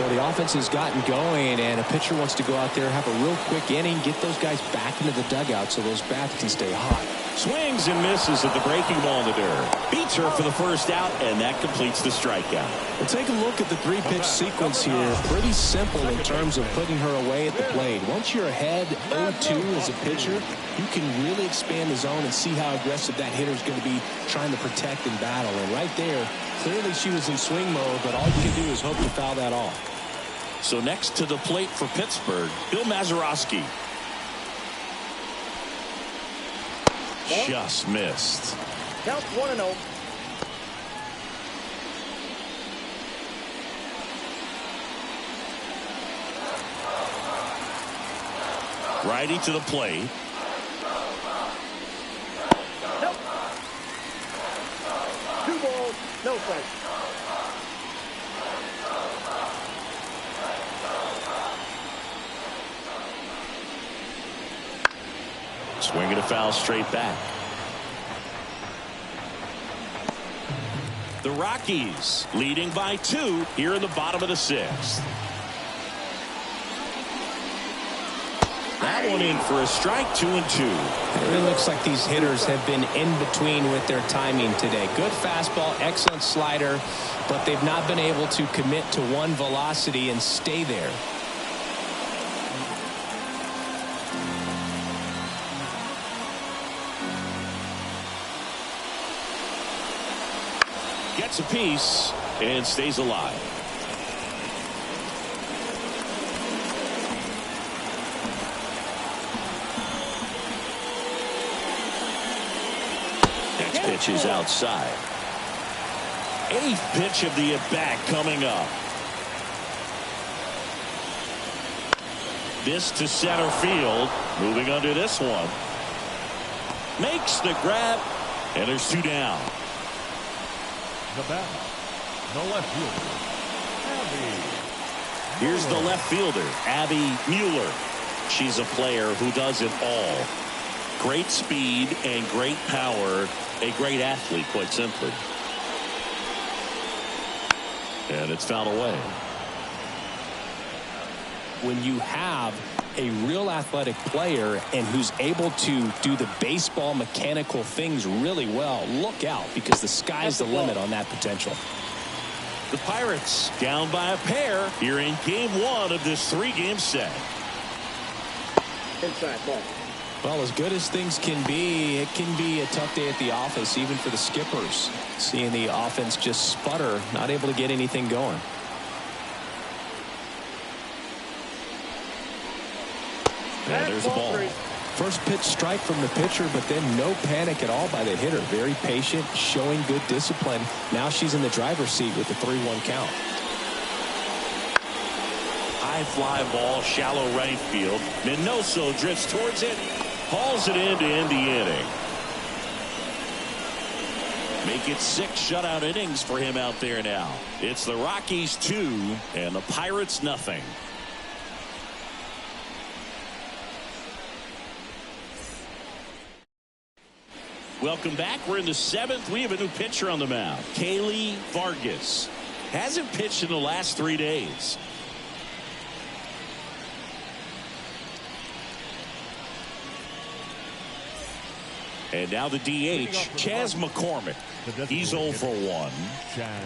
Well, the offense has gotten going, and a pitcher wants to go out there, have a real quick inning, get those guys back into the dugout so those bats can stay hot. Swings and misses at the breaking ball in the dirt. Beats her for the first out, and that completes the strikeout. Well, take a look at the three-pitch sequence here. Pretty simple in terms of putting her away at the plate. Once you're ahead 0-2 as a pitcher, you can really expand the zone and see how aggressive that hitter is going to be trying to protect and battle. And right there, clearly she was in swing mode, but all you can do is hope to foul that off. So next to the plate for Pittsburgh, Bill Mazeroski. Just missed. Count 1-0. Righty to the plate. Nope. 2 balls, no strikes. Swinging a foul straight back. The Rockies leading by 2 here in the bottom of the 6th. That one in for a strike, 2-2. It really looks like these hitters have been in between with their timing today. Good fastball, excellent slider, but they've not been able to commit to one velocity and stay there. Gets a piece and stays alive. Next pitch is outside. 8th pitch of the at-bat coming up. This to center field. Moving under this one. Makes the grab. And there's 2 down. The batter, the left fielder, Abby. Here's the left fielder, Abby Mueller. She's a player who does it all. Great speed and great power. A great athlete, quite simply. And it's fouled away. When you have a real athletic player and who's able to do the baseball mechanical things really well, look out, because the sky's the limit on that potential. The Pirates down by a pair here in game 1 of this 3-game set. Inside ball. Well, as good as things can be, it can be a tough day at the office, even for the skippers. Seeing the offense just sputter, not able to get anything going. And there's a ball. First pitch strike from the pitcher, but then no panic at all by the hitter. Very patient, showing good discipline. Now she's in the driver's seat with the 3-1 count. High fly ball, shallow right field. Minoso drifts towards it. Hauls it in to end the inning. Make it 6 shutout innings for him out there now. It's the Rockies 2 and the Pirates nothing. Welcome back. We're in the 7th. We have a new pitcher on the mound. Kaylee Vargas. Hasn't pitched in the last 3 days. And now the DH, Chas McCormick. He's 0 for 1. Chas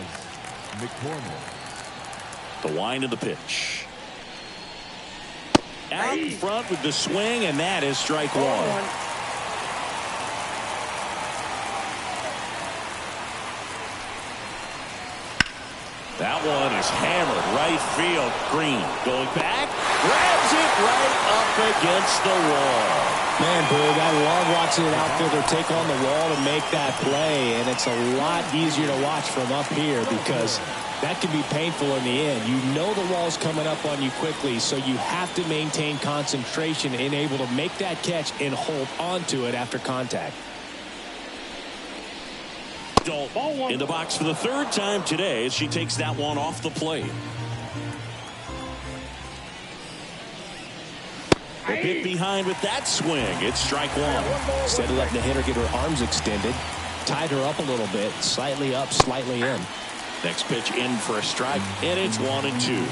McCormick. The wind of the pitch. Out in front with the swing, and that is strike 1. That one is hammered right field. Green going back, grabs it right up against the wall. Man, Boog, I love watching an outfielder take on the wall to make that play, and it's a lot easier to watch from up here because that can be painful in the end. You know the wall's coming up on you quickly, so you have to maintain concentration and able to make that catch and hold onto it after contact. In the box for the 3rd time today as she takes that one off the plate. A bit behind with that swing. It's strike 1. Instead of letting the hitter get her arms extended, tied her up a little bit, slightly up, slightly in. Next pitch in for a strike, and it's 1-2.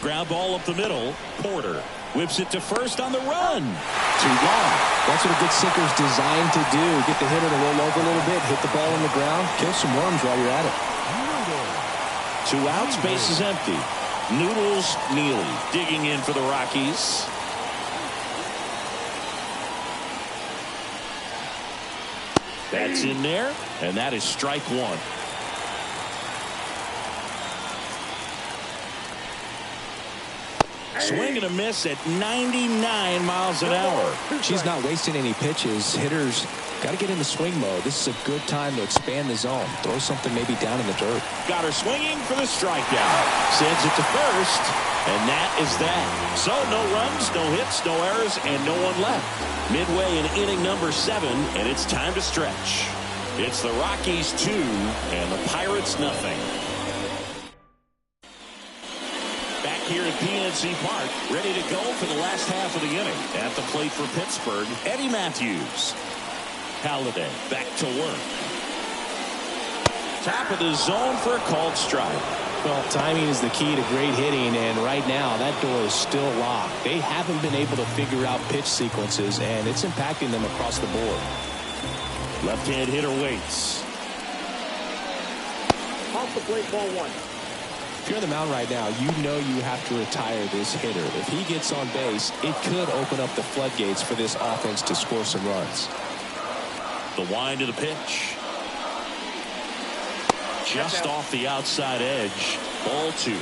Ground ball up the middle. Porter Whips it to first on the run. 2 gone. That's what a good sinker's designed to do. Get the hitter to roll over a little bit, hit the ball on the ground, kill some worms while you're at it. 2 outs, base is empty. Noodles Neely digging in for the Rockies. That's in there, and that is strike 1. Swing and a miss at 99 miles an hour. She's not wasting any pitches. Hitters got to get into swing mode. This is a good time to expand the zone. Throw something maybe down in the dirt. Got her swinging for the strikeout. Sends it to first, and that is that. So no runs, no hits, no errors, and no one left. Midway in inning number 7, and it's time to stretch. It's the Rockies 2 and the Pirates nothing. Back here at PNC Park, ready to go for the last half of the inning. At the plate for Pittsburgh, Eddie Matthews. Halladay back to work. Top of the zone for a called strike. Well, timing is the key to great hitting, and right now that door is still locked. They haven't been able to figure out pitch sequences, and it's impacting them across the board. Left-hand hitter waits. Off the plate, ball 1. If you're on the mound right now, you know you have to retire this hitter. If he gets on base, it could open up the floodgates for this offense to score some runs. The wind of the pitch. Just off the outside edge. Ball 2.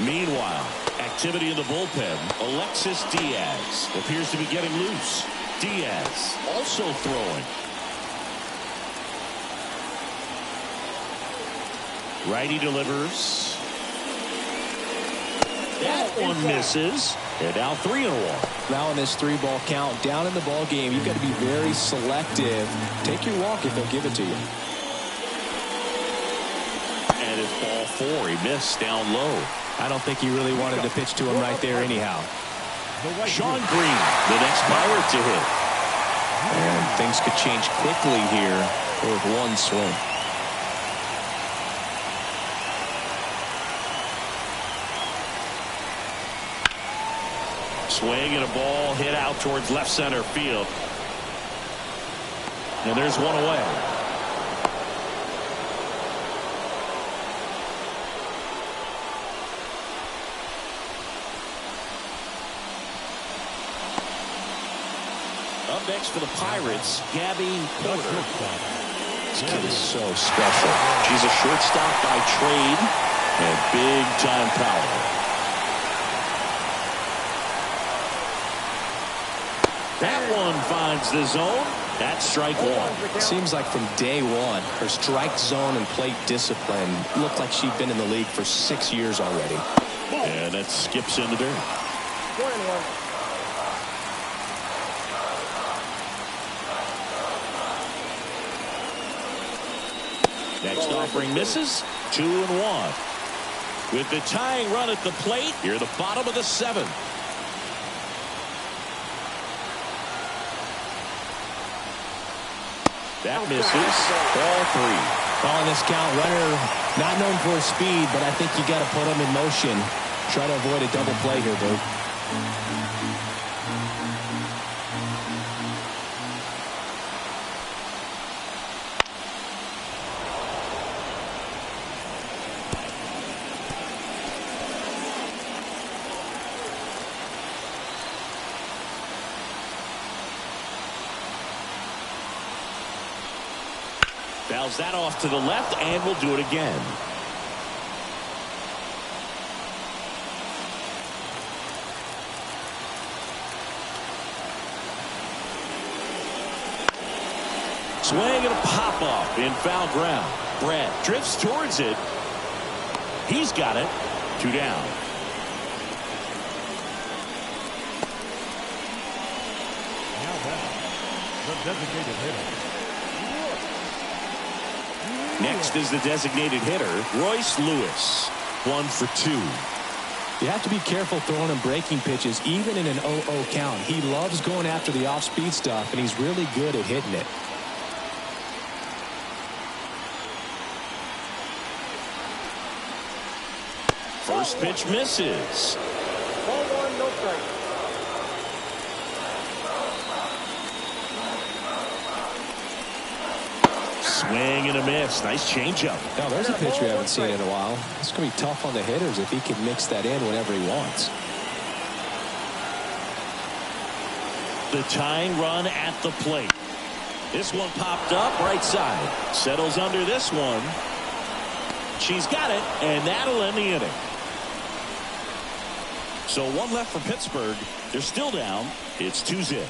Meanwhile, activity in the bullpen. Alexis Diaz appears to be getting loose. Diaz also throwing. Righty delivers. That one misses. And now 3-1. Now in this 3-ball count, down in the ball game, you've got to be very selective. Take your walk if they'll give it to you. And it's ball 4. He missed down low. I don't think he really wanted to pitch to him right there anyhow. Sean Green, the next Pirate to hit. And things could change quickly here with one swing. Swing and a ball hit out towards left center field. And there's one away. Up next for the Pirates, Gabby Porter. This kid is so special. She's a shortstop by trade and big-time power. That one finds the zone. That's strike 1. Seems like from day one, her strike zone and plate discipline looked like she'd been in the league for 6 years already. And that skips into dirt. 1-1. Next offering misses. 2-1. With the tying run at the plate, you're the bottom of the 7th. That misses. Ball 3. Calling this count, runner not known for his speed, but I think you got to put him in motion. Try to avoid a double play here, dude. Fouls that off to the left, and we'll do it again. Swing and a pop-off in foul ground. Brad drifts towards it. He's got it. 2 down. Now back, the designated hitter. Next is the designated hitter, Royce Lewis. 1 for 2. You have to be careful throwing him breaking pitches, even in an 0-0 count. He loves going after the off-speed stuff, and he's really good at hitting it. First pitch misses. Ball 1, no strike. Swing and a miss. Nice changeup. Now, there's a pitch we haven't seen in a while. It's going to be tough on the hitters if he can mix that in whenever he wants. The tying run at the plate. This one popped up right side. Settles under this one. She's got it, and that'll end the inning. So one left for Pittsburgh. They're still down. It's 2-0.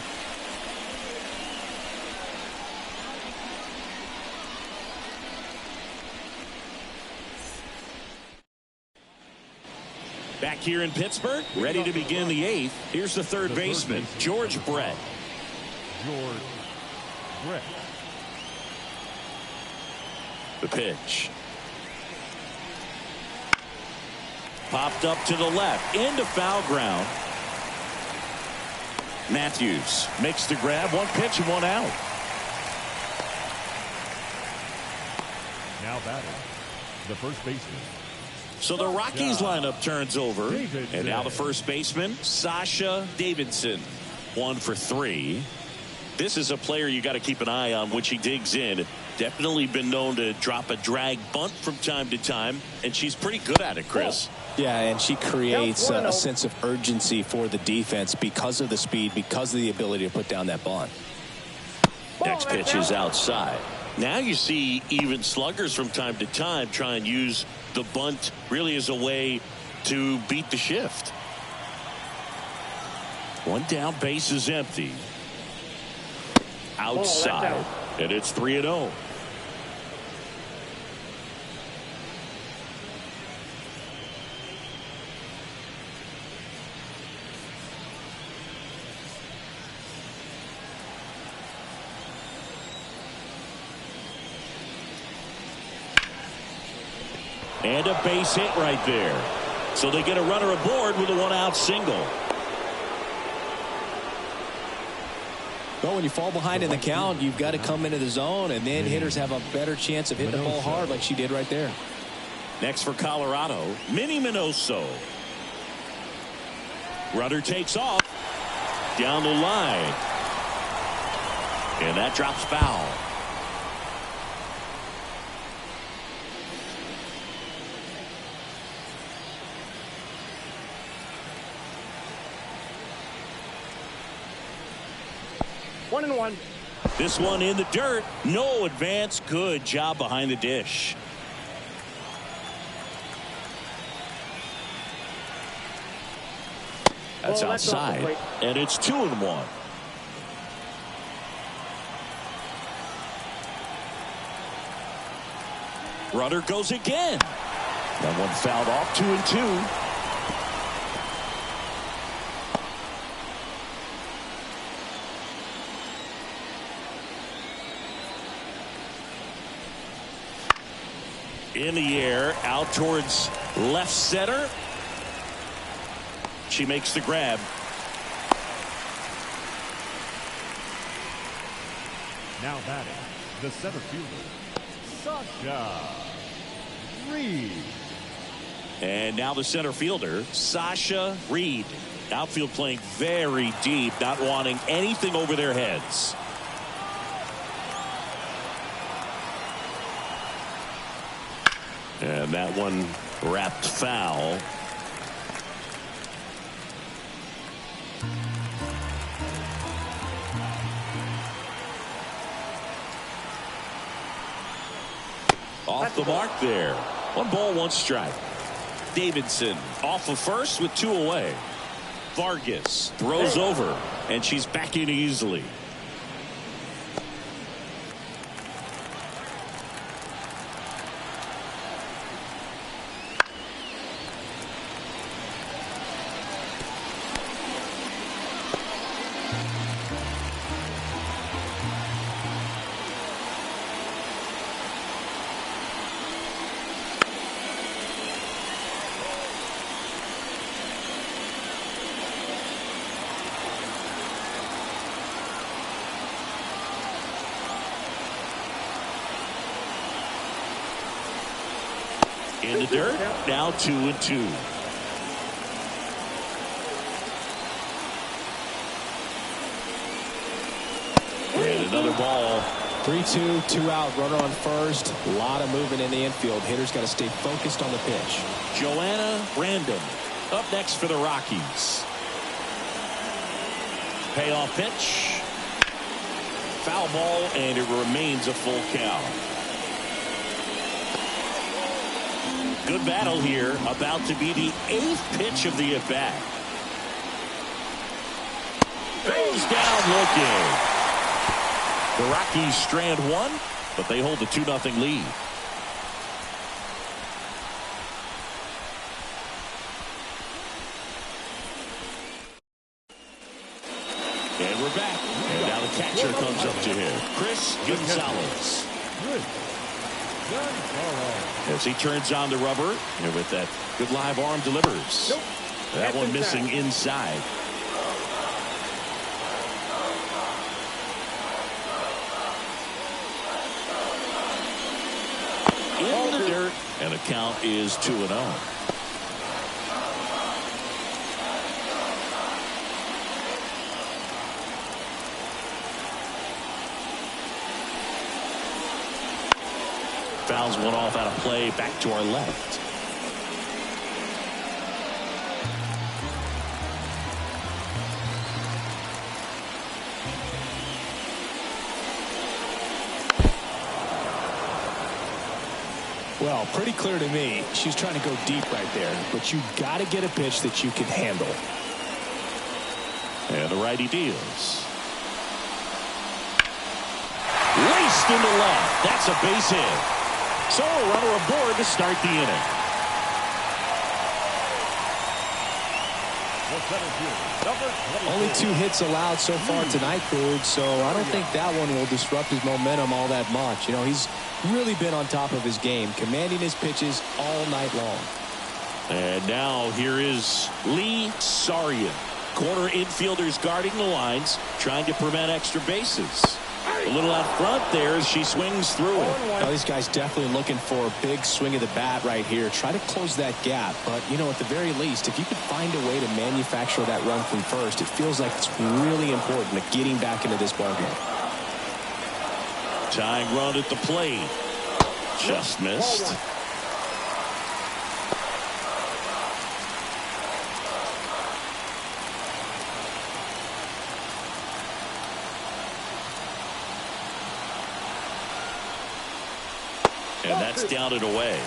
Back here in Pittsburgh, ready to begin the 8th. Here's the third baseman, George Brett. George Brett. The pitch. Popped up to the left, into foul ground. Matthews makes the grab, one pitch and one out. Now batting, the first baseman. So the Rockies lineup turns over. And now the first baseman, Sasha Davidson. 1 for 3. This is a player you got to keep an eye on when she digs in. Definitely been known to drop a drag bunt from time to time. And she's pretty good at it, Chris. Yeah, and she creates a sense of urgency for the defense because of the speed, because of the ability to put down that bunt. Next pitch is outside. Now you see even sluggers from time to time try and use the bunt really as a way to beat the shift. One down, base is empty. Outside, and it's 3-0. And a base hit right there. So they get a runner aboard with a one-out single. Well, when you fall behind in the count, you've got to come into the zone, and then hitters have a better chance of hitting the ball hard like she did right there. Next for Colorado, Minnie Minoso. Runner takes off. Down the line. And that drops foul. One and one. This one in the dirt. No advance. Good job behind the dish. That's outside. And it's 2-1. Runner goes again. That one fouled off. 2-2. In the air, out towards left center. She makes the grab. Now batting, the center fielder, Sasha Reed. And now the center fielder, Sasha Reed. Outfield playing very deep, not wanting anything over their heads. And that one wrapped foul. Off the mark there. 1 ball, 1 strike. Davidson off of first with 2 away. Vargas throws over, and she's back in easily. In the dirt, now 2-2. And another ball. 3-2, 2 out, runner on first. A lot of movement in the infield. Hitter's got to stay focused on the pitch. Joanna Random up next for the Rockies. Payoff pitch. Foul ball, and it remains a full count. Good battle here. About to be the 8th pitch of the at-bat. Goes down looking. The Rockies strand one, but they hold the 2-0 lead. And we're back. And now the catcher comes up to him. Chris Gonzalez. As he turns on the rubber, and with that good live arm delivers. That one missing inside. In the dirt, and the count is 2-0. Fouls one off out of play, back to our left. Well, pretty clear to me, she's trying to go deep right there, but you got to get a pitch that you can handle. And the righty deals. Laced into left. That's a base hit. So a runner aboard to start the inning. Only 2 hits allowed so far tonight, Boog, so I don't think that one will disrupt his momentum all that much. You know, he's really been on top of his game, commanding his pitches all night long. And now here is Lee Sarian. Corner infielders guarding the lines, trying to prevent extra bases. A little out front there as she swings through it. Well, these guys definitely looking for a big swing of the bat right here. Try to close that gap. But, you know, at the very least, if you could find a way to manufacture that run from first, it feels like it's really important to getting back into this ballgame. Tying run at the plate. Just missed. And that's down and away.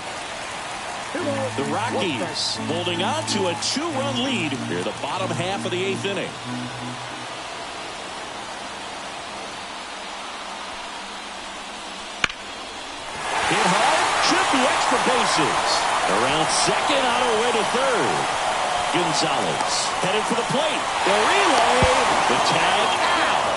The Rockies holding on to a 2-run lead near the bottom half of the 8th inning. Hit hard, should be extra bases. Around second, on her way to third. Gonzalez headed for the plate. The relay, the tag out.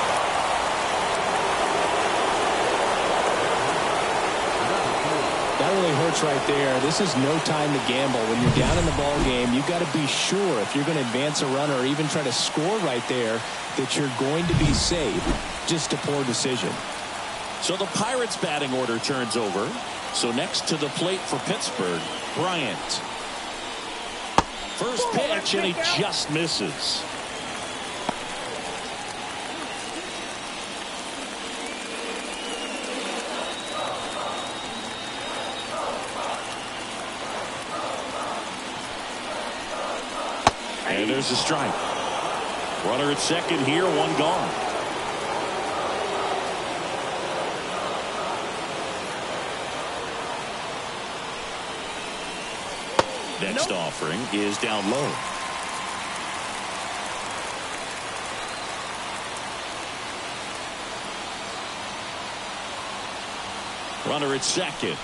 That really hurts right there. This is no time to gamble. When you're down in the ball game, you've got to be sure if you're going to advance a runner or even try to score right there that you're going to be safe. Just a poor decision. So the Pirates batting order turns over. So next to the plate for Pittsburgh, Bryant. First pitch, and he just misses. And there's a strike. Runner at second here, one gone. Next offering is down low. Runner at second.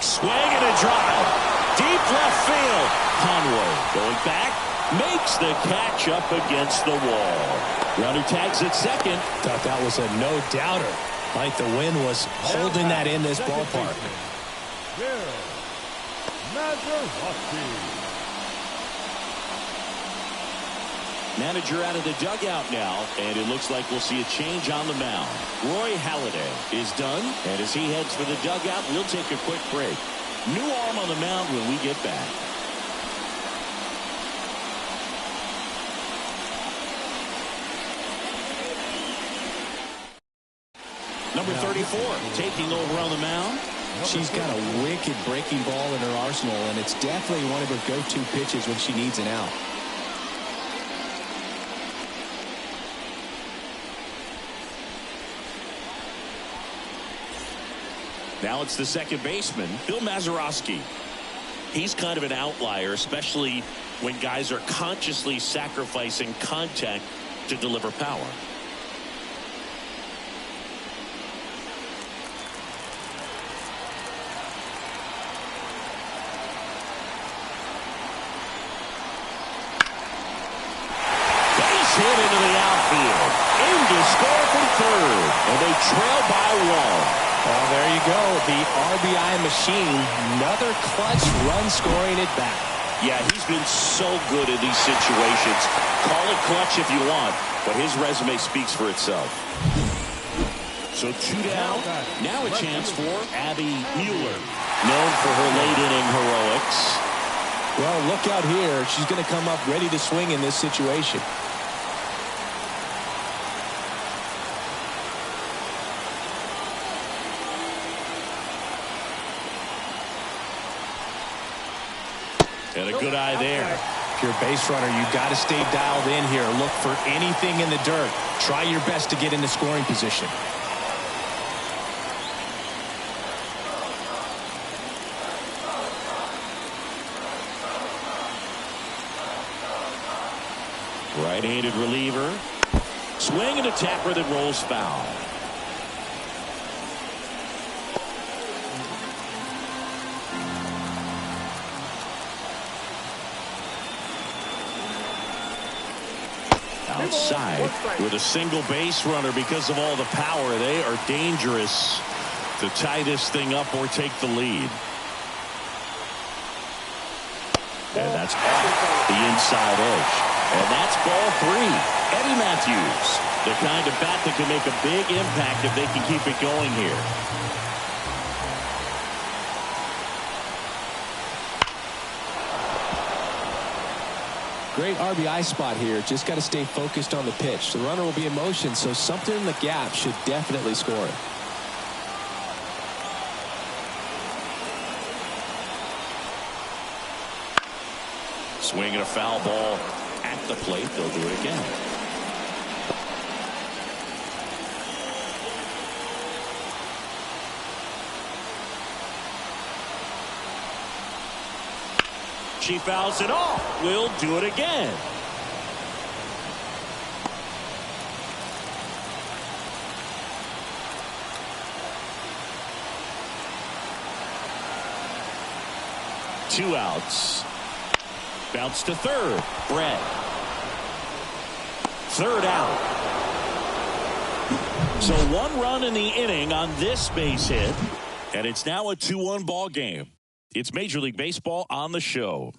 Swing and a drive. Deep left field. Conway going back. Makes the catch up against the wall. Runner tags at second. Thought that was a no-doubter. Like the wind was holding that in this ballpark. Manager out of the dugout now, and it looks like we'll see a change on the mound. Roy Halladay is done, and as he heads for the dugout, we'll take a quick break. New arm on the mound when we get back. Number 34 taking over on the mound. She's got a wicked breaking ball in her arsenal, and it's definitely one of her go-to pitches when she needs an out. Now it's the second baseman, Bill Mazeroski. He's kind of an outlier, especially when guys are consciously sacrificing contact to deliver power. Base hit into the outfield. In to score from third. And they trail by one. Well, there you go. The RBI machine. Another clutch run scoring at bat. Yeah, he's been so good in these situations. Call it clutch if you want, but his resume speaks for itself. So 2 down. Now a chance for Abby Mueller, known for her late inning heroics. Well, look out here. She's going to come up ready to swing in this situation. And a good eye there. If you're a base runner, you've got to stay dialed in here. Look for anything in the dirt. Try your best to get into scoring position. Right-handed reliever. Swing and a tapper that rolls foul. Outside with a single base runner because of all the power. They are dangerous to tie this thing up or take the lead. And that's off the inside edge. And that's ball 3. Eddie Matthews, the kind of bat that can make a big impact if they can keep it going here. Great RBI spot here. Just got to stay focused on the pitch. The runner will be in motion, so something in the gap should definitely score it. Swinging a foul ball at the plate. They'll do it again. She fouls it off. We'll do it again. Two outs. Bounce to third. Brett. Third out. So 1 run in the inning on this base hit. And it's now a 2-1 ball game. It's Major League Baseball on the show.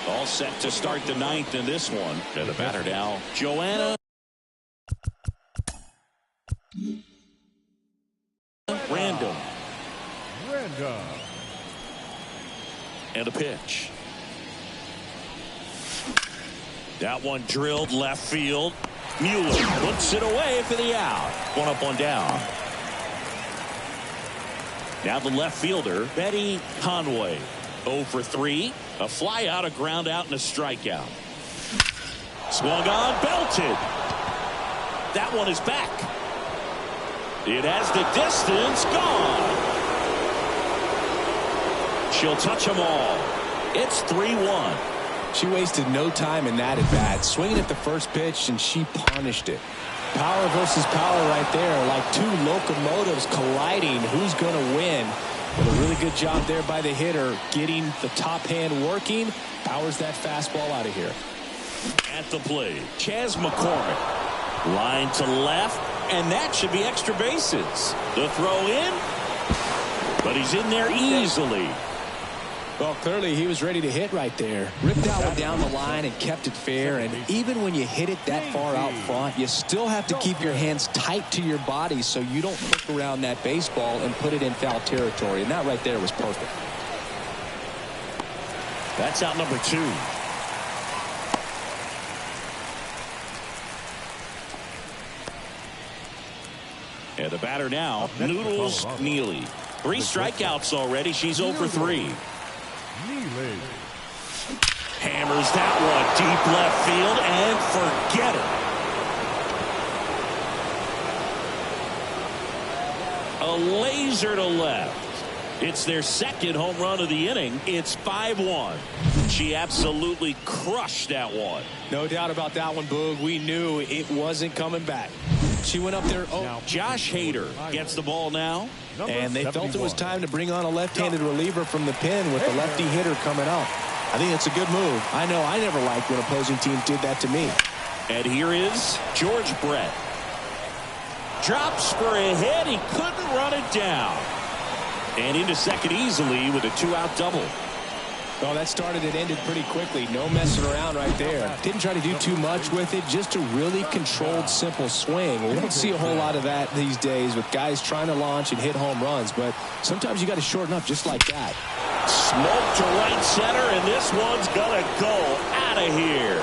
All set to start the 9th in this one. And the batter now, Joanna Random. And a pitch. That one drilled left field. Mueller puts it away for the out. 1 up, 1 down. Now the left fielder, Betty Conway. 0 for 3. A fly out, a ground out, and a strikeout. Swung on, belted. That one is back. It has the distance, gone. She'll touch them all. It's 3-1. She wasted no time in that at bat. Swinging at the first pitch, and she punished it. Power versus power right there, like two locomotives colliding. Who's going to win? But a really good job there by the hitter, getting the top hand working. Powers that fastball out of here. At the plate, Chas McCormick. Line to left, and that should be extra bases. The throw in, but he's in there easily. Well, clearly he was ready to hit right there. Ripped that one down the line and kept it fair. And even when you hit it that far out front, you still have to keep your hands tight to your body so you don't hook around that baseball and put it in foul territory. And that right there was perfect. That's out number 2. And the batter now, Noodles Neely. 3 strikeouts already. She's 0 for 3. Neely. Hammers that one deep left field and forget it. A laser to left. It's their second home run of the inning. It's 5-1. She absolutely crushed that one. No doubt about that one, Boog. We knew it wasn't coming back. She went up there. Oh, Josh Hader gets the ball now. And they felt it was time to bring on a left-handed reliever from the pen with the lefty hitter coming up. I think it's a good move. I know I never liked when opposing teams did that to me. And here is George Brett. Drops for a hit. He couldn't run it down. And into second easily with a 2-out double. Well, that started and ended pretty quickly. No messing around right there. Didn't try to do too much with it. Just a really controlled, simple swing. We don't see a whole lot of that these days with guys trying to launch and hit home runs. But sometimes you got to shorten up just like that. Smoke to right center, and this one's going to go out of here.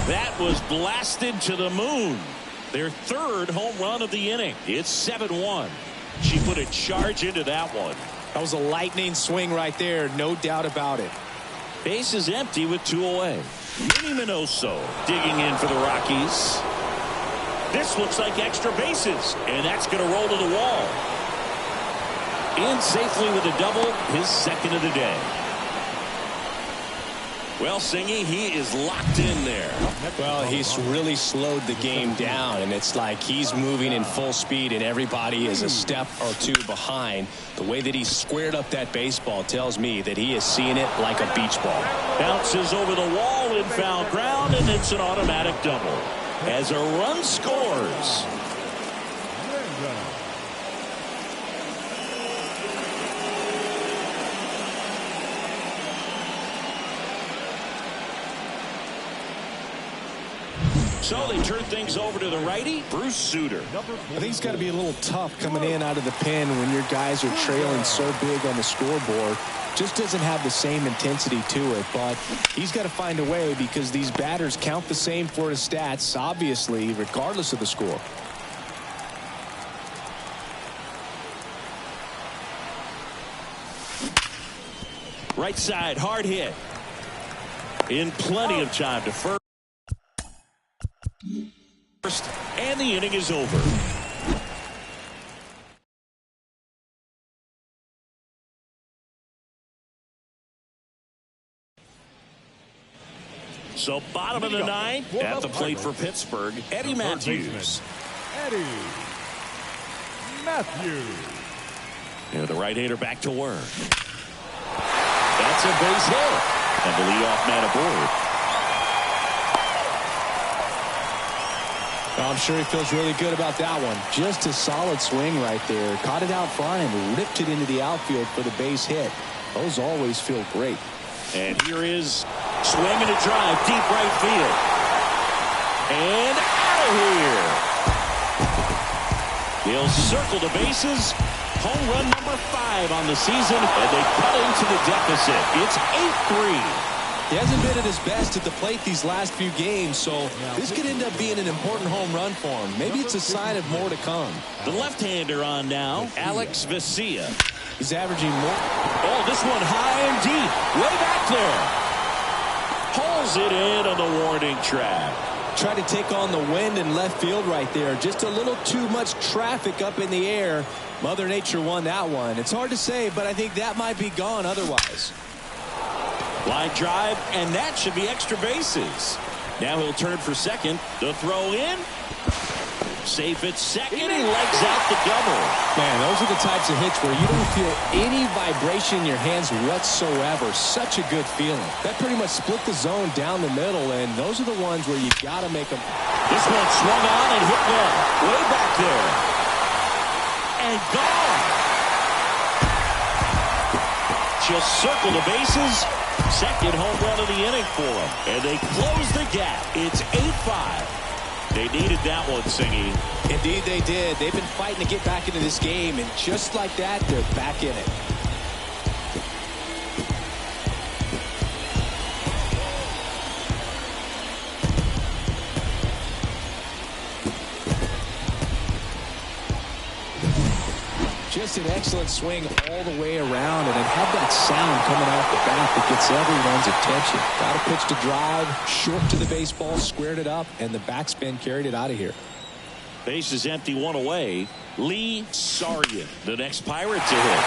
That was blasted to the moon. Their third home run of the inning. It's 7-1. She put a charge into that one. That was a lightning swing right there. No doubt about it. Base is empty with 2 away. Minnie Minoso digging in for the Rockies. This looks like extra bases, and that's going to roll to the wall. In safely with a double, his second of the day. Well, Singy, he is locked in there. Well, he's really slowed the game down, and it's like he's moving in full speed, and everybody is a step or two behind. The way that he squared up that baseball tells me that he is seeing it like a beach ball. Bounces over the wall in foul ground, and it's an automatic double. As a run scores. So they turn things over to the righty, Bruce Sutter. I think it's got to be a little tough coming in out of the pen when your guys are trailing so big on the scoreboard. Just doesn't have the same intensity to it, but he's got to find a way because these batters count the same for his stats, obviously, regardless of the score. Right side, hard hit. In plenty of time to first. And the inning is over. So bottom of the ninth, at the plate for Pittsburgh, Eddie Matthews. Eddie Matthews. And the right-hander back to work. That's a base hit. And the leadoff man aboard. I'm sure he feels really good about that one. Just a solid swing right there. Caught it out front and ripped it into the outfield for the base hit. Those always feel great. And here is swinging a drive deep right field. And out of here. They'll circle the bases. Home run number 5 on the season. And they cut into the deficit. It's 8-3. He hasn't been at his best at the plate these last few games, so this could end up being an important home run for him. Maybe it's a sign of more to come. The left-hander on now, Alex Vesia. He's averaging more. Oh, this one high and deep. Way back there. Pulls it in on the warning track. Tried to take on the wind in left field right there. Just a little too much traffic up in the air. Mother Nature won that one. It's hard to say, but I think that might be gone otherwise. Line drive, and that should be extra bases. Now he'll turn for second. The throw in. Safe at second. He legs out the double. Man, those are the types of hits where you don't feel any vibration in your hands whatsoever. Such a good feeling. That pretty much split the zone down the middle, and those are the ones where you got to make them. This one swung on and hit well. Way back there. And gone. She'll circle the bases. Second home run of the inning for them. And they close the gap. It's 8-5. They needed that one, Singy. Indeed they did. They've been fighting to get back into this game, and just like that, they're back in it. Just an excellent swing all the way around, and it had that sound coming off the bat that gets everyone's attention. Got a pitch to drive, short to the baseball, squared it up, and the backspin carried it out of here. Base is empty, one away. Lee Sargent, the next Pirate to hit.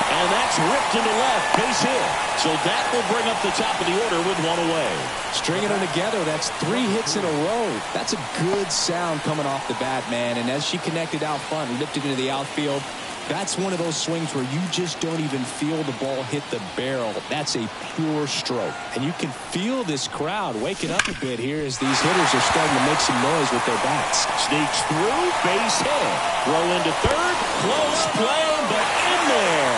And that's ripped into left, base hit. So that will bring up the top of the order with one away. Stringing them together, that's 3 hits in a row. That's a good sound coming off the bat, man. And as she connected out front and lifted into the outfield, that's one of those swings where you just don't even feel the ball hit the barrel. That's a pure stroke. And you can feel this crowd waking up a bit here as these hitters are starting to make some noise with their bats. Sneaks through, base hit. Throw into third, close play, but in there.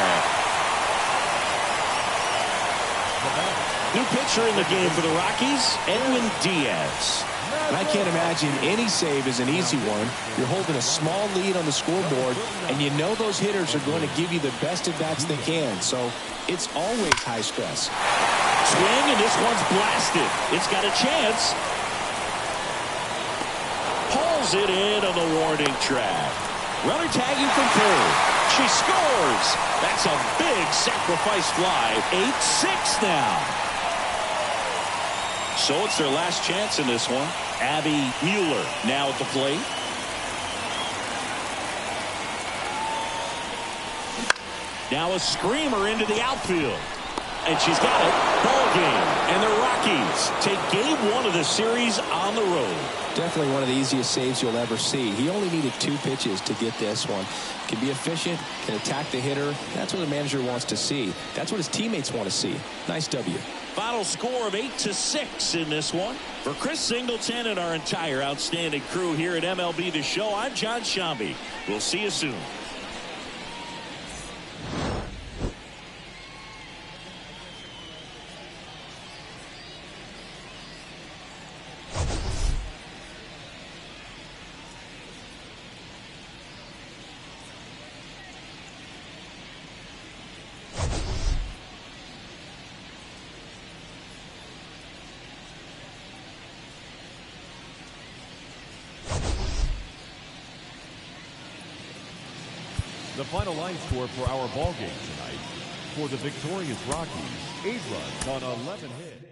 New pitcher in the game for the Rockies, Edwin Diaz. And I can't imagine any save is an easy one. You're holding a small lead on the scoreboard, and you know those hitters are going to give you the best at-bats they can. So it's always high stress. Swing, and this one's blasted. It's got a chance. Pulls it in on the warning track. Runner tagging from third. She scores. That's a big sacrifice fly. 8-6 now. So it's their last chance in this one. Abby Mueller now at the plate. Now a screamer into the outfield. And she's got it. Ball game. And the Rockies take game 1 of the series on the road. Definitely one of the easiest saves you'll ever see. He only needed 2 pitches to get this one. Can be efficient, can attack the hitter. That's what the manager wants to see. That's what his teammates want to see. Nice W. Final score of 8-6 in this one. For Chris Singleton and our entire outstanding crew here at MLB The Show, I'm John Shambi. We'll see you soon. The final line score for our ball game tonight. For the victorious Rockies, 8 runs on 11 hits.